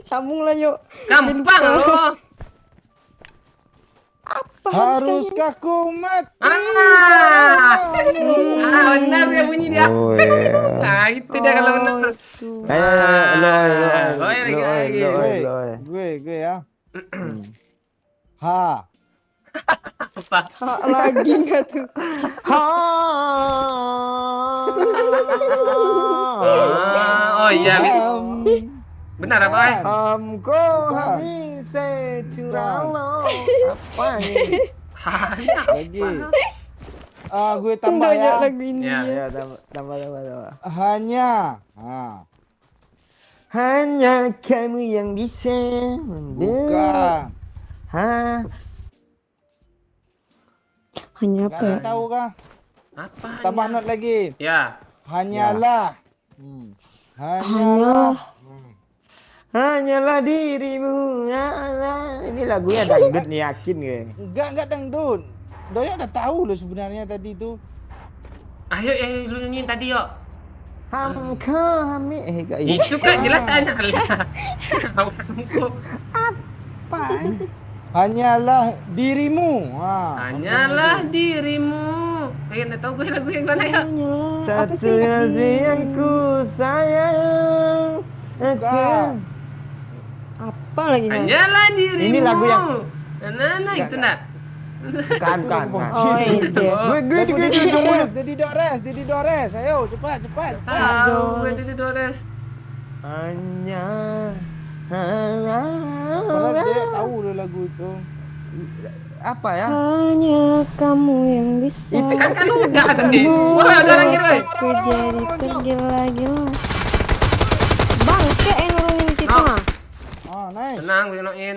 Sambung lah yuk. Gampang loh. Haruskah ku mati? Benar ya bunyi dia. Oh iya. Nah, itu dia kalau benar. Ayo, Gue ya. Ha. Apa? Lagi nggak tuh? Oh iya, Am. benar apa? हमको हमी से चुरा लो. Apa ini? Hanya Lagi. Gue tambah Banyak ya. lagu ini. ya. Ya, tambah. Hanya. Hanya kamu yang bisa Bukan. Hah? Hanya Gak apa? ada yang tahu kah? Apa? Tambah not lagi. Ya. Hanyalah. Hanya. Hanyalah dirimu. Ini lagunya dangdut nih, yakin gue. Enggak dangdut. Doya udah tahu loh sebenarnya tadi itu. Ayo yang lu nyanyiin tadi yuk. Hamka hami gak Itu kan jelas tanya lah. Kamu Hanyalah dirimu. Hanyalah dirimu. Nggak tahu gue lagu yang mana ya? Satu-satunya yang ku sayang. Bukan. Apa lagi kan? Hanyalah dirimu. Ini lagu yang- Nah itu nak. Kan. Oh itu ya. Gue Dedi Dores. Ayo cepat. Tahu gue di Dores. hanya. Padahal dia tahu deh lagu itu. Apa ya? Hanya kamu yang bisa. Itu Kan udah tadi. Wah ada orang kira. Aku jadi tergila-gila. Bang, kayak yang nurunin di situ No. mah. Nice. Tenang gue kenoin.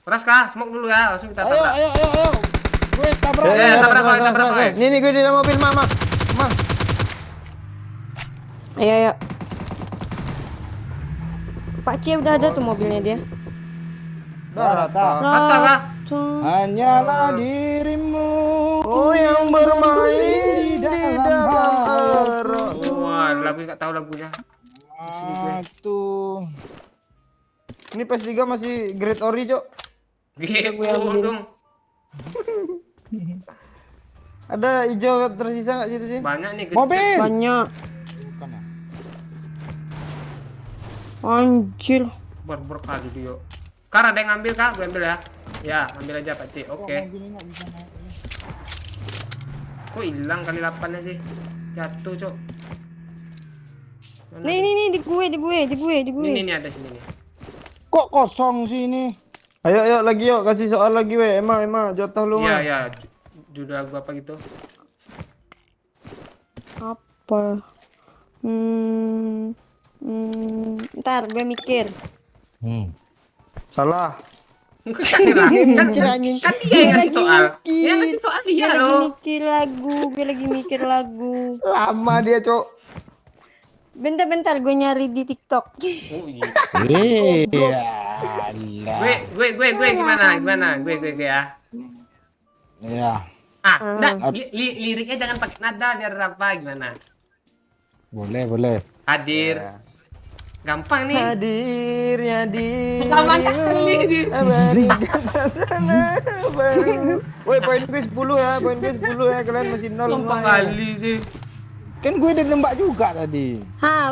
Keras kah? Smoke dulu ya. Langsung kita tabrak. Ayo. Gue tabrak. tabrak. Nih gue di dalam mobil mama. Ayo. Pak C udah ada tuh mobilnya dia. Rata. Kata kah? Hanyalah dirimu. Oh yang bermain di dalam hati. Wah lagu nggak tahu lagunya. Tuh. Ini PS3 masih grade ori, Cok. Gitu dong. Ada hijau tersisa nggak situ sih? Banyak nih. Mobil. Banyak. Bukan ya? Anjir. Ber kali dia. Kar ada yang ngambil kak? Gue ambil ya. Ya ambil aja Pak C. Oke. Mobil ini nggak bisa naik. Kok hilang kali 8-nya sih? Jatuh cok. Mana Nih di gue. Ini ada sini nih. Kok kosong sih ini? Ayo lagi yuk, kasih soal lagi weh. Emma jatah lu mah. Iya. Judul lagu apa gitu? Apa? Ntar gue mikir. Salah. kan dia yang ngasih soal. Dia yang ngasih soal dia loh. Gue lagi mikir lagu. Lama dia, Cok. Bentar gue nyari di TikTok. Oh iya. Iya. Gue gimana? Gue ya. Iya. Enggak, liriknya jangan pakai nada biar apa gimana? Boleh. Hadir. Gampang nih. Hadirnya di. Gampang kali ini. Berikan sana baru. Woi, poin gue 10 ya. Kalian masih 0 Gampang semua. kali sih. Kan gue udah nembak juga tadi.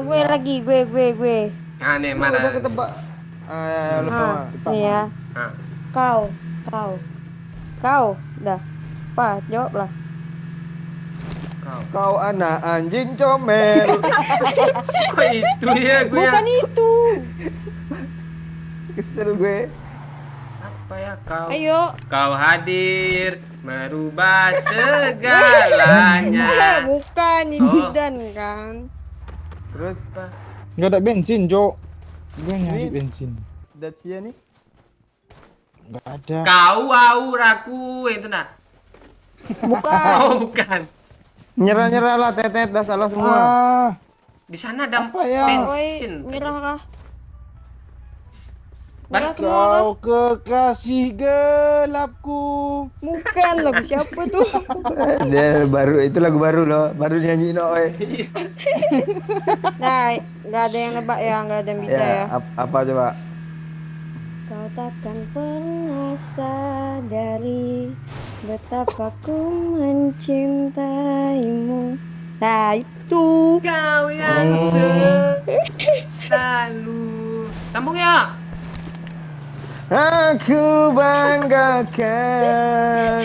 Gue lagi gue. Ah nih Udah mana? ketebak. Ya lupa. Nih ya. Ah. Kau. Dah. Apa? Jawablah. Kau anak anjing comel. Kok itu ya gue ya? Bukan itu. Kesel gue. Apa ya kau? Ayo. Kau hadir merubah segalanya. Bukan itu Oh. Dan kan. Terus Apa? Nggak ada bensin, Jok. Gue nyari Ini- bensin. Dacia nih. Nggak ada. Kau auraku itu nak. Bukan. Oh bukan. Nyerah lah tetet dah salah semua. Di sana ada Apa ya? bensin. Nyerah kah? Balik. Nyerah semua kah? Kau kekasih gelapku. Bukan lagu siapa tuh? Dia baru itu lagu baru loh, baru nyanyi oi. Nah, nggak ada yang nebak ya, nggak ada yang bisa ya. Apa coba? Kau takkan pernah sadari betapa ku mencintaimu. Nah itu. Kau yang selalu. Sambung ya. Aku banggakan.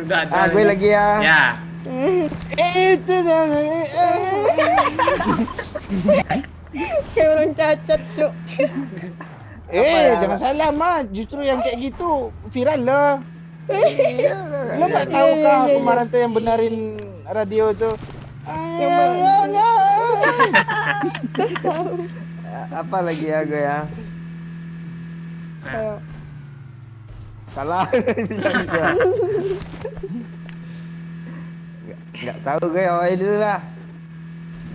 Udah ada. Gue lagi ya. Ya. Itu Kayak orang cacat cuk. jangan salah mah. Justru yang kayak gitu viral lah. Lo nggak tahu kah kemarin tuh yang benerin radio tuh. Apa lagi ya gue ya? Ayo. Salah. Nggak tahu gue, oi dulu lah.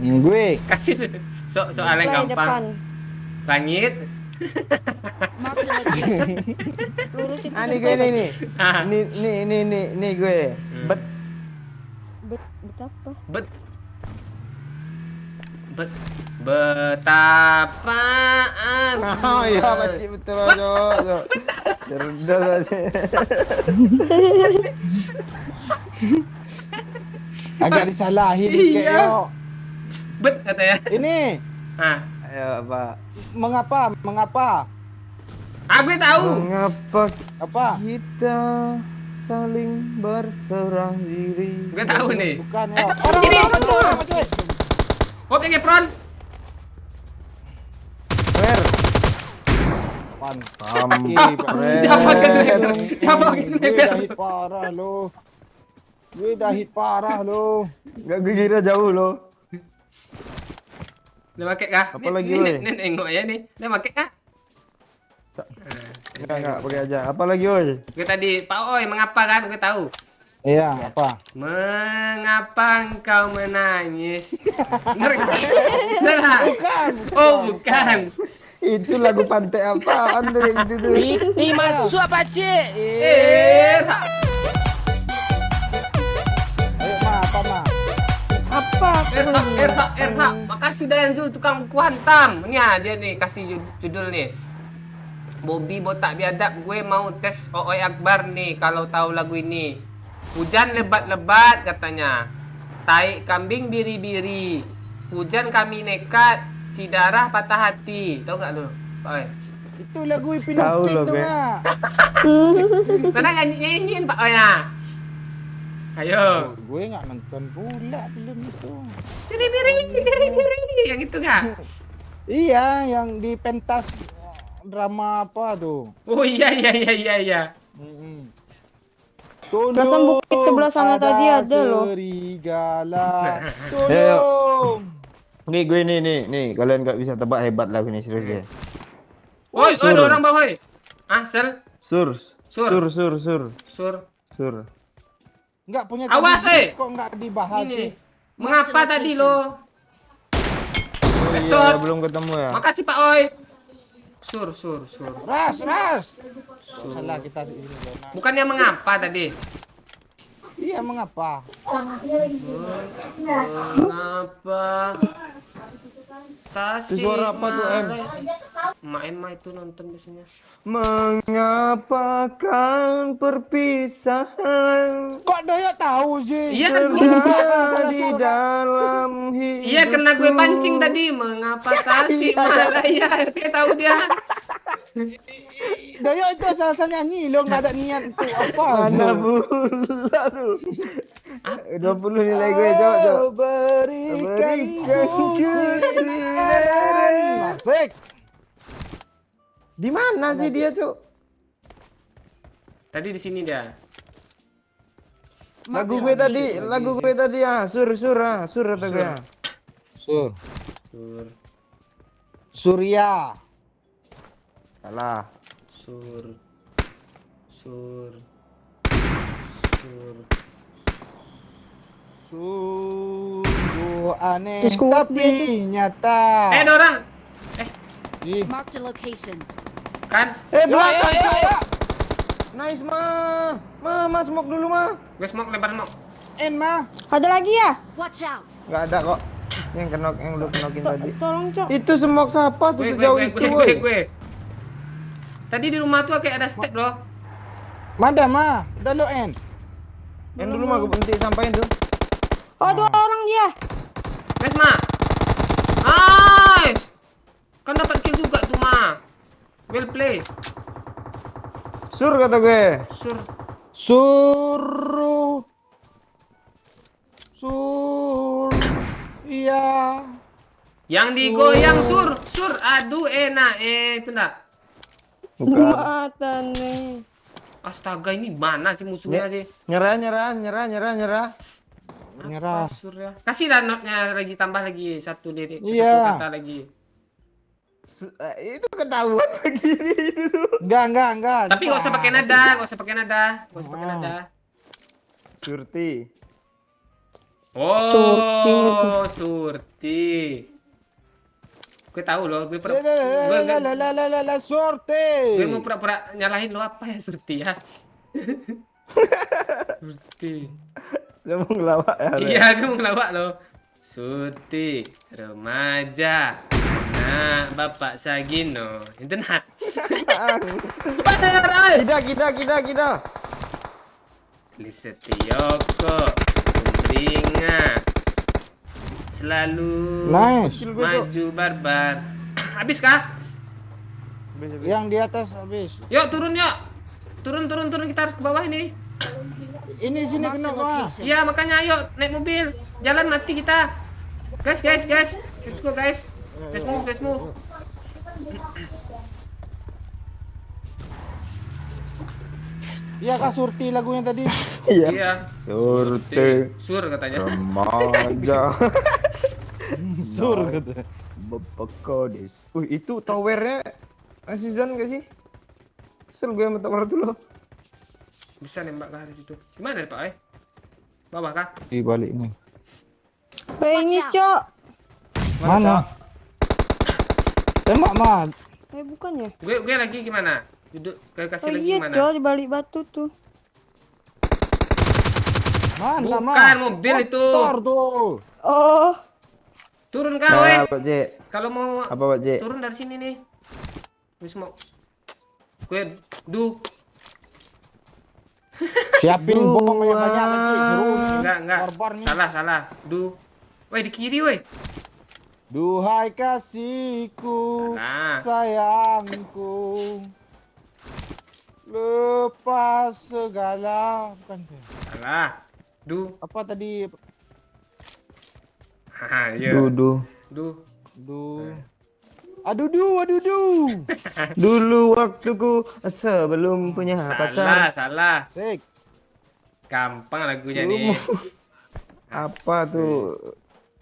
Gue Kasih soal yang Play gampang. depan. Langit. Marked a location. Lurus itu. Nih gue nih. Ah. Nih gue. Bet Betapa? Betapa aku. Oh iya, Pak Cik, betul aja. Cerdas aja. Agak disalahin Iya. kayak Bet katanya. ini. Ah, Ayo, Pak. Mengapa? aku tahu. Mengapa Apa? kita saling berserah diri? Gue tahu nih. Bukan ya. sini. Orang. Oke, Ngepron. Fer. Mantap. Siapa ke sniper? Siapa ke Gue sniper? dah hit parah lo. Gue dah hit parah lo. Gak gue kira jauh loh. Dia pakai kah? Apa lagi, Nih, woi? nih, nengok ya nih. Dia pakai kah? Enggak pakai aja. Apa lagi, woi? Gue tadi, Pak Oi, mengapa kan? Gue tahu. Iya, apa? Mengapa engkau menangis? Bener kan? Bener kan? Bukan. Oh, bukan. Itu lagu pantai apaan tuh itu tuh? Piti masuk Pakcik. Ayo, apa, Ma? Apa? RH. Makasih dah yang Zul, tukang buku hantam. Ini ya, dia nih, kasih judul nih. Bobby botak biadab, gue mau tes Ooi Akbar nih kalau tahu lagu ini. Hujan lebat-lebat katanya. Tai kambing biri-biri. Hujan kami nekat, si darah patah hati. Tahu nggak lu? Pak Oi. Itu lagu Tahu Pinocchio lo, tuh, Gue. Ma. Mana nyanyiin Pak Oi ya? Ayo. Gue nggak nonton pula film itu. Biri-biri. Yang itu nggak? Iya, yang di pentas drama apa tuh? Oh iya. Mm-mm. Kelihatan bukit sebelah sana tadi ada loh. Serigala. Ayo. Tolong. Nih gue nih. Kalian gak bisa tebak hebat lagu ini serius ya. Woi, ada orang bawah. Ah, sel. Sur. Sur. Sur. Nggak punya Awas, tadi kok nggak dibahas Ini. sih? Mengapa tadi lo? Oh, iya, Besot. belum ketemu ya. Makasih Pak Oi. Sur. Ras. Salah kita sih ini Dona. Bukannya mengapa tadi? Iya, mengapa? Mengapa? Tasik suara apa tuh, Em? Mak Emma itu nonton biasanya. Mengapa kan perpisahan Kok Doyok tahu sih? Iya kan? terjadi dalam hidup? Iya kena gue pancing tadi. Mengapa Tasik Malaya? Kayak tahu dia. Doyok itu asal-asal nyanyi lo, nggak ada niat tuh apa? Mana tuh? pula tuh? 20 nilai gue, Cok. Berikan ku kesilapan. Masik. Di mana sih dia, Cok? Tadi di sini dia. Lagu gue tadi ya, sur atau gue ya. Sur. Sur. Surya. Salah. Sur. Sungguh aneh Terus kuat tapi nyata. Ada orang. Ih. Marked a location. Kan? Belakang, ya, Cok. ya. Nice, Ma, smoke dulu, Ma. Gue smoke lebar smoke. Mah. Ada lagi ya? Watch out. Nggak ada kok. Yang lu kenokin tadi. Tolong, Cok. Itu smoke siapa tuh sejauh itu, woy? Gue. Tadi di rumah tuh kayak ada step loh. Mana, Ma? Udah lo, En. Yang dulu mah gue berhenti sampaikan tuh. Oh, 2 orang dia. Nice, Ma. Nice. Kan dapat kill juga tuh, Ma. Well play. Sur kata gue. Suruh. Iya. Yang digoyang sur. Aduh enak. Itu enggak. Bukan. Muatan nih. Astaga, ini mana sih musuhnya sih? Nyerah. Nyerah. Sur ya. Kasihlah notnya lagi, tambah lagi satu lirik. Iya. Satu kata lagi. Itu ketahuan begini itu tuh. Enggak. Tapi nggak usah pakai nada. Surti. Oh, Surti. Gue tahu loh, gue sorte. gue mau pura-pura nyalahin lo apa ya Surti ya. Surti. Lu mau ngelawak ya? Iya, gue mau ngelawak lo. Surti remaja. Nah, Bapak Sagino. Itu nak. Kita. Lisetioko. Sumringa. Selalu Nice. maju barbar. Habis kah? Yang di atas habis. Yuk turun yuk. Turun kita harus ke bawah ini. Ini sini Marked a kena gua. location. Iya, makanya ayo naik mobil. Jalan mati kita. Guys. Let's go guys. Let's move. Iya kah Surti lagunya tadi? Iya. Surte Sur katanya. remaja. Sur kata. Bapak Kodes. Itu towernya Azizan gak sih? Kesel gue sama tower itu loh. Bisa nembak ke situ. Gimana Pak? Bawah kah? Di balik nih. Ini, Cok. Mana? Tembak mah. Bukan ya? Gue lagi gimana? Duduk kasih Oh lagi iya, gimana? Cok, di balik batu tuh. Mana mah? Bukan mobil itu. Motor tuh. Oh, Turun kau, Nah, Pak J. Kalau mau Apa Pak J? turun dari sini nih. Wis mau. Gue Siapin bom yang banyak Cik. Seru nih. enggak. Barbar nih. Salah. Woi di kiri woi. Duhai kasihku, Salah. sayangku, lepas segala. Bukan ke? Salah. Apa tadi? Haha, iya. Dudu. Aduh. Dulu waktuku sebelum punya pacar. Salah. Sik. Gampang lagunya nih. Apa tuh?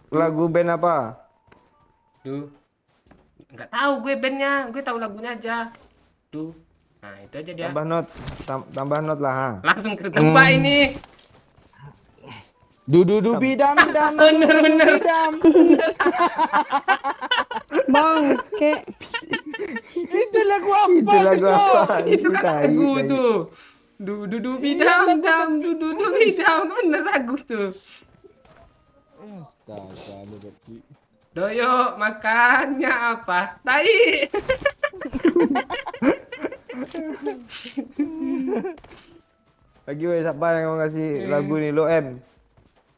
Lagu band apa? Enggak tahu gue bandnya, gue tahu lagunya aja. Nah, itu aja dia. Tambah not lah. Ha. Langsung ke tempat ini. Du bidam. Bener. Bidam. bangke. Itu lagu apa? Itu lagu apa? Itu kan tai, lagu tai. tuh. Du bidam, bidam. Bener lagu tuh. Astaga, lu kecil. Doyo, makannya apa? Tai. Lagi weh siapa yang mau ngasih lagu nih lo M?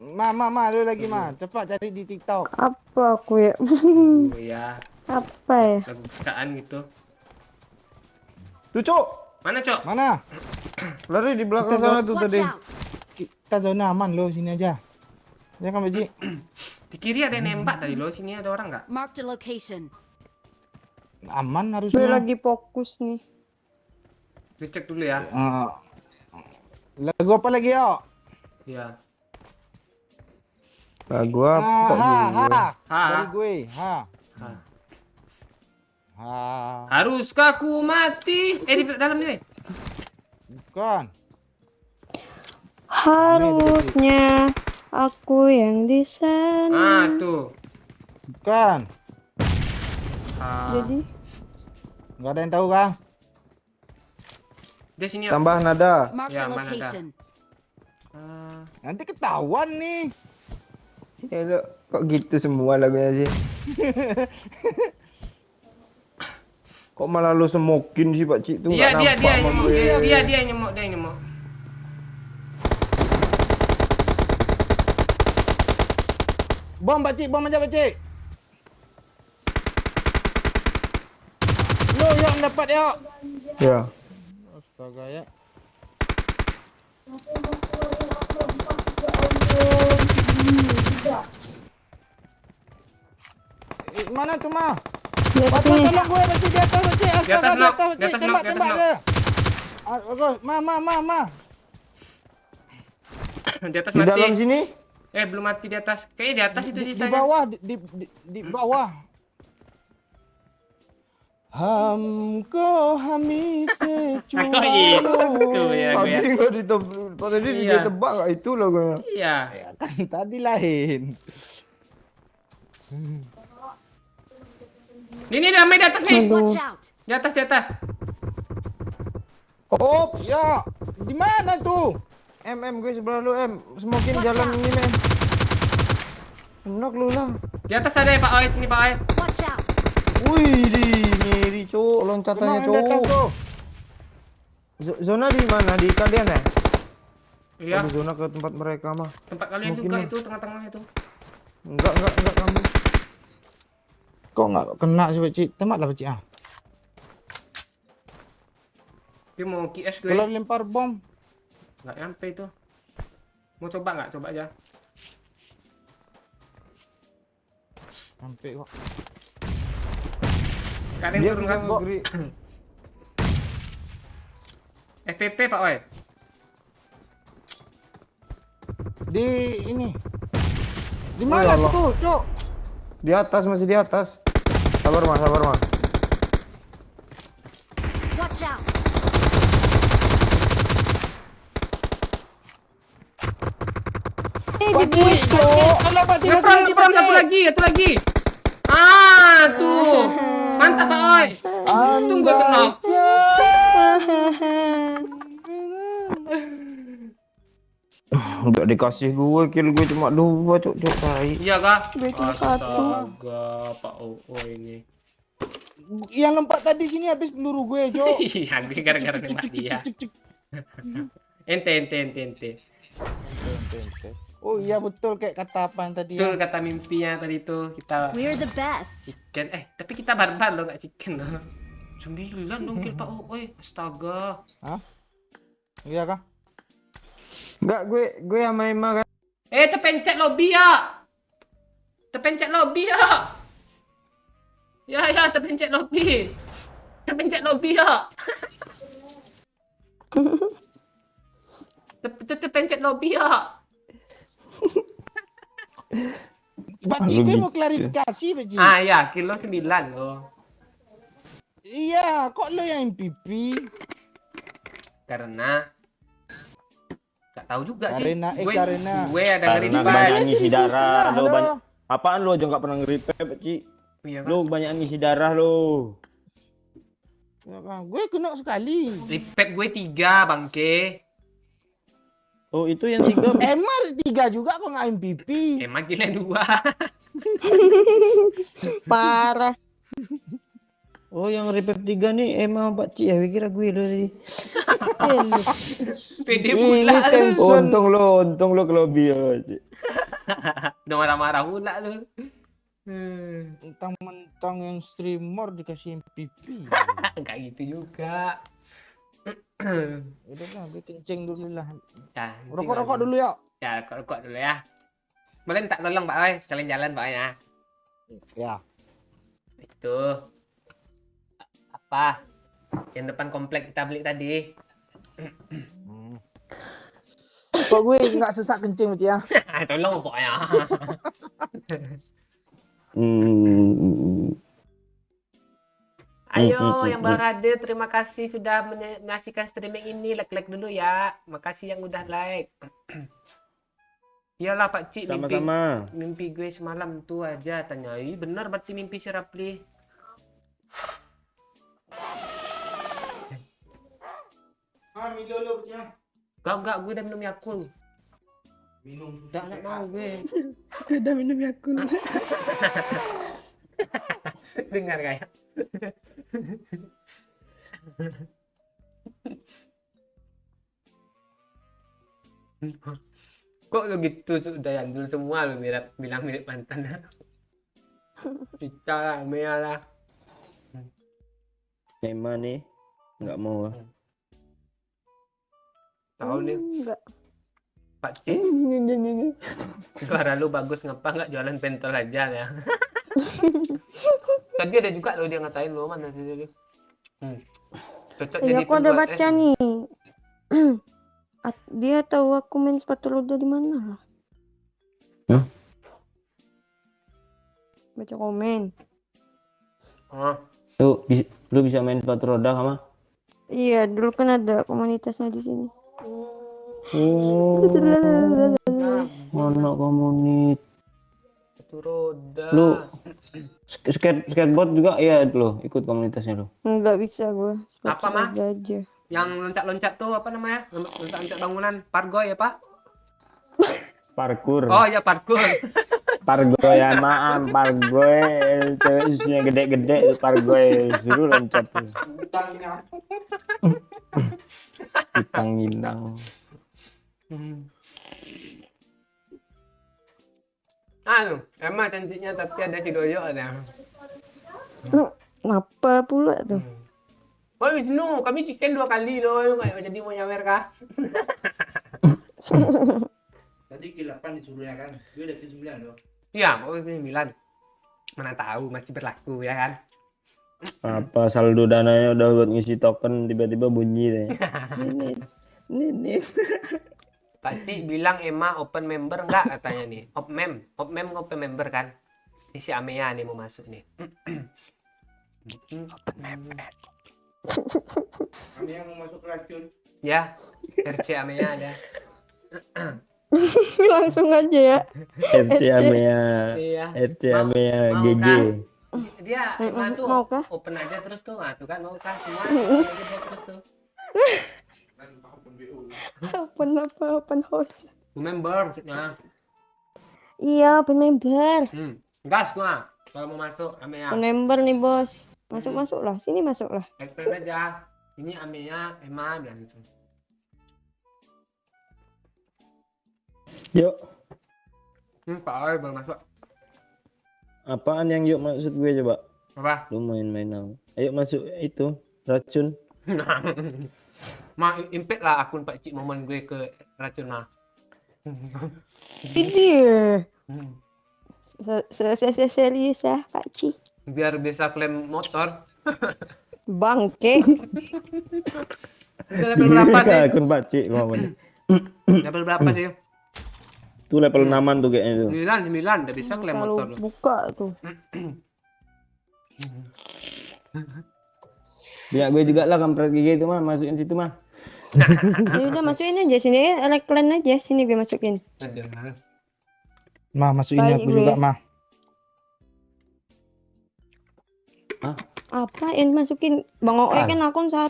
Ma, lu lagi ma. Cepat cari di TikTok. Apa aku ya? Oh ya, Apa ya? lagu kesukaan gitu. Tuh Cok, Mana, Cok? Mana? lari di belakang sana tuh Watch tadi. out! Kita zona aman lo, sini aja. Ya kan, Pak Ji? Di kiri ada yang nembak tadi lo, sini ada orang nggak? Marked a location. Aman Gue harusnya. lagi fokus nih. Gue cek dulu ya. Lagu apa lagi, yo? Iya. Lagu apa kok Ha. Ha. Dari gue. Ha. Haruskah ku mati? Di dalam nih, weh. Bukan. Harusnya aku yang di sana. Tuh. Bukan. Jadi Nggak ada yang tahu kah? Dia sini. Tambah nada. Marked Ya, a mana ada? location. Nanti ketahuan nih. Ya, lo, kok gitu semua lagunya sih? Kok malah lo semokin sih Pak Cik tuh? Dia nggak nampak yang sama nyemok. gue. Dia yang nyemok. Bom, Pak Cik, bom aja, Pak Cik. Lo yang dapat, yo. Ya. Astaga ya. Mana tuh, Ma? di atas Tolong nih. gue, Pak Cik, di atas, Pak Cik. Astaga, atas, di Nok. atas, Pak Di Cik. atas, Nok. Tembak, Di atas, tembak Nok. dia. Bagus, Ma. Di atas Di mati. dalam sini? Belum mati di atas. Kayaknya di atas itu Di sisanya. bawah, di bawah. Hamko hami se Itu ya gue. Tadi nggak ditebak. Tadi Iya. dia tebak nggak itu lagunya? Iya. Kan tadi lain. Ini ramai di atas nih. Watch out! Di atas. Oh, ya. Di mana tuh? M gue sebelah lu M. Smokin jalan ini M. Knock lu lah. Di atas ada ya Pak Oi, ini Pak Oi. Watch out! Wih, di ngeri cuk, Kena loncatannya yang di atas cuk. tuh. Zona di mana? Di kalian ya? Iya, Oh, di zona ke tempat mereka mah. tempat kalian Mungkin juga lah. itu tengah-tengah itu. Enggak kamu. Kok nggak kena sih Pak Cik? Tembak lah Pak Cik ah. Dia mau QS gue. Kalau lempar bom. Nggak nyampe itu. Mau coba nggak? Coba aja. Sampai kok. Kalian Dia turun bisa kan? ngegeri. FPP Pak Oi. Di ini. Di Oh, mana ya Allah. tuh, Cuk? Di atas, masih di atas. Sabar mas. Watch out! Pak Cik, Cuk. Tolong Pak Cik, Ngeprong, satu lagi. Ah, tuh. Mantap Pak Oi. Tunggu kenok. Enggak dikasih gue, kill gue cuma 2 cuk tai. Iya kah? Gue cuma satu. Astaga, Pak Oi ini. Yang lompat tadi sini habis peluru gue, Cuk. Iya, gue gara-gara nembak dia. Ente. Oh iya betul kayak kata apaan tadi Betul ya. kata mimpinya tadi itu kita We're the best. chicken. Tapi kita barbar loh, nggak chicken loh. 9 dong kill Pak Oi. Astaga. Iya kah? Enggak, gue sama Emma kan. Terpencet lobby ya. Terpencet lobby ya. Ya, terpencet lobby. Terpencet lobby ya. Terpencet lobby ya. Pak Cik, gue mau klarifikasi Pak Cik. Ya, kilo 9 loh. Iya, kok lo yang MVP? Karena nggak tahu juga sih. Karena Gue ada Karena ngeri banyak ngisi darah lo. Halo. Apaan lo aja nggak pernah nge-repair, Pak Ci? Iya kan? Lo banyak ngisi darah lo. Ya kan, gue kena sekali. Repair gue 3 bangke. Oh, itu yang 3. Emar 3 juga kok nggak MVP. Emang gila 2. Parah. Oh, yang repair 3 nih emang Pak Ci ya, kira gue lo tadi. Pede Ini pula lu. tension. Untung lo ke lobby ya, Pak Ci. Udah marah-marah pula lu. Mentang-mentang yang streamer dikasih MVP. Enggak gitu juga. Udah lah, gue kencing dulu lah. Ya, Rokok-rokok dulu ya. Ya, rokok dulu ya. Boleh tak tolong Pak Oi, sekalian jalan Pak Oi ya. Ya. Itu. Apa? Yang depan komplek kita beli tadi. Kok gue nggak sesak kencing Pak Cik ya? Tolong pokoknya. Ayo yang baru hadir, terima kasih sudah menyaksikan streaming ini. Like dulu ya. Makasih yang udah like. Iyalah Pak Cik, Sama-sama. mimpi gue semalam tuh aja tanya. Ih, bener berarti mimpi si Rapli. Milo lo Pak Cik ya. Enggak, gue udah minum Yakult. Minum. Enggak mau gue. Udah minum Yakult. Dengar kayak. Kok lo gitu udah yandul semua lo bilang mirip mantan. Kita lah, Mia lah. Emma nih nggak mau. Tahu nih Enggak. Pak Cik, suara lu bagus, ngapa nggak jualan pentol aja ya? Tadi ada juga lo dia ngatain lo, mana sih dia? Cocok Iya, jadi aku ada penjual baca nih. Dia tahu aku main sepatu roda di mana. Hah? Baca komen. Oh, Lu bisa main sepatu roda sama? Iya, dulu kan ada komunitasnya di sini. Oh, mana komunitas? sepatu roda. Lu skateboard juga ya lo ikut komunitasnya lo? Enggak bisa gue. Sepatu Apa, Ma? roda aja. Yang loncat-loncat tuh apa namanya? Loncat-loncat bangunan, pargoy ya Pak? Parkur. Oh ya parkour. Pargoyan maam, pargoy cewek isinya gede-gede tuh pargoy suruh loncat tuh. Kitang Minang. Anu, emang cantiknya tapi ada si Doyo ada. Apa pula tuh? Oh, no, kami chicken 2 kali loh. Kayak jadi mau nyawer kah? Tadi ke-8 disuruhnya kan. Dia udah ke-9 loh. Iya, mau ke 9. Mana tahu masih berlaku ya kan? Apa saldo dananya udah buat ngisi token tiba-tiba bunyi deh. Ini. Pak Cik bilang Emma open member enggak katanya nih. Opmem open member kan? Ini si Amea nih mau masuk nih. Amea mau masuk racun. Ya, RC Amea ada. Langsung aja ya. RC Amea. Iya. RC Mau- Amea mau GG. kah? Dia Emma tuh Mau kah? open aja terus tuh. Ah, tuh kan mau kah? Semua open aja dia terus tuh. Open host. Member maksudnya. Iya, open member. Gas gua kalau mau masuk Amea. Open member nih, Bos. Masuklah. Sini masuklah. Explain aja. Ini Amea, Emma bilang gitu. Yuk, Pak Oi baru masuk. apaan yang yuk maksud gue coba? Apa? Lu main-main now. Ayo masuk itu racun. Impet lah akun Pak Cik momen gue ke racun mah. Video. Serius ya, Pak Ci. Biar bisa klaim motor. Bangke. Udah level berapa sih? Akun Pakcik ngomong. Level berapa sih? Tuh level 6 tuh kayaknya tuh. 9 udah bisa klaim Kalau motor lu. buka tuh. Ya gue juga lah kampret gigi itu mah masukin situ mah. Ya udah masukin aja sini, eleklan aja sini gue masukin. Ada. Mah masukin Baik, aku gue. juga mah. Apa yang masukin Bang Oe Ah. kan akun 1.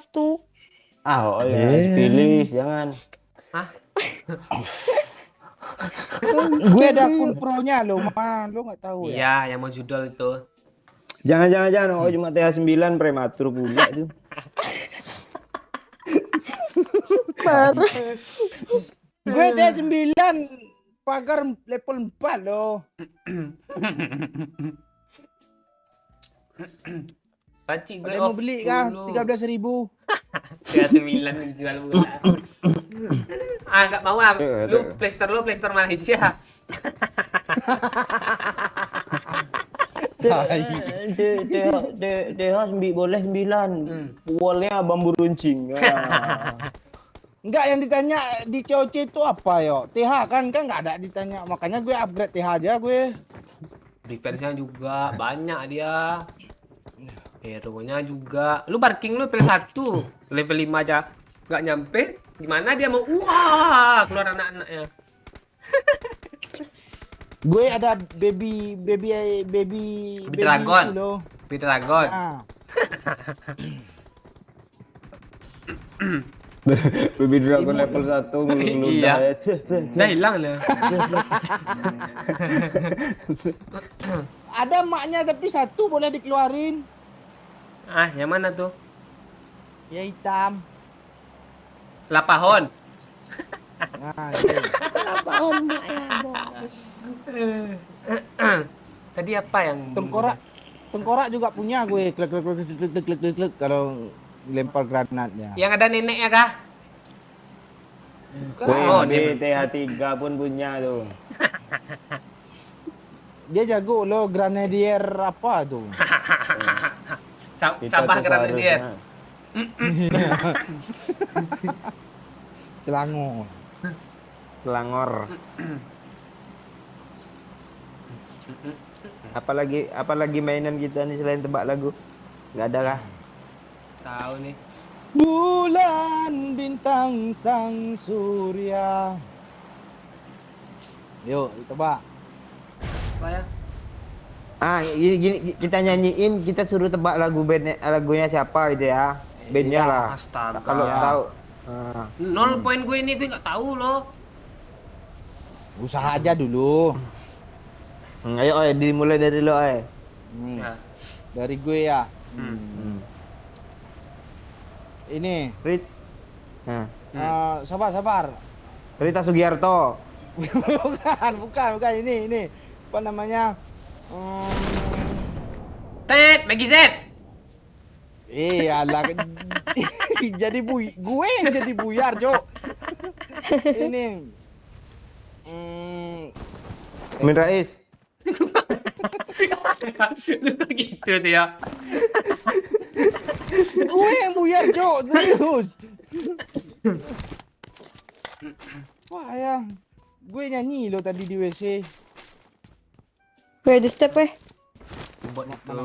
Oh ya, pilih jangan. Gue ada akun pro-nya lo mah, lo nggak tahu ya. Iya, yang mau judul itu. Jangan. Oh cuma TH9 prematur pula tuh. Parah. Gue ada 9 pagar level 4 loh. Pak Cik gue Ada mau off beli kah? dulu. 13.000. Ya 9 jual bola. Enggak mau ah. Lu Playstore Malaysia. TH boleh 9. Wallnya bambu runcing. Enggak, yang ditanya di COC itu apa yo? TH kan nggak ada ditanya. Makanya gue upgrade TH aja gue. Defense-nya juga banyak dia. Hero-nya juga. Lu barking lu level 1, level 5 aja nggak nyampe. Gimana dia mau keluar anak-anaknya? Gue ada baby dragon. itu loh. Peter Dragon. Nah, Baby Dragon level 1 ngeludah. Iya. Udah hilang lah. ada maknya tapi satu boleh dikeluarin. Ah, yang mana tuh? Ya hitam. Lapahon. Nah, itu. Apa omak ya, Bos? Tadi apa yang Tengkorak juga punya gue. Klik kalau lempar granatnya. Yang ada neneknya kah? Oh, dia- TH3 pun punya tuh. Dia jago loh, granadier apa tuh? Kita Sabah tuh Granadier. seharusnya Selangor. Selangor. Apalagi mainan kita nih selain tebak lagu? Nggak ada kah? Tahu nih. Bulan bintang sang surya. Yuk, tebak. Apa ya? Gini, kita nyanyiin, kita suruh tebak lagunya siapa gitu ya. Bandnya lah. Astaga. Kalau Ya. tahu. 0 poin gue ini gue nggak tahu loh. Usaha aja dulu. Ayo oi, dimulai dari lo oi. Nih, Ya. dari gue ya. Hmm. Ini, Rit. Nah, sabar. Rita Sugiarto. bukan. Ini. Apa namanya? Tet, Maggie Z. Alah. Jadi gue yang jadi buyar, Cok. Ini. Amin Rais. Lu gitu tuh ya. Gue yang buyar, Cok. Serius. Wah, ya. Gue nyanyi lo tadi di WC. Gue ada step Bot itu.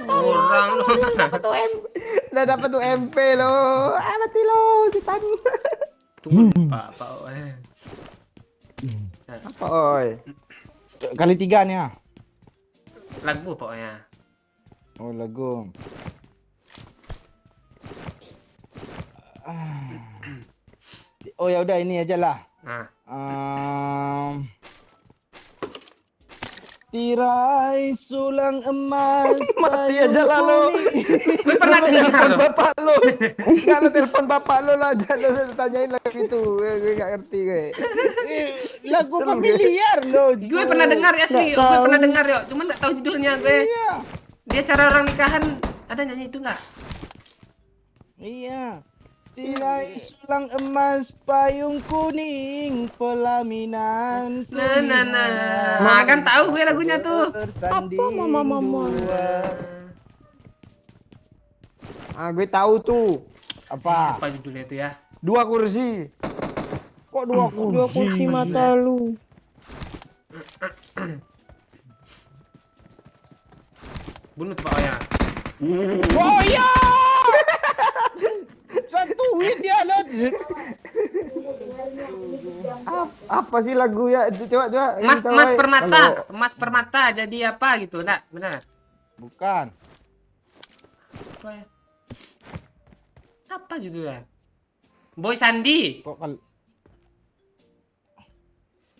Orang lu. Udah dapat tuh MP lo. Mati lo, setan. Tunggu Pak. Apa oi? Kali 3 nih ya. Lagu pokoknya. Oh, lagu. Oh ya udah ini aja lah. Nah, Tirai sulang emas. Mati aja lah lo. gue pernah dengar Telepon loh. bapak lo. Enggak lo telepon bapak lo lah, jangan tanyain lagi itu. Gue enggak ngerti gue. Lagu familiar loh. Gue pernah dengar asli, gue pernah dengar yo. Cuman nggak tahu judulnya gue. Iya. Dia cara orang nikahan ada nyanyi itu nggak? Iya. Tirai sulang emas, payung kuning, pelaminan kuningan. Nah, kan tahu gue lagunya tuh. Bersanding Mama? dua. Gue tahu tuh. Apa? Apa judulnya itu ya? 2 kursi. Kok dua Dua kursi mata lu. Bunuh tuh Pak Oya. Oh iya! Santuin dia loh. Apa sih lagu ya? Coba. Mas Permata jadi apa gitu, enggak? Benar. Bukan. Apa ya? Apa judulnya? Boy Sandi. Kok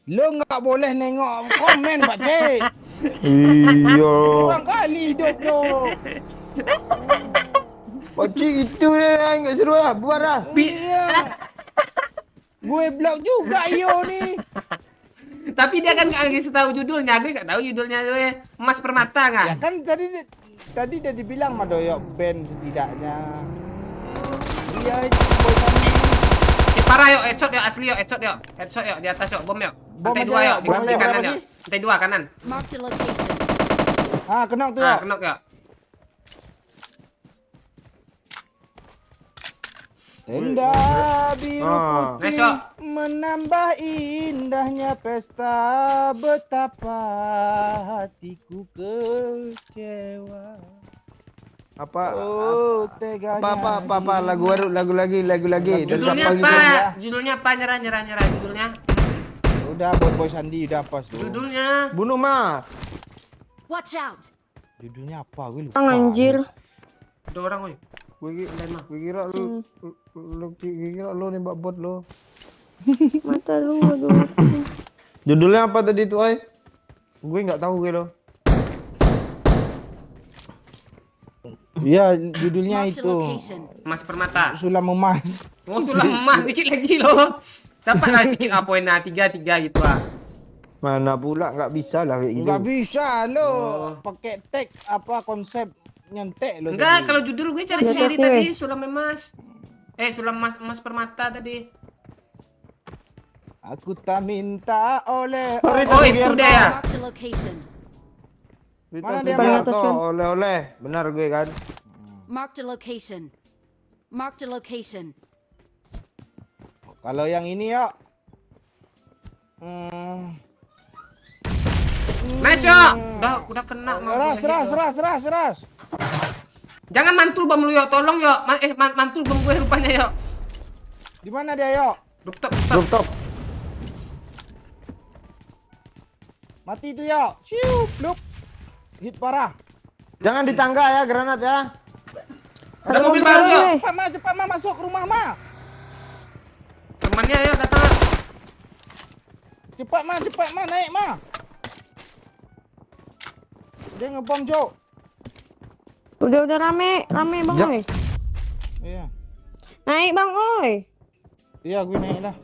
lo nggak boleh nengok komen Pak Cik. Iya. Kurang kali hidup lo. Pocik itu deh, enggak seru lah, bubar lah. Iya. Gue blok juga Iyo nih. Tapi dia kan nggak ngasih tahu judulnya, gue nggak tahu judulnya gue. Mas Permata nggak? Ya kan tadi udah dibilang sama Doyok band setidaknya. Iya itu bosan. Parah yuk, headshot yuk, asli yuk, headshot yuk, di atas yuk, bom yuk. Bom Lantai aja 2 yuk, yuk, bom di yuk, kanan berapa yuk. Lantai 2 kanan. Marked a location. Kena tuh Ah, yuk. kenok yuk. Tenda biru putih Nice, yuk. menambah indahnya pesta, betapa hatiku kecewa. Apa? Oh, teganya. Apa lagu baru, lagu lagi. Judulnya Dari apa? ya. Judulnya apa? Nyerah judulnya. Udah Boy Sandi udah pas tuh. Judulnya. Bunuh mah. Watch out. Judulnya apa? Gue lupa. Anjir. Ada orang, woi. Gue kira lu nembak bot lo. Mata lu aduh. Judulnya apa tadi tuh, ay? Gue nggak tahu gue lo. Iya, judulnya Marked a itu location. Mas Permata. Sulam Emas. Oh, sulam emas dikit lagi loh. Dapat lah sedikit poin 3 gitu ah. Mana pula nggak bisa lah kayak gitu. Enggak bisa lo Oh. pakai tag apa konsep nyentek lo. Enggak, tadi. kalau judul gue cari Di sendiri atas nih, tadi, sulam emas. Sulam Mas Permata tadi. Aku tak minta oleh Oh, itu dia ya. Marked a location. Mana dia paling atas, kan? Oleh. Benar gue kan. Marked a location. Marked a location. Kalau yang ini ya. Nice yuk. Udah kena. mau gue. Seras. Jangan mantul bom lu yuk, tolong yuk. Mantul bom gue rupanya yuk. Di mana dia yo? Rooftop. Mati itu yo. Siu, bluk. Hit parah. Jangan di tangga ya, granat ya. Ada mobil baru yuk. Cepat ma masuk rumah ma. Temannya yuk datang. Cepat ma naik ma. Dia ngebom, Cok. Udah rame bang Ja- oi. Iya. Naik bang oi. Iya, gue naik lah.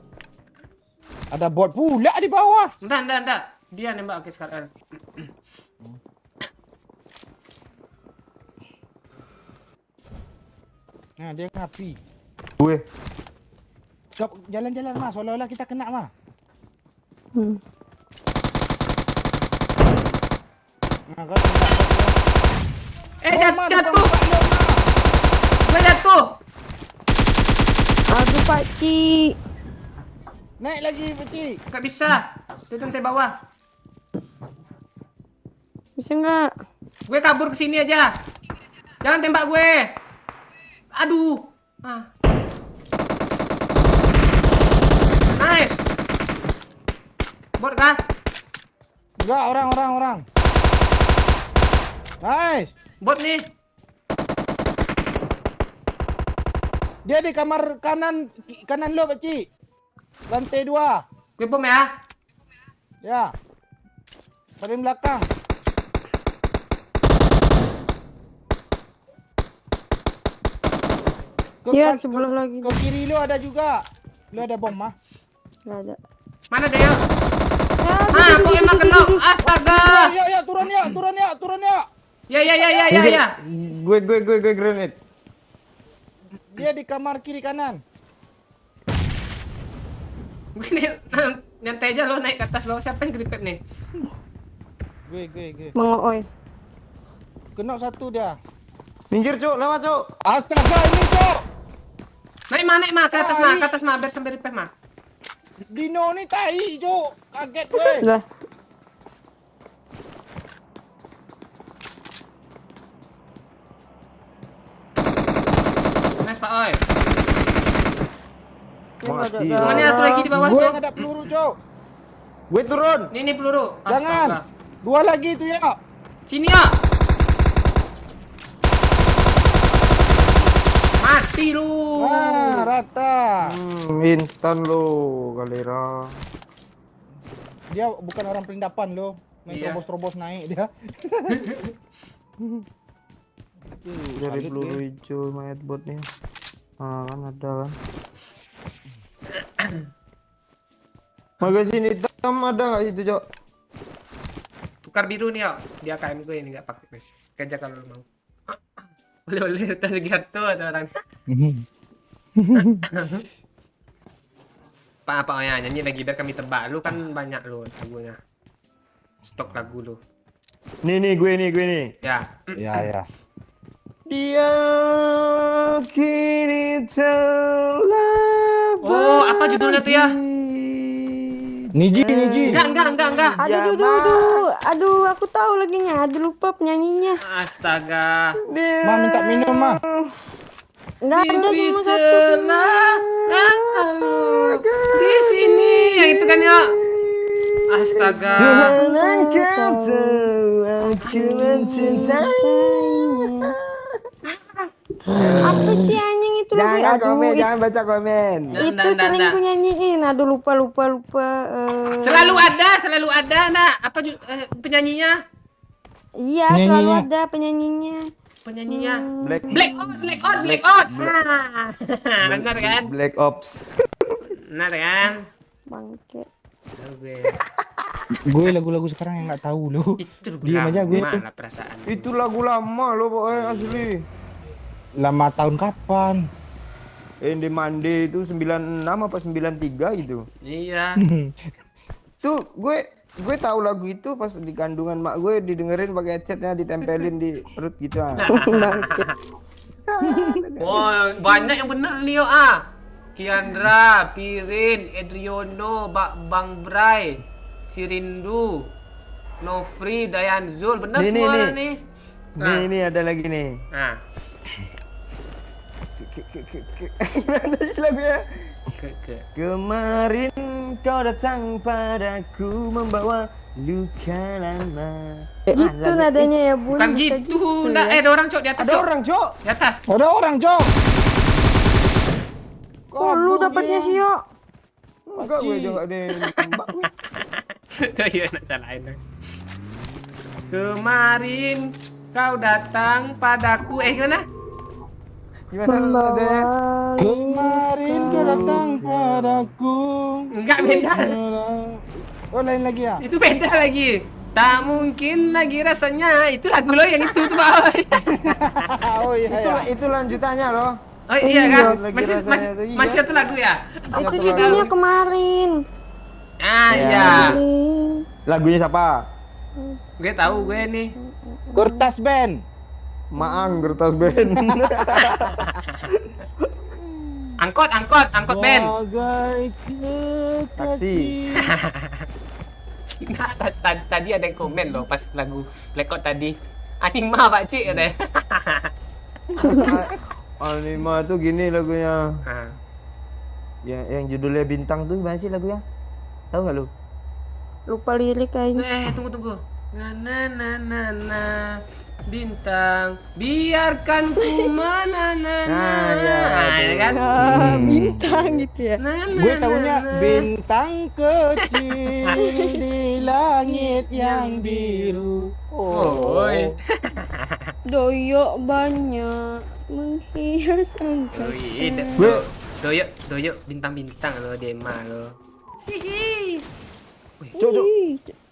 Ada bot pula di bawah. Entar. Dia nembak ke sekarang. Nah, dia ngapi. Gue. Cok, jalan-jalan mah, seolah-olah kita kena mah. Nah, kan Jatuh. Gue jatuh. Aduh pakcik. naik lagi, Peci. Gak bisa. Dia lantai bawah. Bisa nggak? Gue kabur ke sini aja. Jangan tembak gue. Aduh. Nice. Bot kah? Enggak, orang. Nice. Bot nih. Dia di kamar kanan lo, Peci. Lantai 2. Gue bom ya. Ya. Paling belakang. Iya, sebelah lagi. Ke kiri lo ada juga. Lo ada bom mah. Nggak ada. Mana dia? Aku emang kena. Astaga. Ya, turun ya. Ya. Gue grenade. Dia di kamar kiri kanan. Gue nyantai aja lo naik ke atas lo. Siapa yang gripep nih? Gue. Bang oi. Kena satu dia. Minggir, Cok. Lewat, Cok. Astaga, ini, Cok. Naik mah ke atas mah biar sampai repair mah. Dino ni tai, Cok. Kaget gue. Lah. Nice Pak Oi. Mati. Mana satu lagi di bawah? Gue yang ada peluru, Cok. Gue turun. Ini peluru. Jangan. Astaga. 2 lagi tu ya. Sini ya. Mati lu. Rata. Instan lo, galera. Dia bukan orang pelindapan lo. Main Iya. terobos-terobos naik dia. Dari Kaget peluru gue. hijau mayat botnya. Kan ada kan. Magasin hitam ada nggak situ, Cok? Tukar biru nih ya. Dia KM gue ini nggak pakai nih. Kerja kalau lu mau. Boleh tas gitu ada orang. Apa ya nyanyi lagi biar kami tebak. Lu kan banyak lu lagunya. Stok lagu lu. Nih gue nih. Ya. Ya. Dia kini telah. Oh, apa judulnya tuh ya? Niji. Enggak. Aduh, aku tahu laginya. Aduh, lupa penyanyinya. Astaga. Ma minta minum, Ma. Nggak ada Mimpi cuma satu. telah lalu di sini. Yang itu kan ya. Astaga. Apa sih anjing itu lagu? Jangan baca komen. Itu sering ku nyanyiin. Aduh, lupa. Selalu ada nak. Apa penyanyinya? Iya, Penyanyinya. selalu ada penyanyinya. Penyanyinya. Black Black Out. Benar kan? Black Ops. Benar kan? Bangke. Oke. Gue lagu-lagu sekarang yang nggak tahu lo. Itu Diam aja gue. Malah perasaan. Itu lagu lama lo pokoknya asli. Lama tahun kapan? Ende Mande itu 96 apa 93 gitu. Iya. Tuh gue tahu lagu itu pas di kandungan mak gue didengerin pakai headsetnya ditempelin di perut gitu. Bangke. Oh, banyak yang bener nih yo Kiandra, Pirin, Edriono, Bang Bray, Sirindu, Nofri, Dayan Zul, bener Nih, semua nih. orang nih. Nah. Ini ada lagi nih. Nah, Gimana sih lagunya? ke. Kemarin kau datang padaku membawa luka lama. Gitu nadanya ya, Bun. Bukan Bisa gitu, nah, ya. ada orang cok di atas. Ada Cok. orang, Cok. Di atas. Ada orang, Cok. Oh, lu dapatnya sih, yo. Enggak, gue juga ada nembak gue. Tuh iya nak salahin. Kemarin kau datang padaku. Gimana? Gimana adanya? Kemarin kau datang padaku. Enggak, beda. Oh, lain lagi ya? Itu beda lagi. Tak mungkin lagi rasanya. Itu lagu lo yang itu tuh, Pak. Oh iya ya. Itu lanjutannya loh. Oh iya kan? Lagi Masih rasanya masih itu, iya. masih satu lagu ya? Itu judulnya kemarin. Ah Ya. iya. Lagunya siapa? Gue tahu gue nih. Kurtas Band. Maang Gertas Band. Angkot band. Bagai kekasih. Nah, tadi ada yang komen loh pas lagu Blackout tadi. Anjing mah Pak Cik katanya. Anima tuh gini lagunya. Ah. Yang judulnya Bintang tuh gimana sih lagunya? Tahu nggak lu? Lupa lirik kayaknya. Tunggu. Na bintang biarkan ku Nah, ya, ini kan? Bintang gitu ya. Gue tahunya bintang kecil di langit yang biru. Oi. Doyok banyak menghias angkasa. Doyok bintang-bintang lo Dema lo. Sihi. Cuk.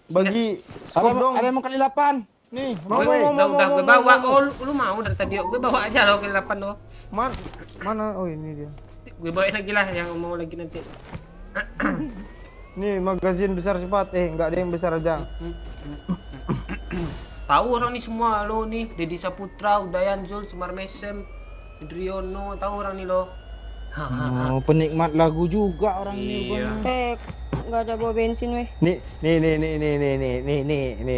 Bagi skop dong. Ada yang mau kali 8. Nih, Udah gue bawa. Oh, lu mau dari tadi? Gue bawa aja lo ke 8 lo. Mana? Oh ini dia. Gue bawain lagi lah yang mau lagi nanti. Nih magazin besar cepat. Nggak ada yang besar aja. Tahu orang nih semua lo nih, Deddy Saputra, Udayan Zul, Sumar Mesem, Indriono, tahu orang nih lo. Oh, penikmat lagu juga orang ini Iya. rupanya. Nggak ada bawa bensin weh. Nih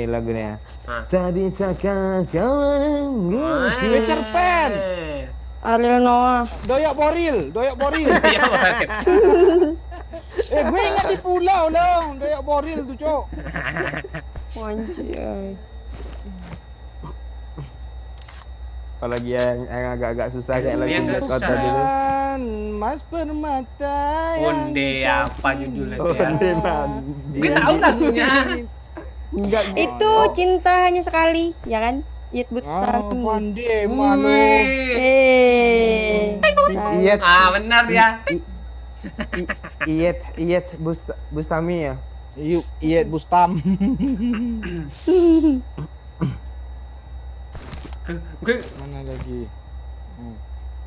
lagunya. Ah. Tak bisakah kau mengerti? Peter Pan. Ariel Noah. Doyok Boril. Iya, Bang. Gue ingat di pulau dong. Doyok Boril tuh, Cok. Anjay. Apalagi yang agak-agak susah kayak lagu Yang agak Blackout susah. tadi tuh. Dan Mas Permata yang Onde apa judulnya tuh ya? Onde mandi. Gue tahu lagunya. Enggak Itu cinta hanya sekali, ya kan? Yet Oh, Bustami. pandai malu. Wih. Iyet. Benar ya. Iyet Bustami ya. Yuk, Iyet Bustam. Gue Mana lagi?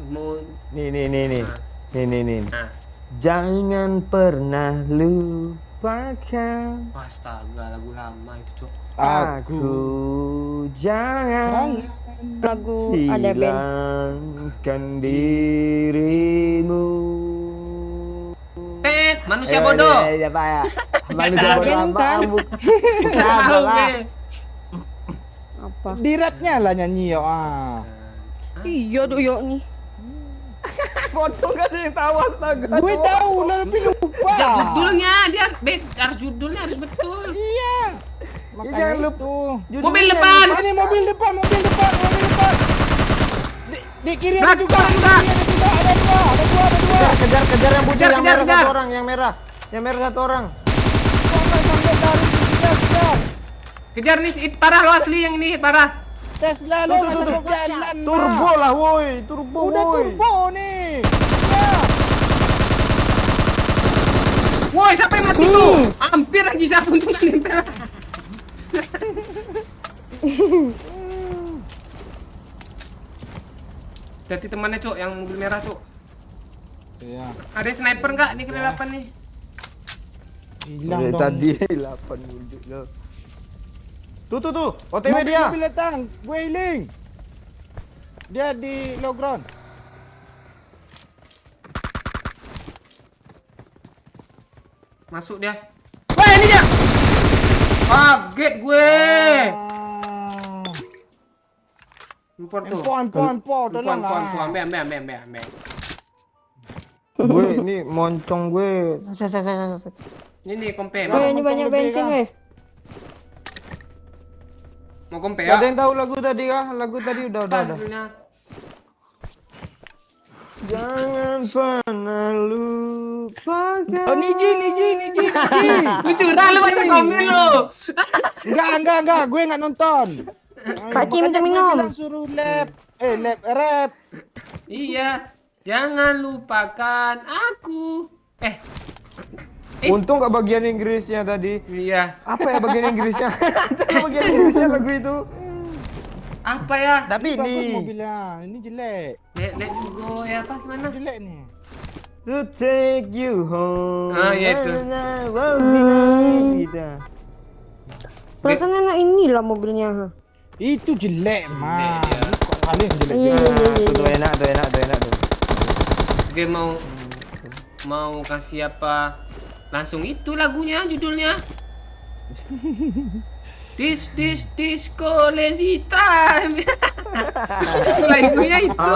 mau Nih. ah. Jangan pernah lupakan Astaga, lagu lama itu, Cok. aku. Jangan Lagu ada band. hilangkan dirimu. Manusia bodoh. Ya, Pak ya. Manusia tahu. bodoh Bintang. Tahu gue. Apa? Diratnya lah nyanyi yo. Iya doyok nih. Bodoh gak ada yang tahu astaga. Gue tahu lah tapi lupa. Judulnya dia harus judulnya harus betul. Iya. Makanya jangan lupa. itu. Mobil depan. Ini mobil depan. Di kiri ada juga. Belakang, Di kiri ada dua. Kejar yang putih, yang merah kejar. satu orang, yang merah satu orang. Sampai dari kejar. Kejar nih, hit parah lo asli yang ini hit parah. Tesla lo masa kau jalan. Turbo lah woi, turbo. Udah woi. turbo nih. Ya. Woi, siapa yang mati tuh? Hampir lagi siapa untuk nempel. Jadi temannya, Cok, yang mobil merah, Cok. Iya. Ada sniper nggak nih kena 8 nih? Hilang Dari dong. tadi 8 wujud lo. Tuh, OTW dia. Mobil datang. Gue healing. Dia di low ground. Masuk dia. Wah, ini dia. Kaget gue. Impor tuh. Empo, tolong lah. Ambil. Gue ini moncong gue. Ini nih kompe. Wah, Ini banyak bensin weh. Mau kompe Gak ada ya? yang tahu lagu tadi kah? Lagu tadi udah. Judulnya. Jangan pernah lupakan. Oh, Niji. Lu curang lu baca komen lu. Enggak, gue nggak nonton. Pakcik minta Makanya gue minum. bilang suruh rap. Iya, jangan lupakan aku. Untung gak bagian Inggrisnya tadi. Iya. Apa ya bagian Inggrisnya? Ada bagian Inggrisnya lagu itu. Apa ya? Tapi Bagus ini mobilnya, ini jelek. Let's go ya apa gimana? Jelek nih. To take you home. Ah, iya itu. Wow, nice gitu. Perasaan enak inilah mobilnya. Itu jelek, mah. Jelek, ya. Ini kok paling jelek. Iya. Tuh enak tuh. Gue mau kasih apa? Langsung itu lagunya, judulnya. Disco lazy time. Lagunya itu.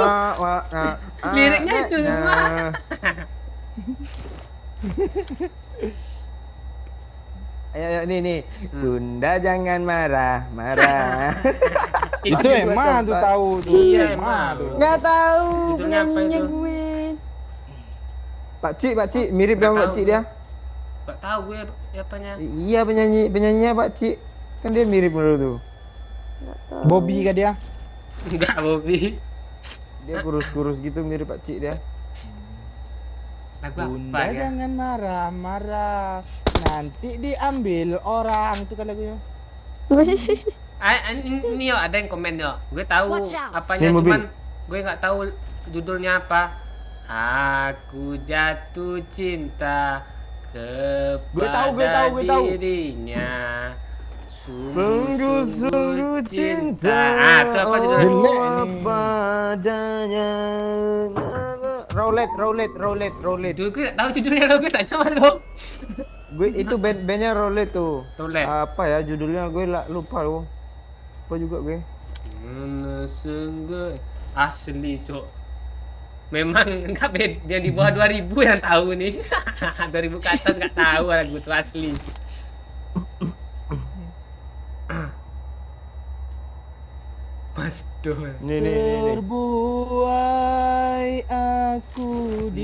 Liriknya itu semua. Ayo nih. Bunda jangan marah. Itu emang tuh tahu tuh. Iya, Emang emang. tuh. Nggak tahu Judulnya apa penyanyinya itu? gue. Pakcik, mirip Nggak sama tahu Pakcik gue. dia. Gak tahu gue apanya. Iya penyanyinya Pakcik. Kan dia mirip menurut tuh. Bobby kah dia? Enggak, Bobby. Dia kurus gitu mirip Pakcik dia. Lagu apa Bunda ya? jangan marah. Nanti diambil orang itu kan lagunya. Ini yo ada yang komen yo. Gue tahu Watch out. apanya Ini mobil. cuman gue nggak tahu judulnya apa. Aku jatuh cinta kepada Gue tahu. dirinya. Sungguh cinta. Ah, itu apa judulnya? Jelek ini. Padanya. Roulette. Itu gue nggak tahu judulnya lo, gue tanya sama lo. Gue itu bandnya Roulette tuh. Roulette. Apa ya judulnya gue lupa loh. Lupa juga gue. Sungguh asli, Cok. Memang enggak yang di bawah 2000 yang tahu nih. 2000 ke atas enggak tahu lagu itu asli. Mas Dol. Nih. Terbuai aku di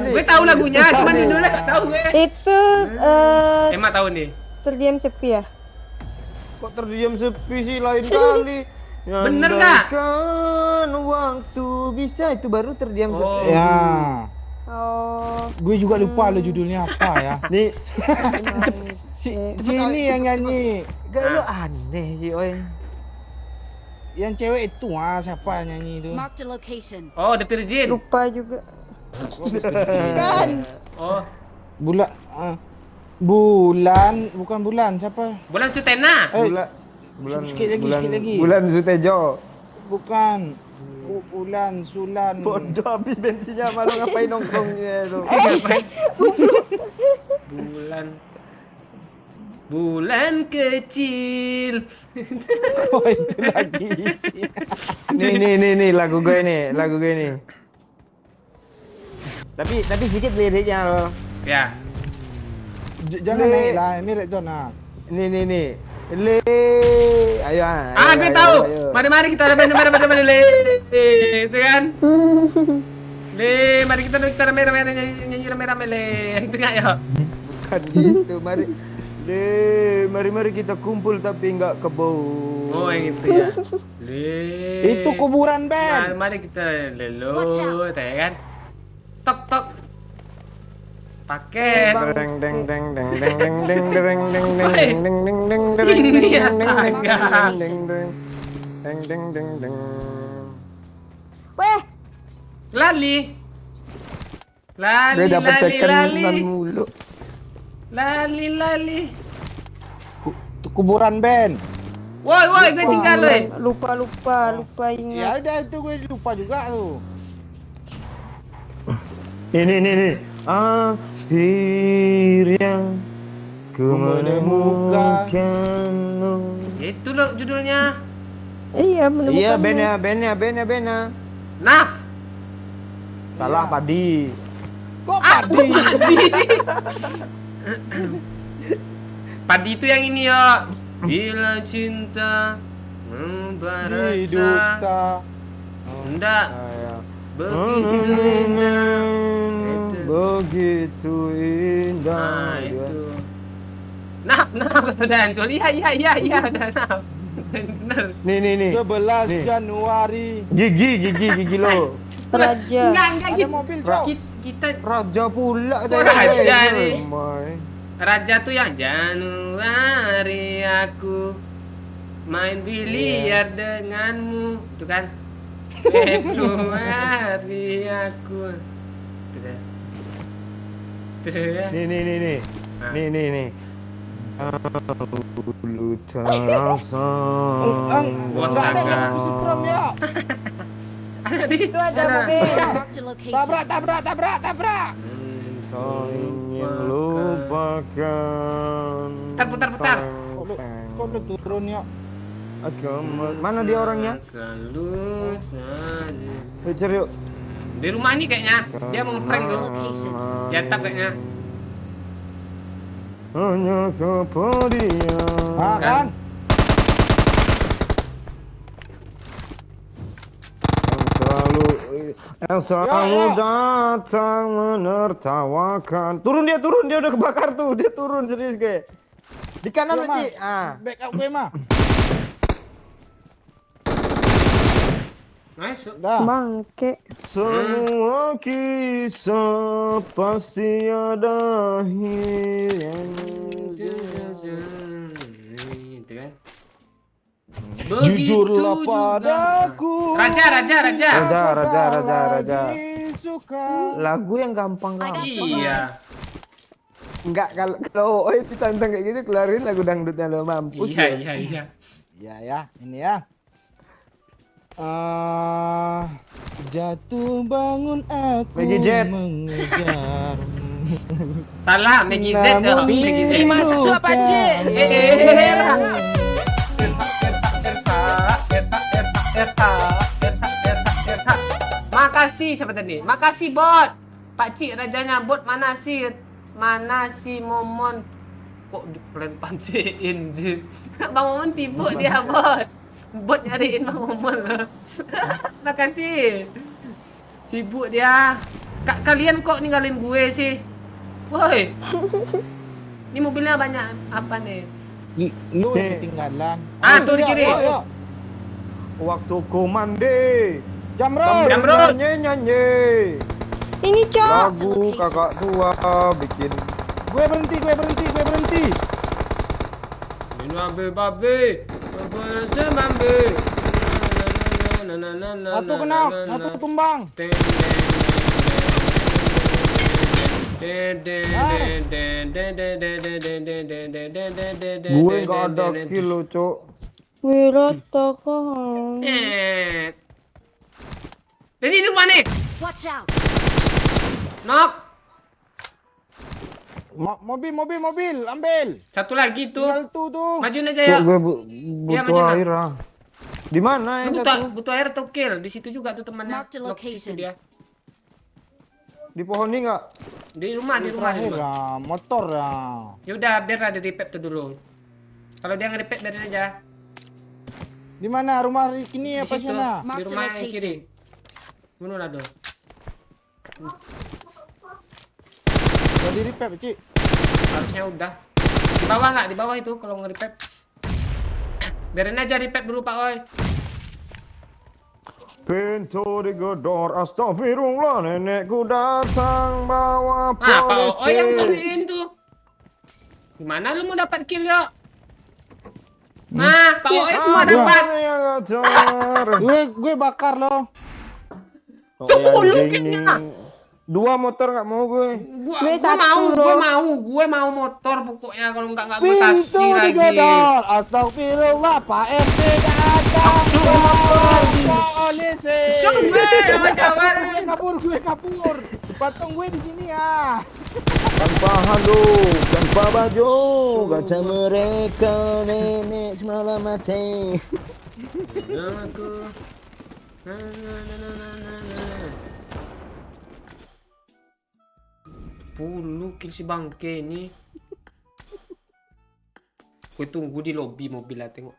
Gue tahu lagunya, cuman judulnya enggak tahu gue. Itu Emang tahu nih. terdiam sepi ya. Kok terdiam sepi sih lain kali. Bener nggak? Andaikan waktu bisa itu baru terdiam Oh. sepi. Ya, Oh. gue juga lupa lo judulnya apa ya. Nih, Si ini yang nyanyi. gak lu aneh sih, oi. Yang cewek itu siapa yang nyanyi itu? Marked a location. Oh, The Virgin. Lupa juga. Kan. Oh, Bulan, bukan bulan, siapa? Bulan Sutena. Bulan Sikit lagi. Bulan Sutejo. Bukan. Bulan Sulan. Bodoh habis bensinnya malu ngapain nongkrongnya itu. Bulan kecil. Oh, itu lagi sih. Nih lagu gue nih. Tapi sedikit liriknya loh. Ya. Jangan naik lah, ini Red Zone lah. Nih. Ayo. Gue tahu. Mari kita mari le. Itu kan. Mari kita rame-rame nyanyi rame-rame le. Itu enggak ya? Bukan gitu, mari kita kumpul tapi nggak kebo. Oh, yang itu ya. Itu kuburan band. Mari kita lelo, Watch out. ya kan? Tok. Paket. Sini ya, astaga. Weh, Lali. Gue dapat tekan mulu. Lali. Itu kuburan band. Woi, gue tinggal loh. lupa Ya ingat. udah itu gue lupa juga tuh. Ini. Akhirnya ku menemukanmu. Itu loh judulnya. Iya, menemukan. Iya, bandnya. Naf. Salah padi. Kok padi? Padi sih. Padi itu yang ini ya. Bila cinta membara rasa. Dusta. Enggak. Ayo. Begitu indah. Begitu begitu indah. Nah, itu. Naf kata Dancul. Iya, udah naf. Bener. Nih. 11 Nih. Januari. Gigi lo. Raja. Enggak Ada gitu. mobil, Cok. Kita Raja pula. Kok raja nih? Mai. Raja tuh yang Januari aku main biliar denganmu, itu kan? Februari aku. Nih. Nah. Nih. Dulu terasa. Bos Enggak ada Angga. yang setrum ya. Ada di situ. Itu ada mobil. Marked a location. Tabrak. Saling lupakan. Putar. Kok udah turun ya? Mana dia orangnya? Selalu saja. Cari yuk. Di rumah ini kayaknya. Dia mau prank Marked a tuh. location. Dia tap kayaknya. Hanya kepedihan. Ah, kan? Yang selalu datang menertawakan. Turun dia udah kebakar tuh. Dia turun serius kayak. Di kanan Iya, Ci. Mas. Backup gue mah. Nice. Dah. Bangke. Semua kisah pasti ada akhirnya. Itu kan. Jujurlah Begitu padaku. Raja. Raja. Suka. Lagu yang gampang I got kan? Iya. supplies. Enggak kalau oh itu tantang kayak gitu keluarin lagu dangdutnya lo mampus. Iya. Ya, ini ya. Jatuh bangun aku Maggie Jet. mengejar. Salah, Maggie Z dong. Maggie Z. Mahasiswa Panci. Makasih siapa tadi? Makasih bot. Pak Cik rajanya bot mana sih? Mana si Momon? Kok kalian panciin sih? Bang Momon sibuk dia bot. Bot nyariin Bang Momon loh. Makasih. Sibuk dia. Kalian kok ninggalin gue sih? Woi. Ini mobilnya banyak apa nih? Lu yang ketinggalan. Tuh di kiri. Yuk. Waktu ku mandi. Jamrut. Jamrut. Nyanyi. Ini Cok. Lagu kakak tua bikin. Gue berhenti. Babe. Satu kena, satu tumbang. Gue nggak ada kill lo, Cok. Wiratakan. Jadi di rumah nih. Watch out. Nok. Mobil, ambil. Satu lagi tuh. Tinggal tuh. Majuin aja Cok, ya. gue Iya, butuh macam air ah. Di mana Lu yang butuh, satu? butuh air atau kill? Di situ juga tuh temannya. Mark the Nok situ location. dia. Di pohon ini nggak? Di rumah. Terakhir ya, motor ya. Ya udah, biar ada repair tuh dulu. Kalau dia nge-repair biarin aja. Di mana rumah ini Di apa situ. sana? Di Mark the rumah yang location. kiri. Bunuh lah dong. Jadi repair, Cik. Harusnya udah. Di bawah nggak? Di bawah itu kalau nge-repair. Biarin aja repair dulu Pak Oi. Pintu digedor, astagfirullah, nenekku datang bawa Pak polisi. Oi yang beliin tuh. Gimana lu mau dapat kill yuk? Pak Oi semua Iya. dapat. Yang ajar. Gue bakar loh. Tuh, lu Anjing kayaknya. nih. Dua motor nggak mau gue. Gue mau motor pokoknya kalau nggak gue Pintu kasih lagi. digedor. Astagfirullah, Pak RT datang. Polisi. Gue kabur. Patung gue di sini ya. Tanpa handuk, tanpa baju, kata mereka nenek semalam mati. Aku. Puluh kill si bangke ini. Gue tunggu di lobi mobil lah tengok.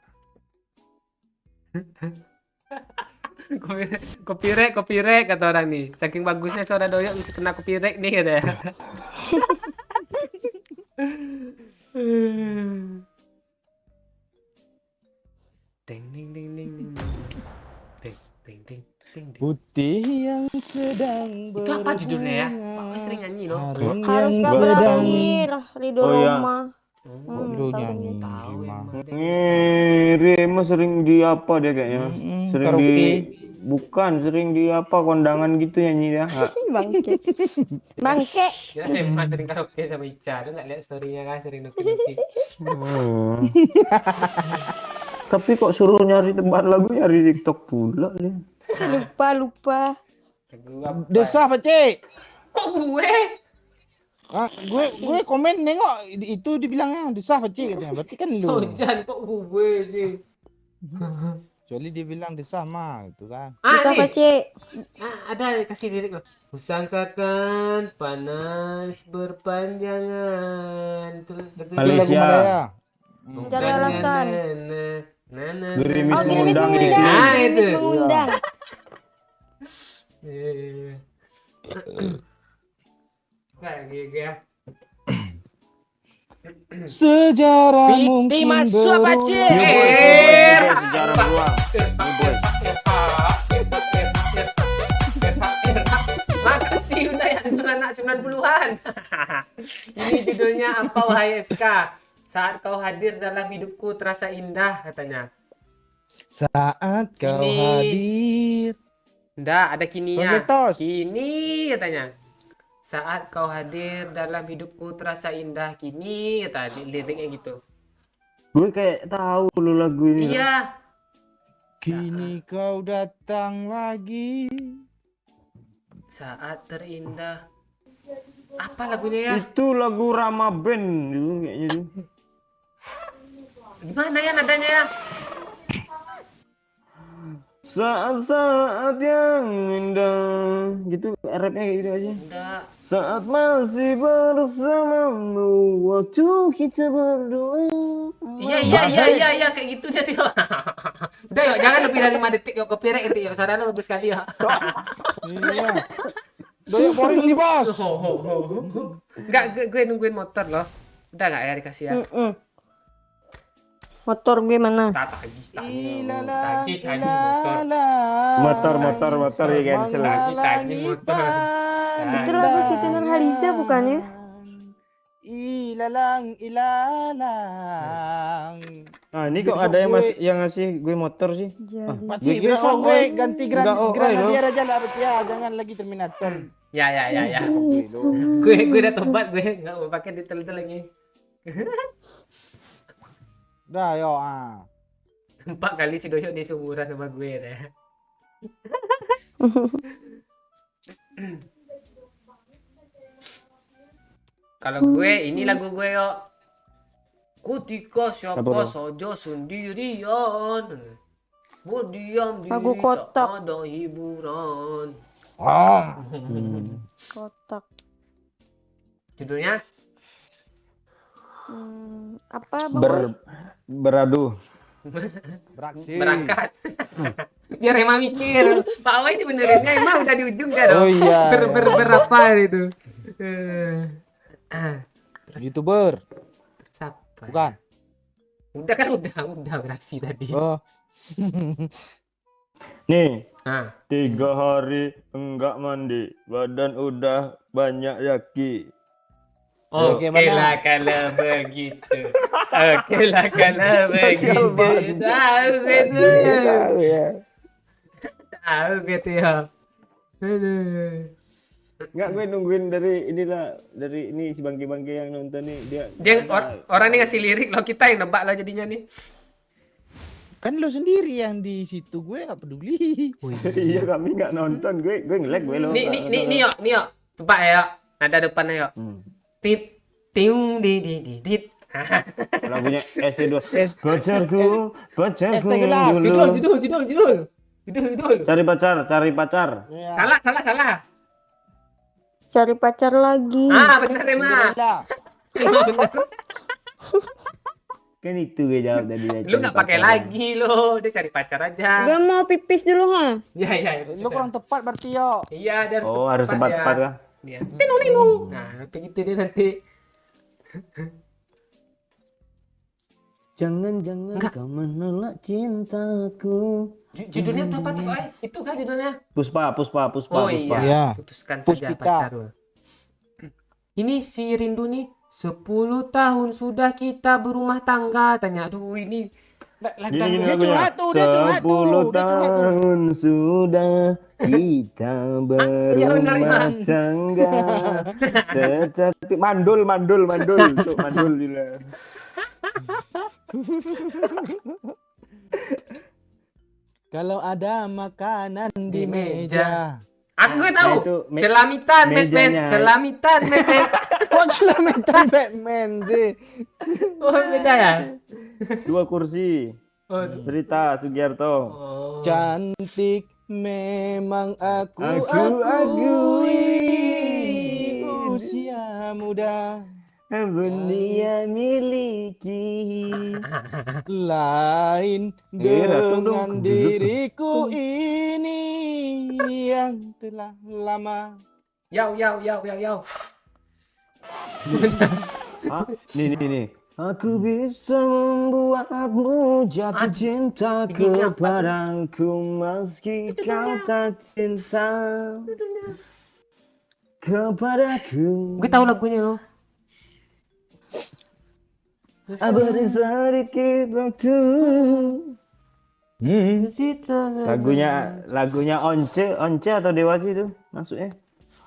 Copyright kata orang nih. Saking bagusnya suara Doyok bisa kena copyright nih katanya. Ding ding ding ding ding. Ding ding ding ding. Putih yang sedang Itu apa judulnya ya? Pak Wes sering nyanyi loh. Hari Harus yang kabar sedang akhir Ridho Oh, iya. Roma. Kok lu tahu nyanyi kan Tahu Rima? emang. Rema sering di apa dia kayaknya? Sering di karaoke. bukan sering di apa kondangan gitu nyanyi dia. Nggak. Bangke. Bangke. Ya saya emang sering karaoke sama Ica. Lu nggak lihat story-nya kan sering nuki-nuki. Hmm. Tapi kok suruh nyari tempat lagu nyari TikTok pula dia. Lupa. Lagu apa? Desah apa cek? Kok gue? Ah, gue komen nengok itu dibilangnya desah apa cek katanya. Berarti kan lu. Sojan kok gue sih? Kecuali dia bilang desah mah gitu kan. Bisa nih. Cik? Ada kasih lirik loh. Kusangkakan panas berpanjangan. Itu lagu Itu lagu Malaysia. Malaya. Cari alasan. Gerimis Oh, gerimis mengundang mengundang. itu. Nah, Gerimis itu. mengundang. Lagi ya. Sejarah Piti mungkin masuk apa berulang. cik? Sejarah berulang. Makasih udah yang anak 90-an. Ini judulnya apa wahai SK? Saat kau hadir dalam hidupku terasa indah katanya. Saat kau Kini. hadir. Nggak, ada kininya. Oke, tos. Kini katanya. Saat kau hadir dalam hidupku terasa indah kini kata liriknya gitu. Gue kayak tahu lu lagu ini. Iya. Kini kau datang lagi. Saat terindah. Apa lagunya ya? Itu lagu Rama Band dulu kayaknya tuh. Gimana ya nadanya ya? Saat-saat yang indah gitu rapnya kayak gitu aja. Enggak. Saat masih bersamamu waktu kita berdua. Iya kayak gitu dia tuh. Udah yuk, jangan lebih dari 5 detik yuk copyright itu yuk. Saudara bagus sekali ya. Iya. Doyok boring nih bos. Enggak, gue nungguin motor loh. Udah enggak ya dikasih ya? Motor gue mana? Tagih Ilalang, motor. Motor ya cancel. Tagih motor. Itu lagu Siti Nurhaliza bukannya? Ilalang. Nah, ini kok Besok ada yang gue- masih yang ngasih gue motor sih? Jadi. Pakcik, Gue kira besok OI. gue ganti Enggak OI Granadier aja lah ya, jangan lagi Terminator. Ya. Gue udah tobat gue enggak mau pakai detail-detail lagi. Dah yo 4 kali si Doyok nih seumuran sama gue deh. Kalau gue ini lagu gue yo. Ketika siapa Apa, Bro? saja sendirian, berdiam diri Lagu kotak. tak ada hiburan. Kotak. Judulnya Apa bang? Beradu. Beraksi. berangkat. Biar emang mikir. Pak Wai ini benerinnya emang udah di ujung kan? Oh iya. Berapa itu? YouTuber, Siapa? bukan? Udah kan udah beraksi tadi. Oh. Nih, Nah, 3 hari enggak mandi, badan udah banyak yaki. oke Oke, mana? lah kalau begitu. Oke lah kalau begitu. Tahu gitu. Tahu gitu ya. Aduh. Enggak, gue nungguin dari ini si bangke-bangke yang nonton nih Dia orang ini ngasih lirik lo, kita yang nebak lah jadinya nih. Kan lo sendiri yang di situ, gue gak peduli. Iya, kami nggak nonton, gue nge-lag gue lo. Nih yuk. Tebak ya. Ada depannya yuk. Tit tiung di dit. Lagunya ST2. S- Pacarku Gelas. dulu. Judul. Cari pacar. Ya. Salah. Cari pacar lagi. Ah, benar emang. Cinderella. Emang benar. Kan itu gue jawab tadi. Lu nggak pakai lagi lo, dia cari pacar aja. Gak mau pipis dulu ha. Ya. Lu kurang tepat berarti yo. Iya, dia harus Oh, harus tepat-tepat ya. kah? Dia. Tinung. Nah, begitu dia nanti. Jangan Enggak. kau menolak cintaku. Judulnya tuh apa tuh, Pak? Itu kah judulnya? Puspa. Oh iya, Iya. putuskan saja Puspita. pacarmu. Ini si Rindu nih, 10 tahun sudah kita berumah tangga. Tanya, aduh ini lagu Dia curhat tuh, dia curhat tuh, 10 dia curhat tuh. tahun sudah kita Iya, benar, berumah Iman. tangga. Tetapi mandul Cuk, mandul gila. Kalau ada makanan Di di meja. meja. Aku gue tahu. Nah, itu Celamitan, Batman. mejanya. Celamitan, Batman. Kok celamitan Batman sih? Oh, beda ya? 2 kursi. Oh, Berita Sugiarto. oh. Cantik memang aku Aku akui. Usia muda Dunia miliki. lain Ratu dong. dengan diriku ini yang telah lama. Yau. Ah, nih. Aku bisa membuatmu jatuh cinta Ini apa tuh? kepadaku meski kau tak cinta kepadaku. Gue tahu lagunya loh. Beri sedikit waktu. Lagunya Once atau Dewa sih itu masuknya.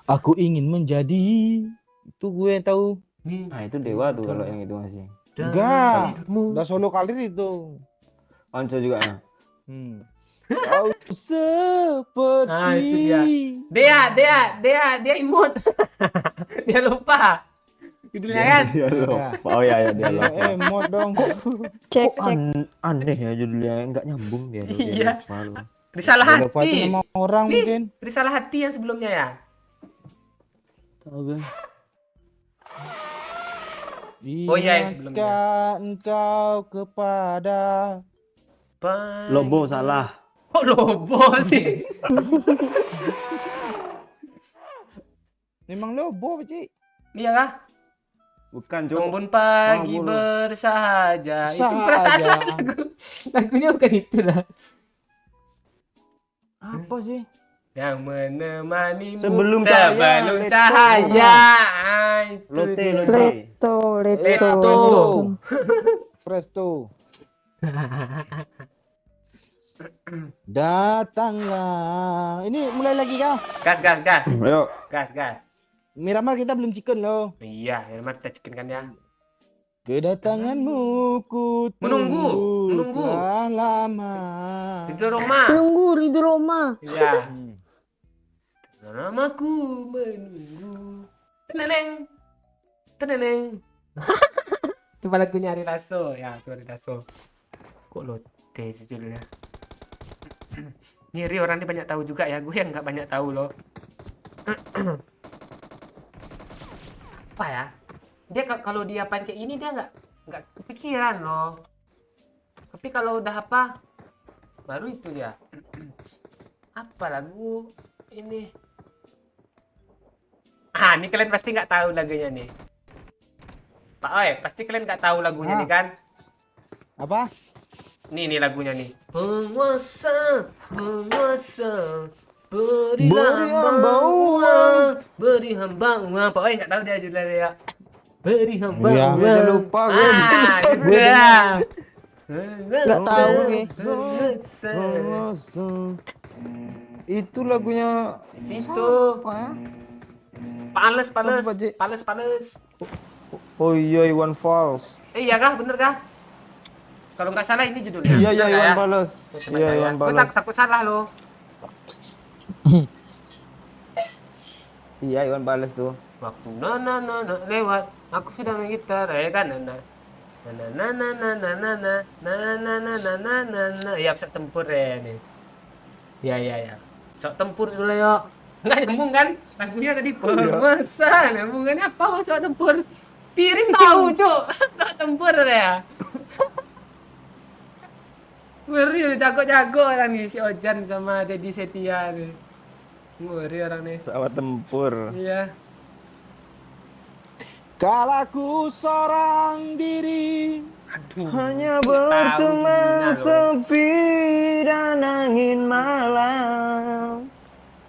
Aku ingin menjadi itu gue tahu. Nah itu Dewa tuh kalau yang itu masih. Enggak, udah solo kali itu. Once juga ya. Kau seperti Ah, itu dia imut. Dia lupa. Judulnya kan? Dia lupa. Oh iya dia lupa. emot dong. Cek. Aneh ya judulnya, nggak nyambung dia. Iya. Dia Risalah Udah lupa itu hati. nama orang Nih. mungkin. Risalah hati yang sebelumnya ya. Tahu kan? Oh iya, yang sebelumnya. Ingatkah engkau kepada Lobo salah. Kok Lobo sih? memang Lobo Cik. Iya kah? Bukan, Cuk. Embun pagi Oh, bersahaja. Itu Sahaja. perasaan lagu. Lagunya bukan itu lah. Apa sih? Yang menemanimu Sebelum sebelum cahaya, cahaya. Ah, itu Lote, dia. Lote. Leto. Presto. Datanglah. Ini mulai lagi kau. Gas. Ayo. Gas. Miramar kita belum chicken loh. Iya, mari kita cekin kan ya. Kedatanganmu ku Menunggu. telah lama. Itu Roma. Ridho Roma. Iya. Namaku menunggu. Teneneng. Coba lagunya Ari Lasso. Ya, itu Ari Lasso. Kok Lotte judulnya? Ngiri orang ini banyak tahu juga ya. Gue yang nggak banyak tahu loh. Apa ya? Dia kalau dia pancing ini dia nggak kepikiran loh. Tapi kalau udah apa? Baru itu dia. Apa lagu ini? Ah, ini kalian pasti nggak tahu lagunya nih. Pak Oi, pasti kalian nggak tahu lagunya nih kan? Apa? Nih lagunya nih. Penguasa, berilah hamba uang, beri hamba uang. Pak Oi nggak tahu dia judulnya ya. Beri hamba Iya, uang. Gue lupa gue. Ah, gitu ya. Nggak tahu gue. Itu lagunya Situ. apa? Pales. Apa, Ji? Pales. Oh iya, Iwan Fals. Iya kah? Bener kah? Kalau nggak salah ini judulnya. Iya, Bener nggak Iwan ya? Fals. Coba Iya, ya. Iwan Gue Fals. takut salah loh. Iya, Iwan Fals tuh. Waktu lewat, aku sudah menggitar, ya kan? Ya pesawat tempur ya nih. Ya. Pesawat tempur dulu ya. Nggak nyambung kan? Lagunya tadi pemesan. Nyambungannya apa pesawat tempur? Piring tahu, Cuk. Pesawat tempur ya. Ngeri, jago-jago orang nih si Ojan sama Dedi Setia nih. Ngeri orang nih. Pesawat tempur. Iya. Kalaku seorang diri. Aduh. Hanya tahu berteman judulnya loh. sepi dan angin malam.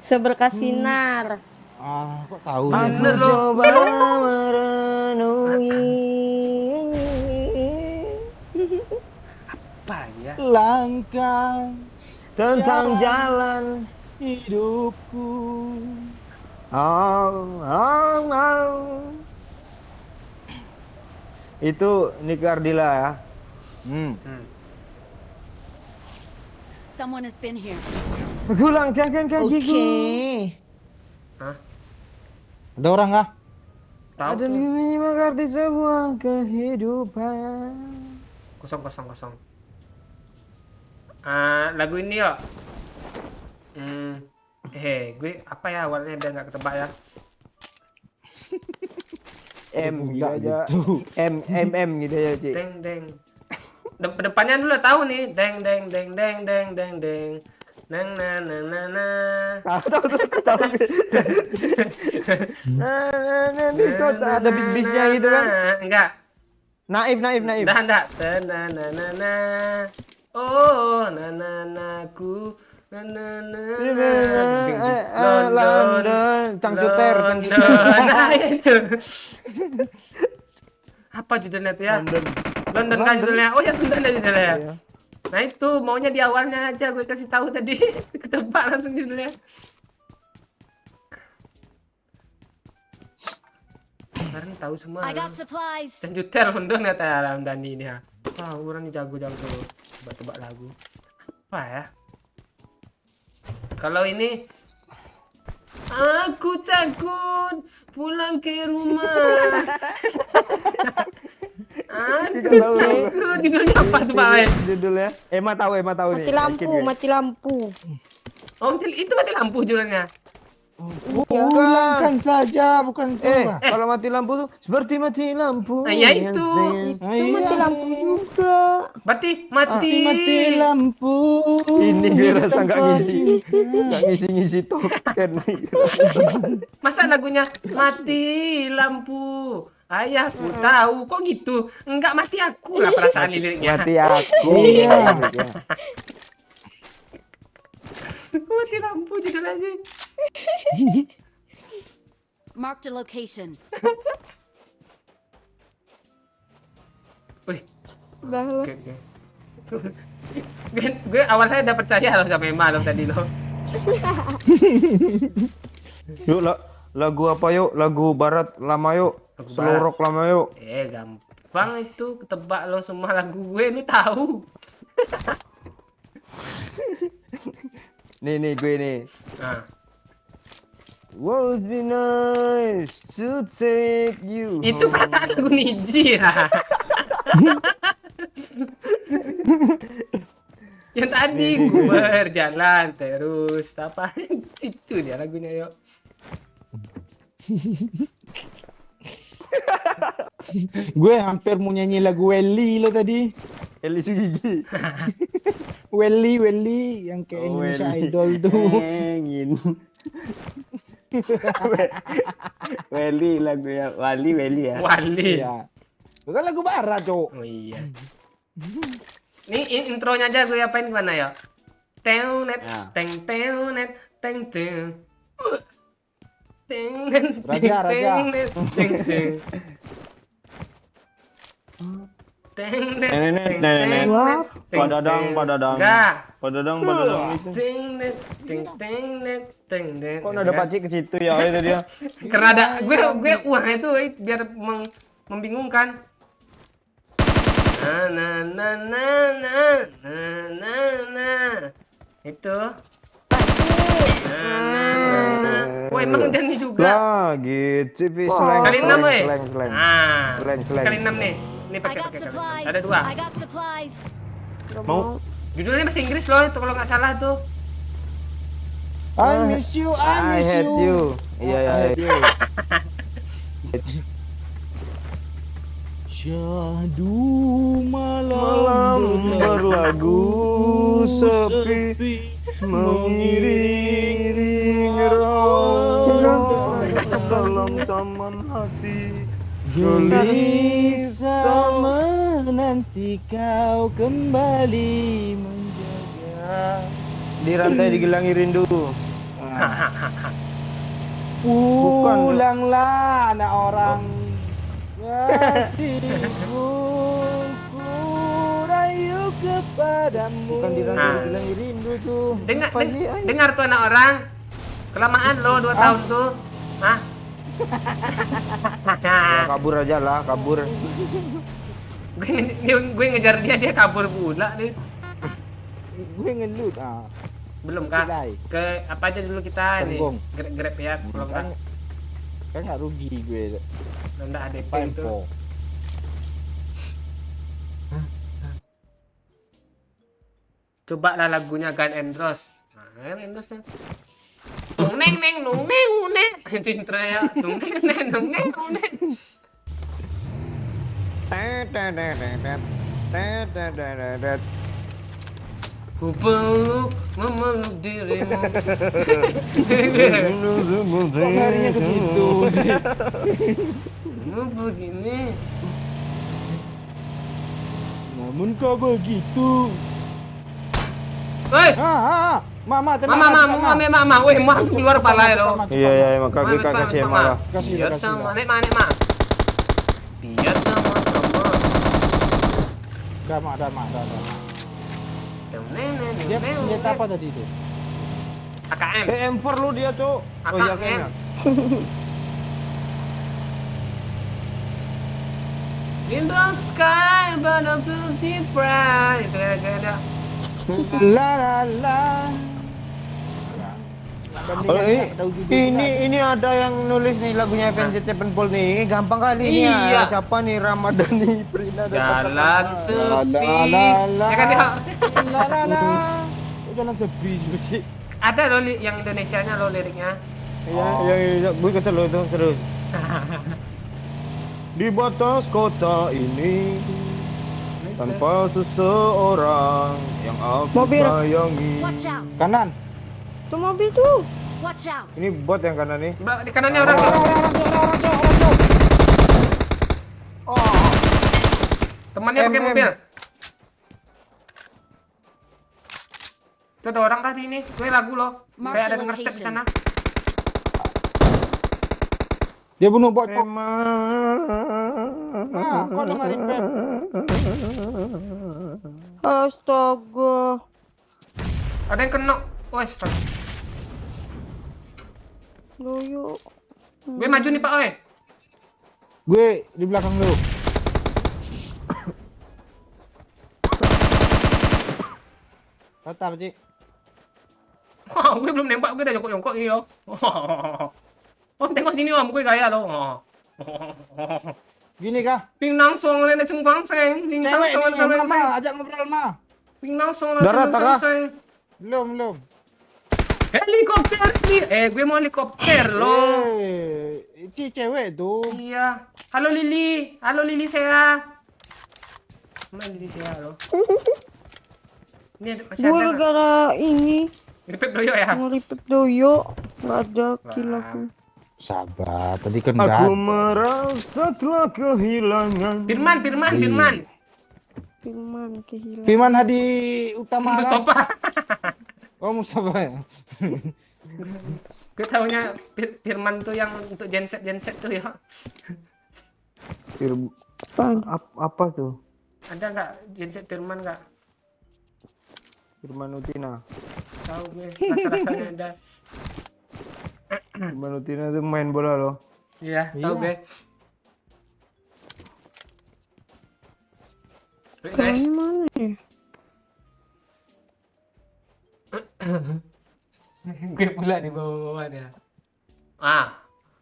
Seberkas sinar. Kok tahu ya? Bener Aku loh. coba merenungi. Apa ya? Langkah Tentang jalan. hidupku. Itu Nick Ardila ya. Someone has been here. Aku langkahkan kakiku. Ada orang kah? Tahu Ada tuh. lima arti sebuah kehidupan. Kosong. Lagu ini yuk. Gue apa ya awalnya biar nggak ketebak ya. M gitu Enggak aja. gitu. M gitu aja, Cik. Deng. Depannya dulu tahu nih. Deng. Nang. Tahu. Nah, ada bis-bisnya gitu kan. Enggak. Naif. Enggak. Na. Oh, ku. Na. London, Cangcuter. Nah, itu. Apa judulnya tuh ya? London kan judulnya. Oh ya, London ada judulnya. Iya. Nah itu maunya di awalnya aja gue kasih tahu tadi. Ketebak langsung judulnya. Kemarin tahu semua. I got supplies. Dan jutel London kata Ramdhani ini ya. Wah, orang ini jago-jago tebak-tebak lagu. Apa ya? Kalau ini aku takut pulang ke rumah. Aku takut. Judulnya apa tuh Pak? Judulnya. Emma tahu nih. Mati lampu, mati lampu. Oh, itu mati lampu judulnya. Pulangkan saja, bukan itu. Kak. Kalau mati lampu tuh seperti mati lampu. Nah, ya itu. Itu mati lampu juga. Berarti mati. Mati lampu. Ini gue rasa nggak tanpa ngisi token. Masa lagunya mati lampu. Ayahku tahu kok gitu. Enggak mati aku lah perasaan liriknya. Mati aku. Iya. Mati lampu judulnya sih. Marked a location. Wih, Bahwa oke. Gue awalnya udah percaya loh sama Emma loh tadi loh. Yuk lagu apa yuk? Lagu barat lama yuk. Lagu Slow barat. rock lama yuk. Gampang itu ketebak lo semua lagu gue lu tahu. Nih gue nih. Nah, Would be nice to take you. itu home. perasaan lagu Niji ya. Yang tadi gue berjalan terus apa itu dia lagunya yuk. Gue hampir mau nyanyi lagu Welly lo tadi. Eli Sugigi. Welly yang kayak Indonesia Welly. Idol tuh. Engin. Welly lagunya Welly ya. Wali. Iya. Itu kan lagu barat, Cok. Oh iya. Nih intronya aja gue apain gimana ya? Teunet, Ya. teng teunet, teng teng. Teng Raja. teng teng. Teng Nenek. Padadang. Enggak. Padadang itu. Teng. Kok ada pacik ke situ ya itu dia. Karena ada gue uang itu biar membingungkan. Itu. Wah, emang dan ini juga. Lagi TV slang. Kali 6 weh. Slang. Nah. Slang. Kali 6 nih. Ini I pakai got supplies. ada 2. I got supplies. Mau Judulnya bahasa Inggris loh itu kalau nggak salah tuh. I miss you, I hate you. Iya. Syahdu malam Malam berlagu. sepi mengiringi rawa dalam taman hati. Gelisah menanti kau kembali menjaga. Di rantai digelangi rindu. Pulanglah anak orang kasihku, ku rayu kepadamu. Bukan di rantai digelangi rindu tuh. Dengar tuh anak orang. Kelamaan lo 2 tahun tuh. Hah? Ya, kabur aja lah, kabur. gue ngejar dia kabur pula nih. Gue ngelut Belum kah? Kedai. Ke apa aja dulu kita nih? Tenggong. Grab ya, belum kah? Kan nggak rugi gue. Belum ada ADP itu. Pempo. Coba lah lagunya Gun and Roses. Nah, Gun and Roses. Nung neng neng nung neng nung neng. Itu intro ya. Nung neng neng nung neng nung neng. Ku peluk memeluk dirimu. Kok larinya ke situ? Kamu begini. Namun kau begitu. Woi, Mama, mama, woi, masuk keluar pala lo. Iya, maka gue kasih yang marah. Biar sama, nek mana. Biar sama. Dama. Dia senjata apa tadi itu? AKM. PM4 lu dia, Cuk. Oh iya kayaknya. In the sky, but I'm so bright. Itu ada. La. Oh, ini ada yang nulis nih lagunya Avenged Sevenfold nih. Gampang kali ini ya. Iya. Siapa nih Ramadhani Prina Jalan sepi. Ya kan dia. Jalan sepi sih. Ada lo yang Indonesianya lo liriknya. Iya, gue kesel lo itu terus. Di batas kota ini tanpa seseorang yang aku Mobil. sayangi. Watch out! Kanan. Tuh mobil tuh. Watch out! Ini bot yang kanan nih. Di kanannya orang. Temannya pakai mobil. Itu ada orang kah di ini? Gue lagu lo. Kayak ada denger step di sana. Dia bunuh bot. Kok Kok lu nggak repair? Astaga. Ada yang kena. Wes, Loyo. gue maju nih Pak Oi. Gue di belakang lu. Kata apa sih? Wah, gue belum nembak, gue udah jongkok-jongkok iyo. Om tengok sini om, gue gaya lo. Gini kah? Ping langsung na sumpang seng, ping Cewek langsung nih, Mama, ajak ngobrol Ma. ping langsung Darat, Tara. seng. Belum. Helikopter nih. Gue mau helikopter lo. Itu cewek tuh. Iya. Halo Lili saya. Mana Lili saya lo? Ini masih Gue ada. gara ini Gripet doyo ya. ngeripet doyo. Nggak ada kill aku. Sabar, tadi kan Aku enggak. merasa telah kehilangan. Firman. Firman kehilangan. Firman Hadi Utama. Mustafa. Oh, Mustafa ya. Gue taunya Firman tuh yang untuk genset tuh ya. Apaan? Apa tuh? Ada nggak genset Firman nggak? Firman Utina. Tahu gue rasa-rasanya ada. Firman Utina tuh main bola loh. Iya, tahu gue. Guys, Kayaknya mana ya? gue pula di bawah-bawah dia.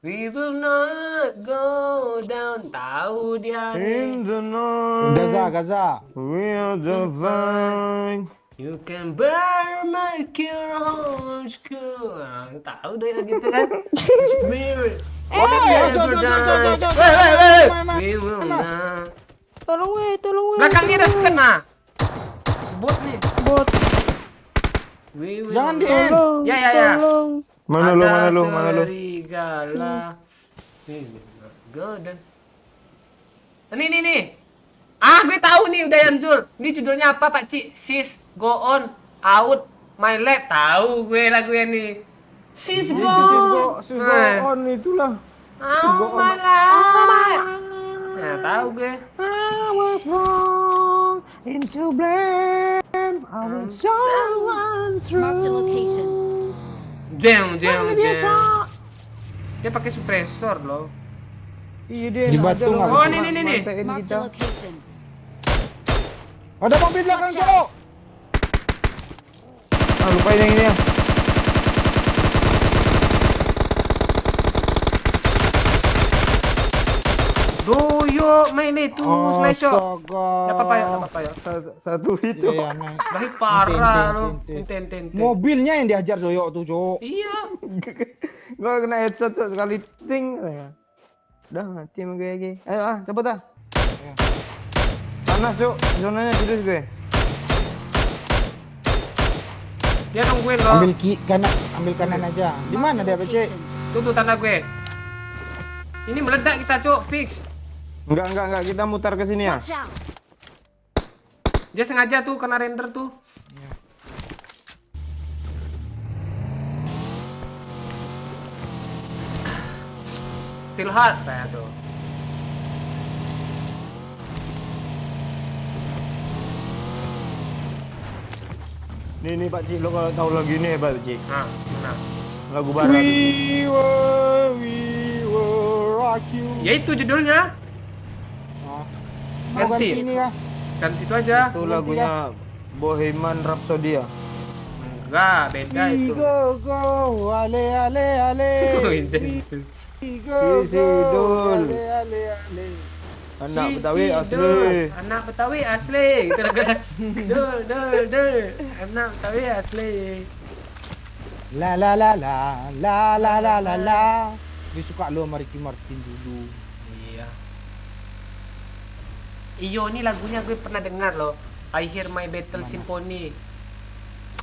We will not go down. Tahu dia nih. In the night, Gaza. we are divine. You can burn my cure home school. Tahu deh gitu kan. Spirit. We will not. Tolong weh. Belakangnya ada skena. Bot nih. Bot. We will Jangan di not- end. Tolong. Ya. Tolong. Mana lu, mana lu, mana lu? Serigala. Golden. Nih. Ah, gue tahu nih udah Yanzul. Ini judulnya apa, Pak Ci? Sis go on out my lap. Tahu gue lagunya nih. Sis go. Sugo on itulah. Out my lap. Nah, tahu gue. I was wrong into blame. I was so Marked a location. Jam. Dia pakai suppressor loh. Iya dia Di batu nggak? Oh, nih. mantain Marked kita. a location. Ada mobil belakang, Cok. Ah, lupain yang ini ya. Doyo, main itu smash shot. Astaga. Enggak apa-apa ya. Satu itu. Iya, nah. Baik parah lo. Enten. Enten. Mobilnya yang diajar Doyo tuh, Cok. Iya. Gua kena headshot Cok, sekali ting. Udah mati sama gue lagi. Ayo cepet ah. Ya. Panas Cok, zonanya serius gue. Dia nungguin lo. Ambil kanan aja. Di mana dia, PC? Tuh tanda gue. Ini meledak kita, Cok. Fix. Enggak, kita mutar ke sini ya. Watch out. Dia sengaja tuh kena render tuh. Still hard kayak tuh. Nih Pak Cik, lo kalau tahu lagu ini hebat Pak Cik. Nah, gimana? Lagu barat. We will rock you. Ya itu judulnya. Ah. Ganti. Mau ganti ini ya? Ganti itu aja. Itu lagunya Bohemian Rhapsody ya. Enggak, beda We itu. go, ale, ale, ale. Wih, We go, Sidul. ale, ale. Anak Si, Betawi si, asli. dul. Anak Betawi asli. Gitu lagu. Dul. Anak Betawi asli. La la la la la la la la la. Dia suka lo sama Ricky Martin dulu. Iya. Iyo, ini lagunya gue pernah dengar loh. I Hear My Battle Symphony.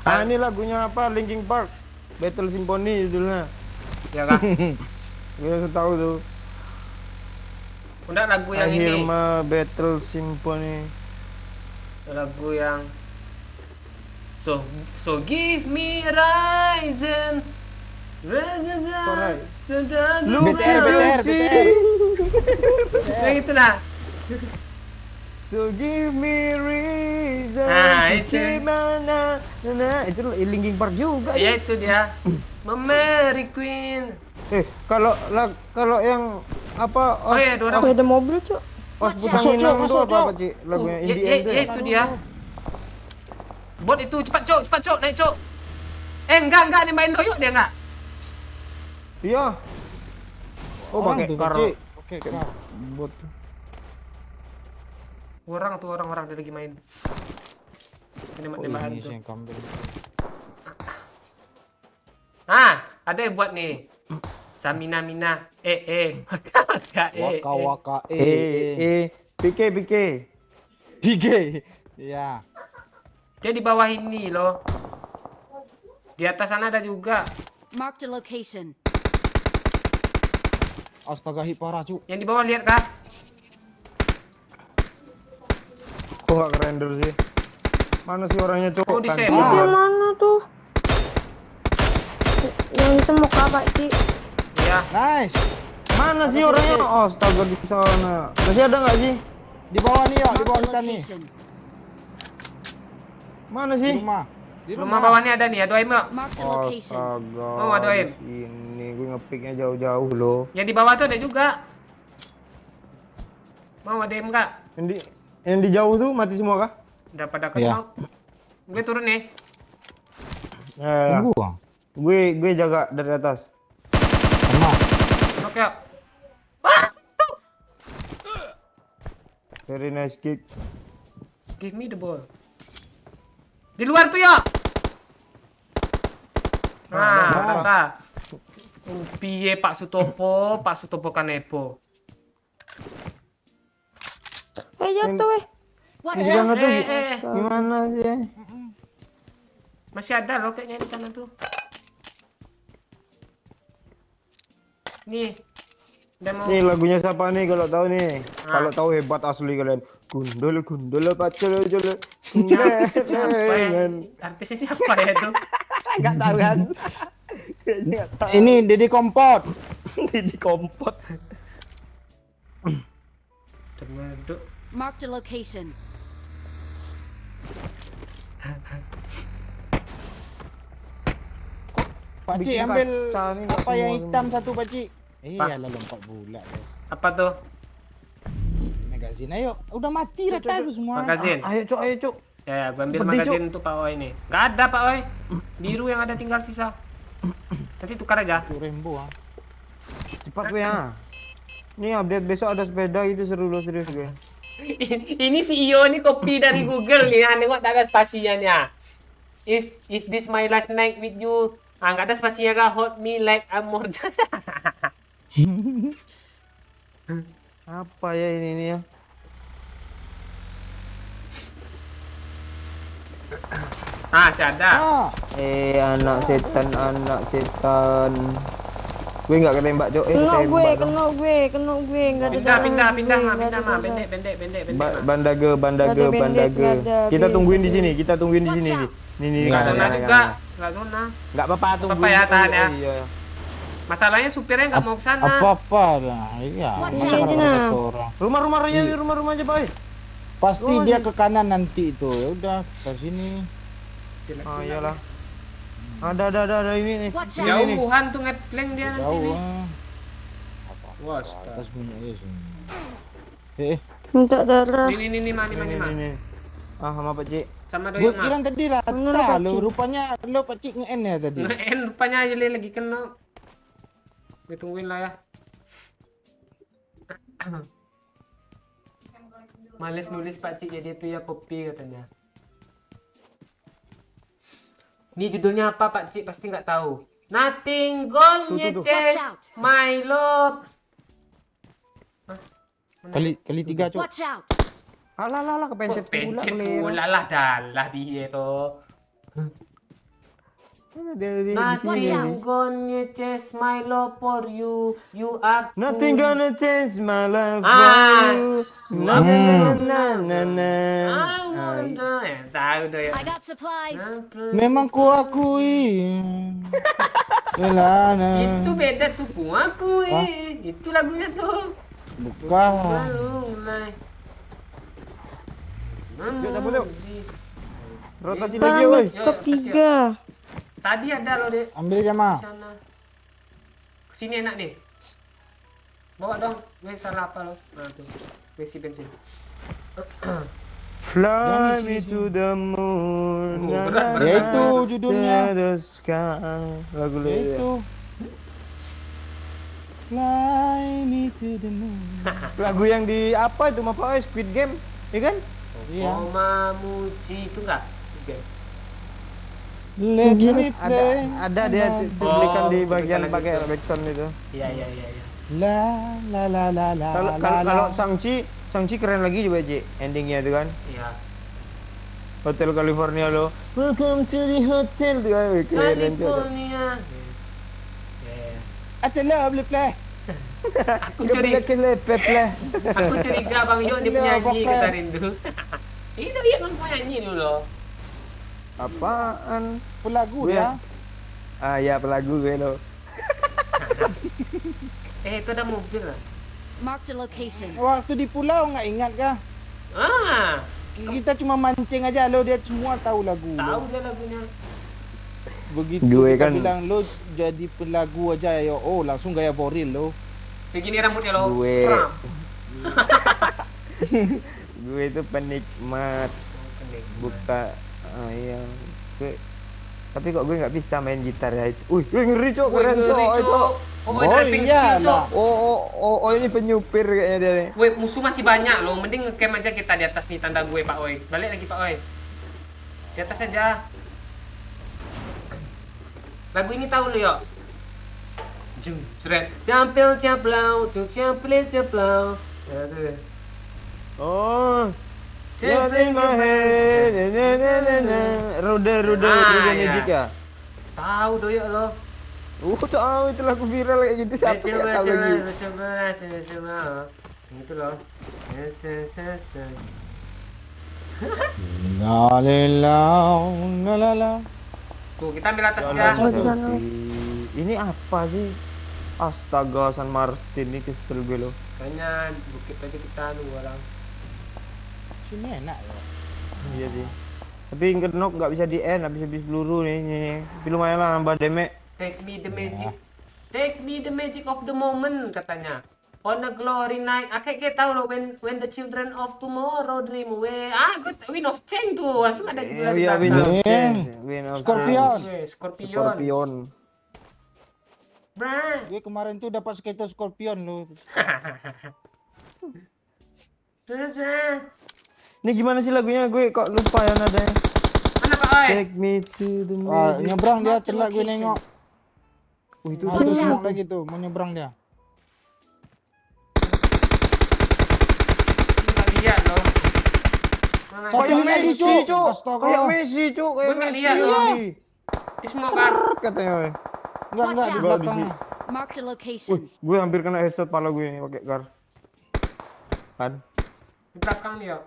Ah ini lagunya apa? Linkin Park. Battle Symphony judulnya. Ya kan? Gue tahu tuh. Udah lagu yang I Hear ini. My Battle Symphony. Lagu yang So give me reason. Alright. BTR. Yang itu lah. So give me reason. Nah, to itu. keep mana. Nah, itu Linkin Park juga. Ya itu dia. Mary Queen. Kalau yang apa? Oh iya, dua orang. Wih, ada mobil, Cok. Os Watch Putang out. Inang Masuk, tuh Cok. apa Cik? Lagunya Ya, Indie ya, End tuh ya, ya? itu dia. Bot itu cepat cok, naik cok. Enggak dia main doyok dia enggak. Iya. Oh Orang pakai tuh, kar. Cik. Oke, kar. Bot. Orang dia lagi main. Nembak-nembakan Ini tuh. sih yang kambing. Ada yang buat nih. Samina. Waka. Waka waka PK. Hige. Ya. Dia di bawah ini loh. Di atas sana ada juga. Marked a location. Astaga, hit parah, Cuk. Yang di bawah lihat kah? Kok nggak kerender sih? Mana sih orangnya Cok? Oh, di Kan- save. Itu yang mana tuh? Yang itu mau Pak Cik. Iya. Nice. Mana sih orangnya? Oh, astaga di sana. Masih ada nggak sih? Di bawah nih, ya, di Marked bawah a kita nih. location. Mana Di sih? rumah. Di Rumah bawah ini ada nih, ada aim nggak? Marked a Oh, location. astaga. Oh, ada aim. Ini gue ngepicknya jauh-jauh loh. Yang di bawah tuh ada juga. Mau ada aim nggak? Yang di jauh tuh mati semua kah? Udah pada Iya. kenal. Gue turun nih. Ya, Tunggu, Bang. gue jaga dari atas. Sama. Oke. Yuk. Very nice kick. Give me the ball. Di luar tuh ya. Nah. Piye Pak Sutopo Kanepo. Jatuh, weh. Watch Ini out. jangan tuh. Eh. Gimana sih? Masih ada loh kayaknya di sana tuh. Nih. Udah mau. Nih lagunya siapa nih kalau tahu nih? Kalau tahu hebat asli kalian. Gundul pacul. Siapa ya? Artisnya siapa ya tuh? Enggak tahu kan? Kayaknya tahu. Ini Didi Kompot. Didi Kompot. Termeduk. Marked a location. Pak Cik Bikin ambil kaca nih, nggak apa yang semua hitam semua. satu Pak Cik. Pak. Iyalah lompat bola tuh. Apa tuh? Magazin ayo. Udah mati rata tuh semua. Magazin. Ayo cuk. Ya, gua ambil Pedih, magazin untuk Pak Oi nih. Gak ada Pak Oi. Biru yang ada tinggal sisa. Nanti tukar aja. Tuh Rembo ah. Cepat gue ya. Nih update besok ada sepeda itu seru loh serius gue. Ini CEO nih copy dari Google nih. Nengok tak ada spasinya nih. If this my last night with you, nggak ada spasinya kah? Hold me like I'm more just. Apa ya ini nih ya? Masih ada. Ah, Anak setan. Gue nggak ketembak cok. Kena gue, Tembak dong. kena gue, enggak ada darah Pindah, di pindah, gue, mah, nggak ada pindah, mah. darah. Pendek, Ba mah. bandage. Nggak ada bandage, nggak ada Kita habis. tungguin di sini, kita tungguin di Watch sini. out. Nih. Nggak Nggak zona ada, juga. Nggak zona. Nggak apa-apa tungguin. Apa-apa ya, tahan ya. Iya. Masalahnya supirnya nggak mau ke sana. apa-apa lah. Iya. Watch Masa out. kata satu orang. Rumah-rumah aja, Pak. Pasti Oh, dia sih. ke kanan nanti itu. Ya udah ke sini. Oh iyalah. Ada ini nih. Watch Ini out. nih. Jauhan tuh ngepleng dia nanti Jauh. nih. Ah. Wah, Atas punya ya sini. Minta darah. Ini, mani. Ini. Ah sama Pak Cik. Sama Gue doyong kira mah. tadi Mana rata Pak lo. Cik? Rupanya lo Pak Cik nge-N ya tadi. Nge-N rupanya aja dia lagi kena. Ditungguin lah ya. Males nulis Pak Cik jadi itu ya kopi katanya. Ini judulnya apa Pak Cik pasti nggak tahu. Nothing gonna Tuh. change Watch out. my love. Kali 3 cuk. Watch out. Alah Kok kepencet pencet pula. pula lah dalah biye to. Di Watch sini. out. Nothing gonna change my love for you. You are Nothing gonna change my love Ah. for you. Na Hmm. na. Tahu dah ya. I got supplies. Memang ku akui. Elana. Itu beda tuh gua akui. Itu lagunya tuh. Bukan. Balunai. Yuk, cabut, yuk. Rotasi Sekarang lagi woi. skop 3. Tadi ada loh deh Ambil jama. di sana. Kesini enak nih. Bawa dong. Gue salah apa lo? Nah tuh. Isi bensin. Fly Jangan me sini, to the moon. Oh, berat. Ya itu judulnya. To the sky. Lagu Ya itu. itu. Fly me to the moon. Lagu yang di apa itu Pak Oi? Squid Game, ya kan? Iya. Oh Mamuci itu enggak? Juga. Let me play. Ada dia cuplikan di bagian cuplikan pakai gitu. backsound itu. Iya. La la la la la. Kalau Shang-Chi keren lagi juga Ji, endingnya itu kan. Iya. Hotel California lo. Welcome to the hotel tuh kan. Keren tuh. California. Ya. Ate love le play. Aku curiga, Peple. aku curiga Bang Yo dia Betul, penyanyi Bapak. kata Rindu. Ini tadi emang penyanyi dulu loh. Apaan? Pelagu Gue ya. Ah ya pelagu gue lo. Itu ada mobil lah. Marked a location. Waktu di pulau nggak ingat kah? Ah, Kita cuma mancing aja lo, dia semua tahu lagu. tahu lo. dia lagunya. Begitu Gue kita kan- bilang lo jadi pelagu aja ya, oh langsung gaya boril lo. Segini rambutnya lo. Gue. Seram. Gue itu penikmat buka iya. Tapi kok gue nggak bisa main gitar ya itu. Ngeri cok, keren cok itu. Oh, Oh, driving iya skill, Cok. lah. Oh ini penyupir kayaknya dia nih. Woi, musuh masih banyak loh. Mending ngecamp aja kita di atas nih tanda gue, Pak Oi. Balik lagi, Pak Oi. Di atas aja. Lagu ini tahu lo, yuk. Jum, jret. Campil caplau, cuk campil caplau. Ya tuh. Oh, Not in my head. Rude magic ya. Tahu doyok lo. Tahu itu lagu viral kayak gitu siapa nggak tahu lagi. Itu loh. La. Tuh, kita ambil atas Jalan ya. sepi. Ini apa sih? Astaga, San Martin ini kesel gue loh. Kayaknya bukit aja kita nunggu orang. Sini enak loh. Iya sih. Tapi ngenok nggak bisa di end, habis peluru nih. Tapi lumayan lah nambah damage. Take me the magic. Take me the magic of the moment katanya. On a glory night. Kayak tahu loh when the children of tomorrow dream away. Good win of change tuh. Langsung ada judul Iya, win of change. Win of Scorpion. change. Scorpion. Scorpion. Bra. Gue kemarin tuh dapat skater Scorpion lo. Ini gimana sih lagunya? Gue kok lupa ya nadanya. Mana Pak Oi? Take me to the Wah, magic. nyebrang dia Mark the celak gue location. nengok. Itu Ada semua lagi tuh, mau nyebrang dia. Nggak lihat loh. Mana? Satu Kayak lagi, Messi, Cuk. Cuk. Astaga. Kayak Messi, Cuk. Kayak Gue nggak Messi. lihat loh. Iya. Di semua kan. Katanya, woy. Enggak di Watch out. belakangnya. Marked a location. Gue hampir kena headshot pala gue nih pakai gar. Kan? Di belakang dia.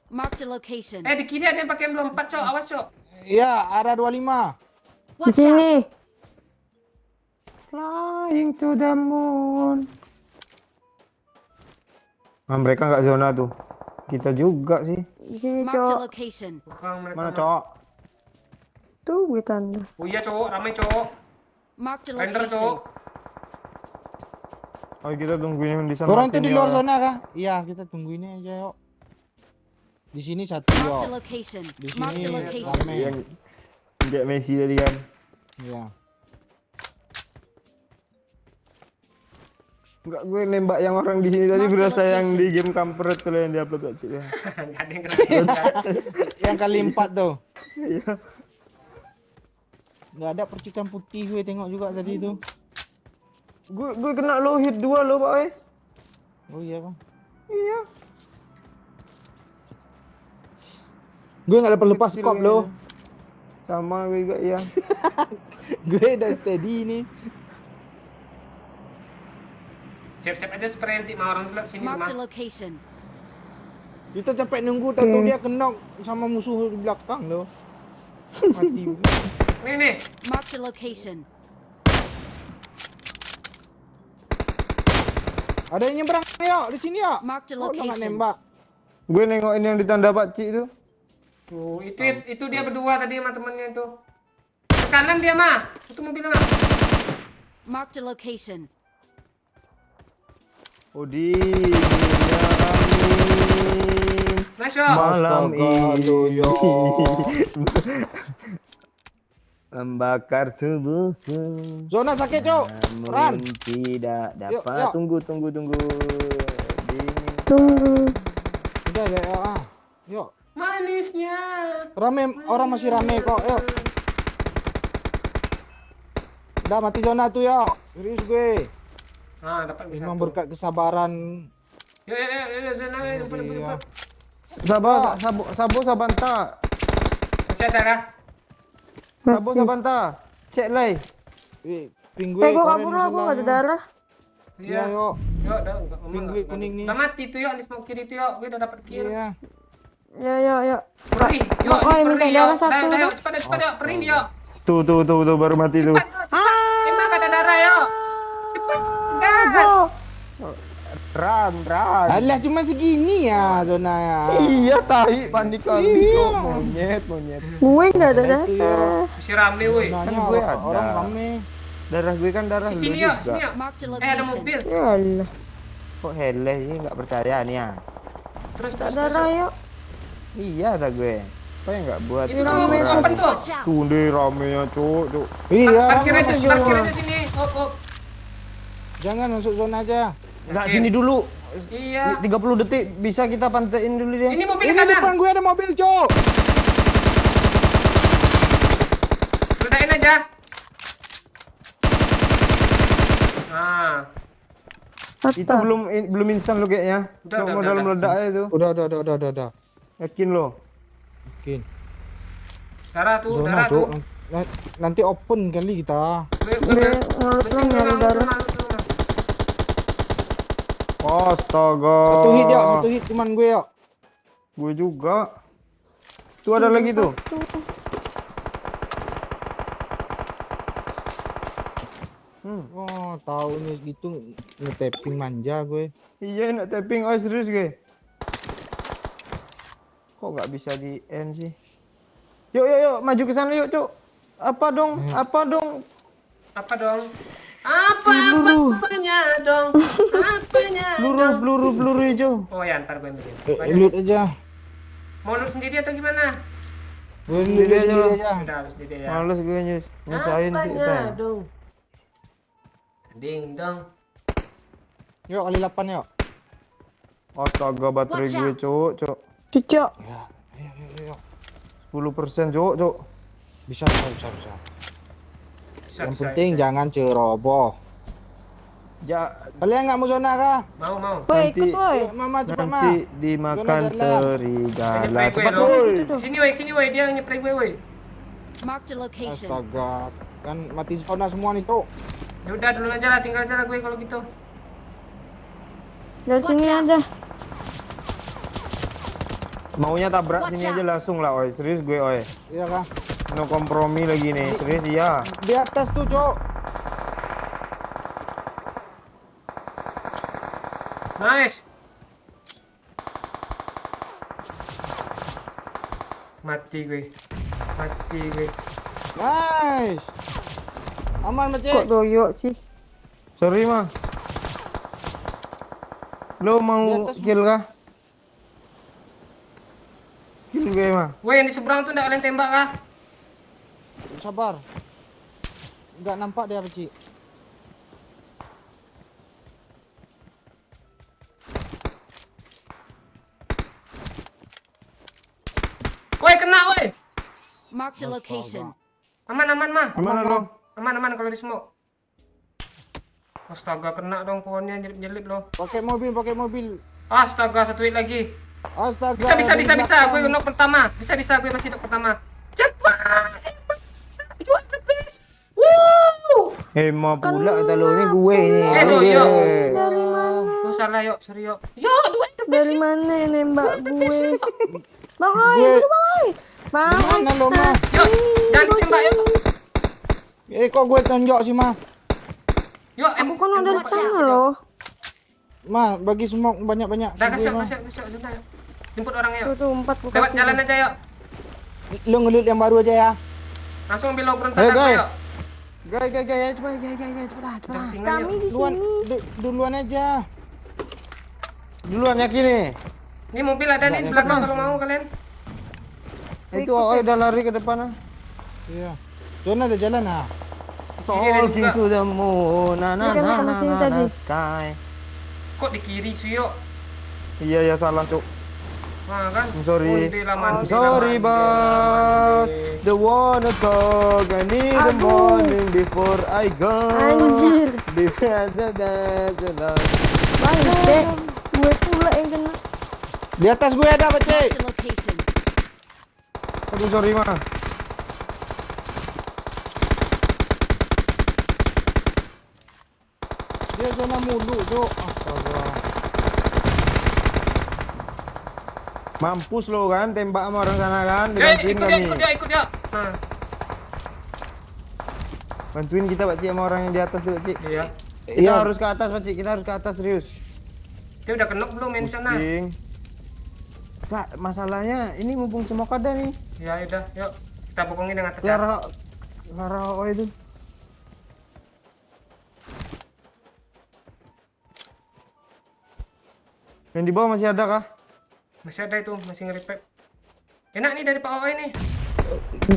Marked a location. Di kiri ada yang pakai M24, Cok. Awas, Cok. Iya, arah 25. Di Watch out. sini. Flying to the moon. Nah, mereka nggak zona tuh. Kita juga sih. Di sini, Marked a Cok. location. Bukan mereka. Mana, Cok? Tuh gue tanda. Oh iya, Cok. Ramai, Cok. Marked a Render, location. Cok. Oh, kita tungguin di sana. Orang tuh di luar zona kah? Iya, kita tunggu ini aja yuk. Di sini satu Marked a yuk. location. Di Marked a sini location. rame. Yang kayak Messi tadi kan. Iya. Enggak, gue nembak yang orang di sini tadi Mark the berasa yang location. di game kampret tuh yang diupload Pak Cik ya. Nggak ada yang kena. Yang kali 4 tuh. Iya. Nggak ada percikan putih gue tengok juga tadi itu. Gue kena low hit 2 lo, Pak. Oh iya bang. Iya. Gue nggak dapat lepas Kecil skop kayaknya. lo. Sama gue juga iya. Gue udah steady ini. Siap-siap aja spray nanti mau orang dulu sini Marked a rumah. location. Kita capek nunggu tahu dia kenok sama musuh di belakang lo. Mati. Nih. Marked a location. Ada yang nyebrang yuk di sini yuk. Marked a Oh, lo nggak location. nembak. Gue nengokin yang di tanda Pak Cik tuh. Tuh, itu dia berdua tadi sama temennya itu. Ke kanan dia mah. Itu mobilnya mah. Marked a location. Odi. Nice shot. Malam Astaga, ini lo, yo. membakar tubuhku. Zona sakit cok. Ran. Namun tidak Yuk, dapat. yuk. Tunggu. Tunggu. Udah ya ah. Yuk. Manisnya. Rame orang masih rame kok. Yuk. Udah mati zona tuh yuk. Serius gue. Dapat bisa. Memang berkat kesabaran. Yuk, zona Iya. Sabo sabanta. Masih ada kah? Sabo Masih. sabanta. Cek lay. Pinggue. Gue kabur lah, gue gak ada darah. Iya yuk. Yuk, udah enggak. Pinggue kuning nih. Udah mati tuh yuk, di smoke kiri tuh yuk. Gue udah dapat kill. Iya. Ya. Perih. Yuk, Oh, ini minta perih darah yuk. satu, Dah, yuk. cepat yuk. Perih yuk. Tuh baru mati tuh. Cepat. Emang ada darah yuk. Cepat. Gas. Ran. Alah cuma segini ya zona ya. Iya tahi panik kali Iya. kok. Monyet. Gue gak ada Itu ya. darah. Masih rame woi. Zonanya Kan gue orang ada. rame. Darah gue kan darah lu Sini yuk, juga. sini yuk. Marked a Ada location. mobil. Yalah. Kok hele sih nggak percaya nih ya? Terus. Gak ada darah yuk. Iya tak gue. Kok yang nggak buat? Itu tuh open tuh. Watch out. Tunde ramenya cuk. Iya. Parkir rame aja, masih parkir orang. aja sini. Op. Jangan masuk zona aja. Nggak Oke. sini dulu. Iya. 30 detik bisa kita pantain dulu dia. Ini mobil Ini kanan. depan gue ada mobil cok. Ledakin aja. Nah, Itu belum instan lu kayaknya. Udah, Cuma modal udah. meledak aja itu. Udah. Yakin lo? Mungkin. Darah tuh, Zona, darah tuh. Cok. Nanti open kali kita. Gue ngelut lo nyari darah. Astaga. Satu hit cuman gue ya. Gue juga. Tuh ada lagi tuh. Oh, tahu nih gitu nge-tapping manja gue. Iya nak tapping, oh serius gue. Kok nggak bisa di end sih? Yuk, maju ke sana yuk, Cuk. Apa dong? Apa dong? Apanya dong? Apanya dong? Peluru hijau. Oh ya, ntar gue ambilin. Loot aja. Mau loot sendiri atau gimana? Gue loot Sendiri aja sendiri lah. aja. Udah, loot sendiri ya. Males gue nyusahin kita. dong? Ding dong. Yuk kali 8 yuk. Astaga, baterai Watch gue, out. Cuk. Cicok. Ya, ayo. 10%, Cuk. Bisa. Bisa, Yang bisa, penting bisa. jangan ceroboh. Ja, Kalian nggak mau zona kah? Mau. Woi, Nanti- ikut woi. Mama cepat ma. nanti dimakan Zona jalan. serigala. Nyepray gue Cepat, loh. woi. Sini woi, dia nyepray gue woi. Marked a location. Astaga, kan mati zona semua nih tuh. Ya udah dulu aja lah, tinggal aja lah gue kalau gitu. Dari sini aja. Maunya tabrak Watch sini out. aja langsung lah, oi. Serius gue, oi. Iya kah? No kompromi lagi nih. Serius iya. Di atas tuh, Cok. Nice. Mati gue. Nice. Aman, Kok Macek. doyok sih? Sorry, mah. Lo Di mau atas, kill kah? Kill gue, mah. Woi, yang di seberang tuh nggak kalian tembak kah? Sabar. Enggak nampak dia, Peci. Woi, kena woi. Marked a location. Aman mah. Gimana lo? Aman kalau di smoke. Astaga, kena dong pohonnya jelip-jelip loh. Pakai mobil. Astaga, satu hit lagi. Astaga. Bisa. dari belakang. Gue knock pertama. Bisa, gue masih knock pertama. Cepat. Jual habis. Woo! Mau pula kata lo, ini gue ini. Lo, Gue. yuk. Dari mana? Lo salah yuk, sorry yuk. Yuk, dua Dari mana yang nembak gue? Bang Oi, Gue- itu Bang Oi. Bang Oi. Mana lo, Ma? Yuk, jangan ditembak yuk. Kok gue tonjok sih, Ma? Yuk, Aku kan udah di sana loh. Ma, bagi smoke banyak-banyak. Dah, Gue, kasih, Ma. sudah yuk. Jemput orangnya yuk. Tuh 4 ku Lewat kasih. jalan aja yuk. Lo ngelut yang baru aja ya. Langsung ambil low berontak Ayo, aku guys. yuk. Guys, cepat. Kami di Duluan, sini. duluan aja. Duluan yakin nih. Ini mobil ada nih di belakang kalau mau kalian. Itu udah lari ke depan ah. Iya. Zona ada jalan ah. Talking juga. to the moon, na na Ini kan na sama na sini na tadi. sky. Kok di kiri sih yuk? Iya salah cuk. Nah kan? I'm sorry. Undi lah, mandi Sorry lah, but the wanna talk I need a Aduh. morning before I go. Anjir. Because that's Bangke. Gue pula yang kena. Di atas gue ada, Pece. Marked a location. Aduh sorry mah. Dia zona mulu, Cok. Astaga. Mampus lo kan tembak sama orang sana kan. Eh, Dibantuin ikut kami. dia. Nah, Bantuin kita Pak Cik sama orang yang di atas tuh Pak Cik. iya. Kita Iya. harus ke atas Pak Cik, kita harus ke atas serius. Dia udah kenok belum main di sana? Pusing. Pak, masalahnya ini mumpung semok ada nih. Ya udah, yuk. Kita pokongin yang atas. Ke Ya. arah itu. Yang di bawah masih ada kah? Masih ada itu, masih nge-repack. Enak nih dari Pak OI nih.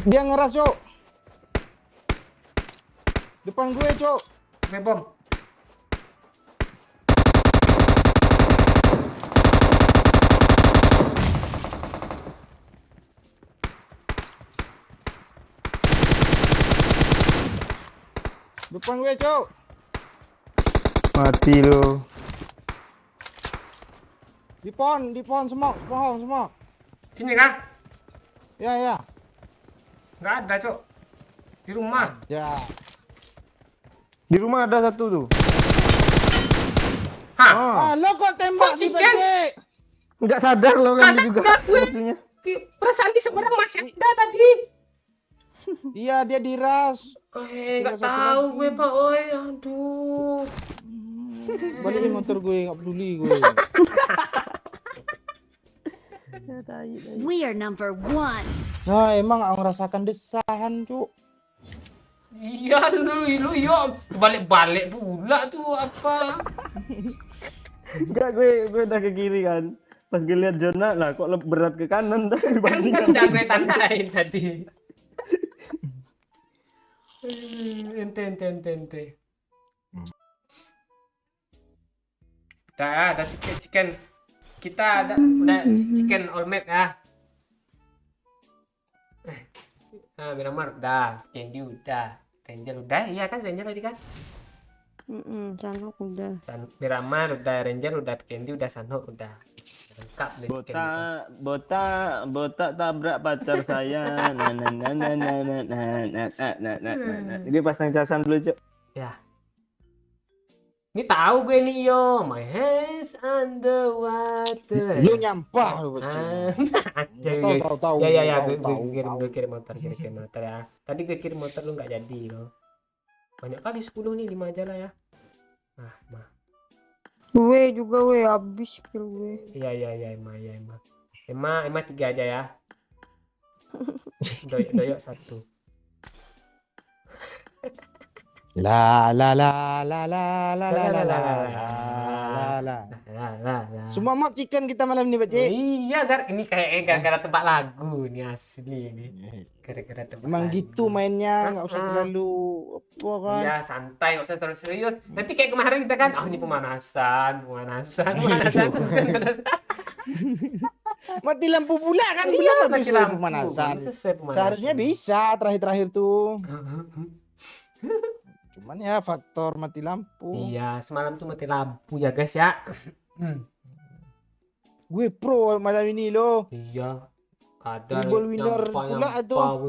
Dia ngeras, Cok. Depan gue, Cok. Gue bom. Depan gue, Cok. Mati lo. Di pohon semua. Sini kan? Ya. Nggak ada, Cok. Di rumah. Ya. Di rumah ada satu tuh. Hah? Oh, Lo kok tembak Kok di chicken? BC? nggak sadar lo Nggak kan juga sadar gue. musuhnya. Perasaan di seberang masih ada tadi. Iya, dia diras. Nggak Tinggal satu tahu lagi. gue, Pak. Oi, aduh. Balikin motor gue, nggak peduli gue. We are number 1. Nah, emang aku merasakan desahan, Cuk. Iya, lu yo balik-balik pula tuh apa? Enggak, gue udah ke kiri kan. Pas gue lihat zona lah kok berat ke kanan dah Kan dibandingkan. udah gue tandain tadi. Ente. Ada chicken. Kita udah chicken all map ya. Miramar udah, Candy udah, Ranger udah, iya kan Ranger tadi kan? Sanhok udah. Miramar udah, Ranger udah, Candy udah, Sanhok udah. Lengkap deh chicken kita. Botak tabrak pacar saya. Ini pasang casan dulu, Cok. Ya. Ini tahu gue nih yo, my hands underwater. Lu nyampah lu, Bocil. Tahu. Ya, gue tahu. kirim motor ya. Tadi gue kirim motor lu nggak jadi lo. Banyak kali 10 nih, 5 aja lah ya. Mah. Gue juga habis kill gue. Iya, Emma 3 aja ya. Doyok 1. La. Semua map chicken kita malam ini, Pak Cik. Iya, ini kayak gara-gara tebak lagu nih asli nih. Gara-gara tebak Emang lagu. gitu mainnya, nggak usah terlalu apa kan. Iya, santai, nggak usah terlalu serius. Nanti kayak kemarin kita kan, ini pemanasan terus. Mati lampu pula kan, Iya, belum habis mati dari lampu. pemanasan. Belum selesai pemanasan. Seharusnya bisa terakhir-terakhir tuh. Cuman ya faktor mati lampu. Iya, semalam tuh mati lampu ya guys ya. Gue pro malam ini loh. Iya, ada Ball winner pula tuh.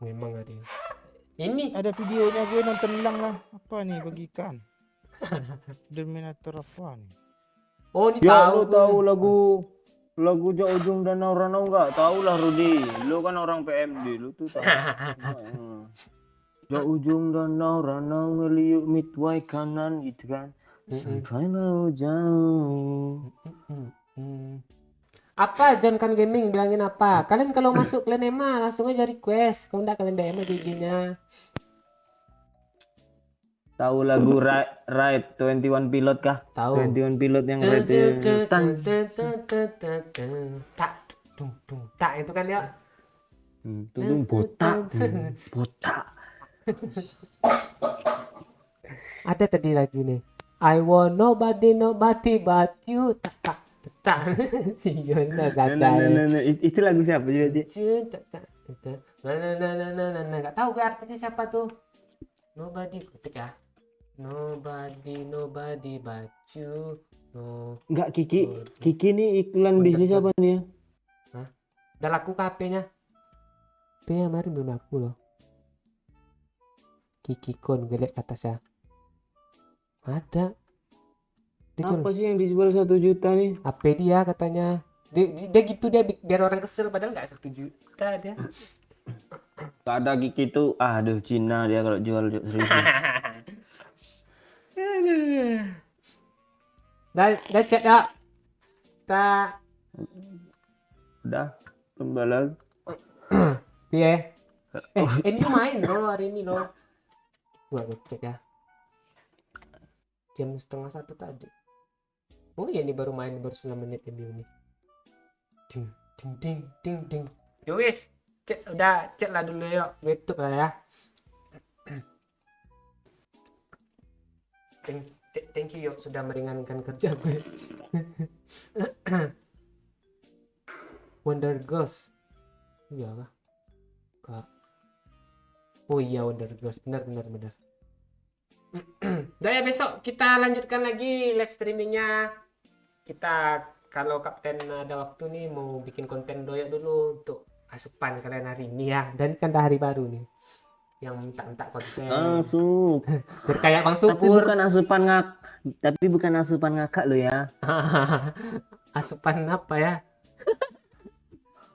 Memang ada. Ini Ada videonya gue nonton ulang lah. Apa nih bagikan? Terminator apa nih? oh ini Ya, tahu lu tahu lagu Jauh Ujung Danau Ranau nggak? Tahu lah Rudi. Lu kan orang PMD, lu tuh tahu. Jauh ujung danau ranau ngeliuk midway kanan gitu kan. Sampai laut jauh. Apa John Kan Gaming bilangin apa? Kalian kalau masuk kalian Emma langsung aja request. Kalau enggak kalian DM aja IG-nya. Tahu lagu Ride 21 Pilot kah? Tahu. 21 Pilot yang Ride Tak itu kan ya. Tunggu botak. Ada tadi lagi nih. I want nobody but you. Tak. Siyon na gadai. Itu lagu siapa juga dia? Nggak tahu gue artisnya siapa tuh. Nobody, ketik ya. Nobody but you. No. Enggak, Kiki nih iklan bisnis apa nih ya? Udah laku HP-nya. HP-nya kemarin belum laku loh. Kiki Kon, gue liat ke atas ya. Ada. Dia Apa sih yang dijual 1 juta nih? HP dia katanya. Dia gitu dia biar orang kesel padahal nggak 1 juta dia. Gak ada Kiki tuh, aduh Cina dia kalau jual 1.000. Udah chat ya. Kita Udah, kembali. piye? Ini main loh hari ini loh. Gua ngecek ya. Jam 12:30 tadi. Oh iya, ini baru main baru 9 menit MU nih. Ding. Yowis, udah cek lah dulu yuk, YouTube lah ya. Thank you yuk sudah meringankan kerja gue. Wonder Girls. Iya kah? Kak. Oh iya Wonder Girls, benar. Udah ya, besok kita lanjutkan lagi live streamingnya. Kita kalau Kapten ada waktu nih mau bikin konten doyok dulu untuk asupan kalian hari ini ya. Dan kan dah hari baru nih. Yang minta-minta konten. Langsung. Biar kayak Bang Tapi Subur. bukan asupan ngakak lo ya. Asupan apa ya?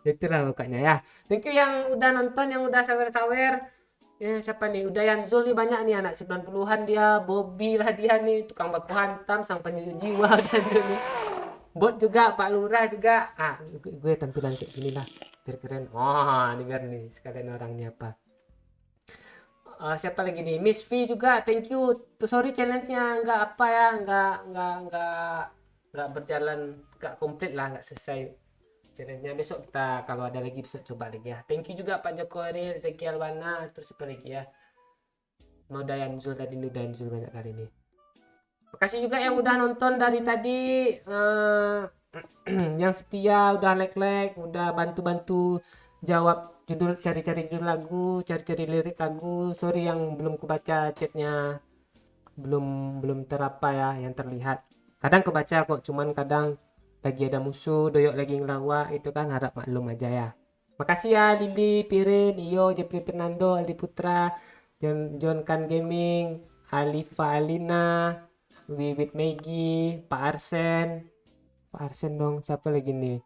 Itulah pokoknya ya. Thank you yang udah nonton, yang udah sawer-sawer. Ya, siapa nih? Udayan Zul nih banyak nih anak 90-an dia, Bobby lah dia nih, tukang baku hantam, sang penyujuk jiwa dan nih. Bot juga, Pak Lurah juga. Gue tampilan kayak gini lah, biar keren. Ini biar nih sekalian orangnya apa. Siapa lagi nih? Miss V juga, thank you. Tuh sorry challenge-nya nggak apa ya, nggak berjalan, nggak komplit lah, nggak selesai. Challenge-nya besok kita kalau ada lagi bisa coba lagi ya. Thank you juga Pak Joko Ril, Zeki Alwana, terus apa lagi ya? Mau Dayan Zul tadi, Dayan Zul banyak kali nih. Makasih juga yang udah nonton dari tadi, yang setia, udah like, udah bantu-bantu jawab judul, cari-cari judul lagu, cari-cari lirik lagu. Sorry yang belum kubaca chatnya, belum terapa ya yang terlihat. Kadang kebaca kok, cuman kadang lagi ada musuh, doyok lagi ngelawak, itu kan harap maklum aja ya. Makasih ya Lili, Pirin, Iyo, Jepri Fernando, Aldi Putra, John Kan Gaming, Alifa Alina, Wiwit Maggie, Pak Arsen dong, siapa lagi nih?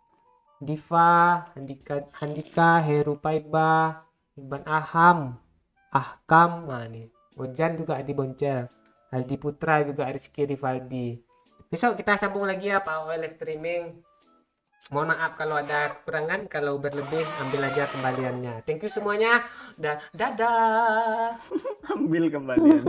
Diva, Handika, Heru Paiba, Iban Aham, Ahkam, nih. Ojan juga Adi Boncel, Aldi Putra juga Rizky Rivaldi. Besok kita sambung lagi ya Pak live streaming. Mohon maaf kalau ada kekurangan, kalau berlebih ambil aja kembaliannya. Thank you semuanya. Dadah. Ambil kembalian.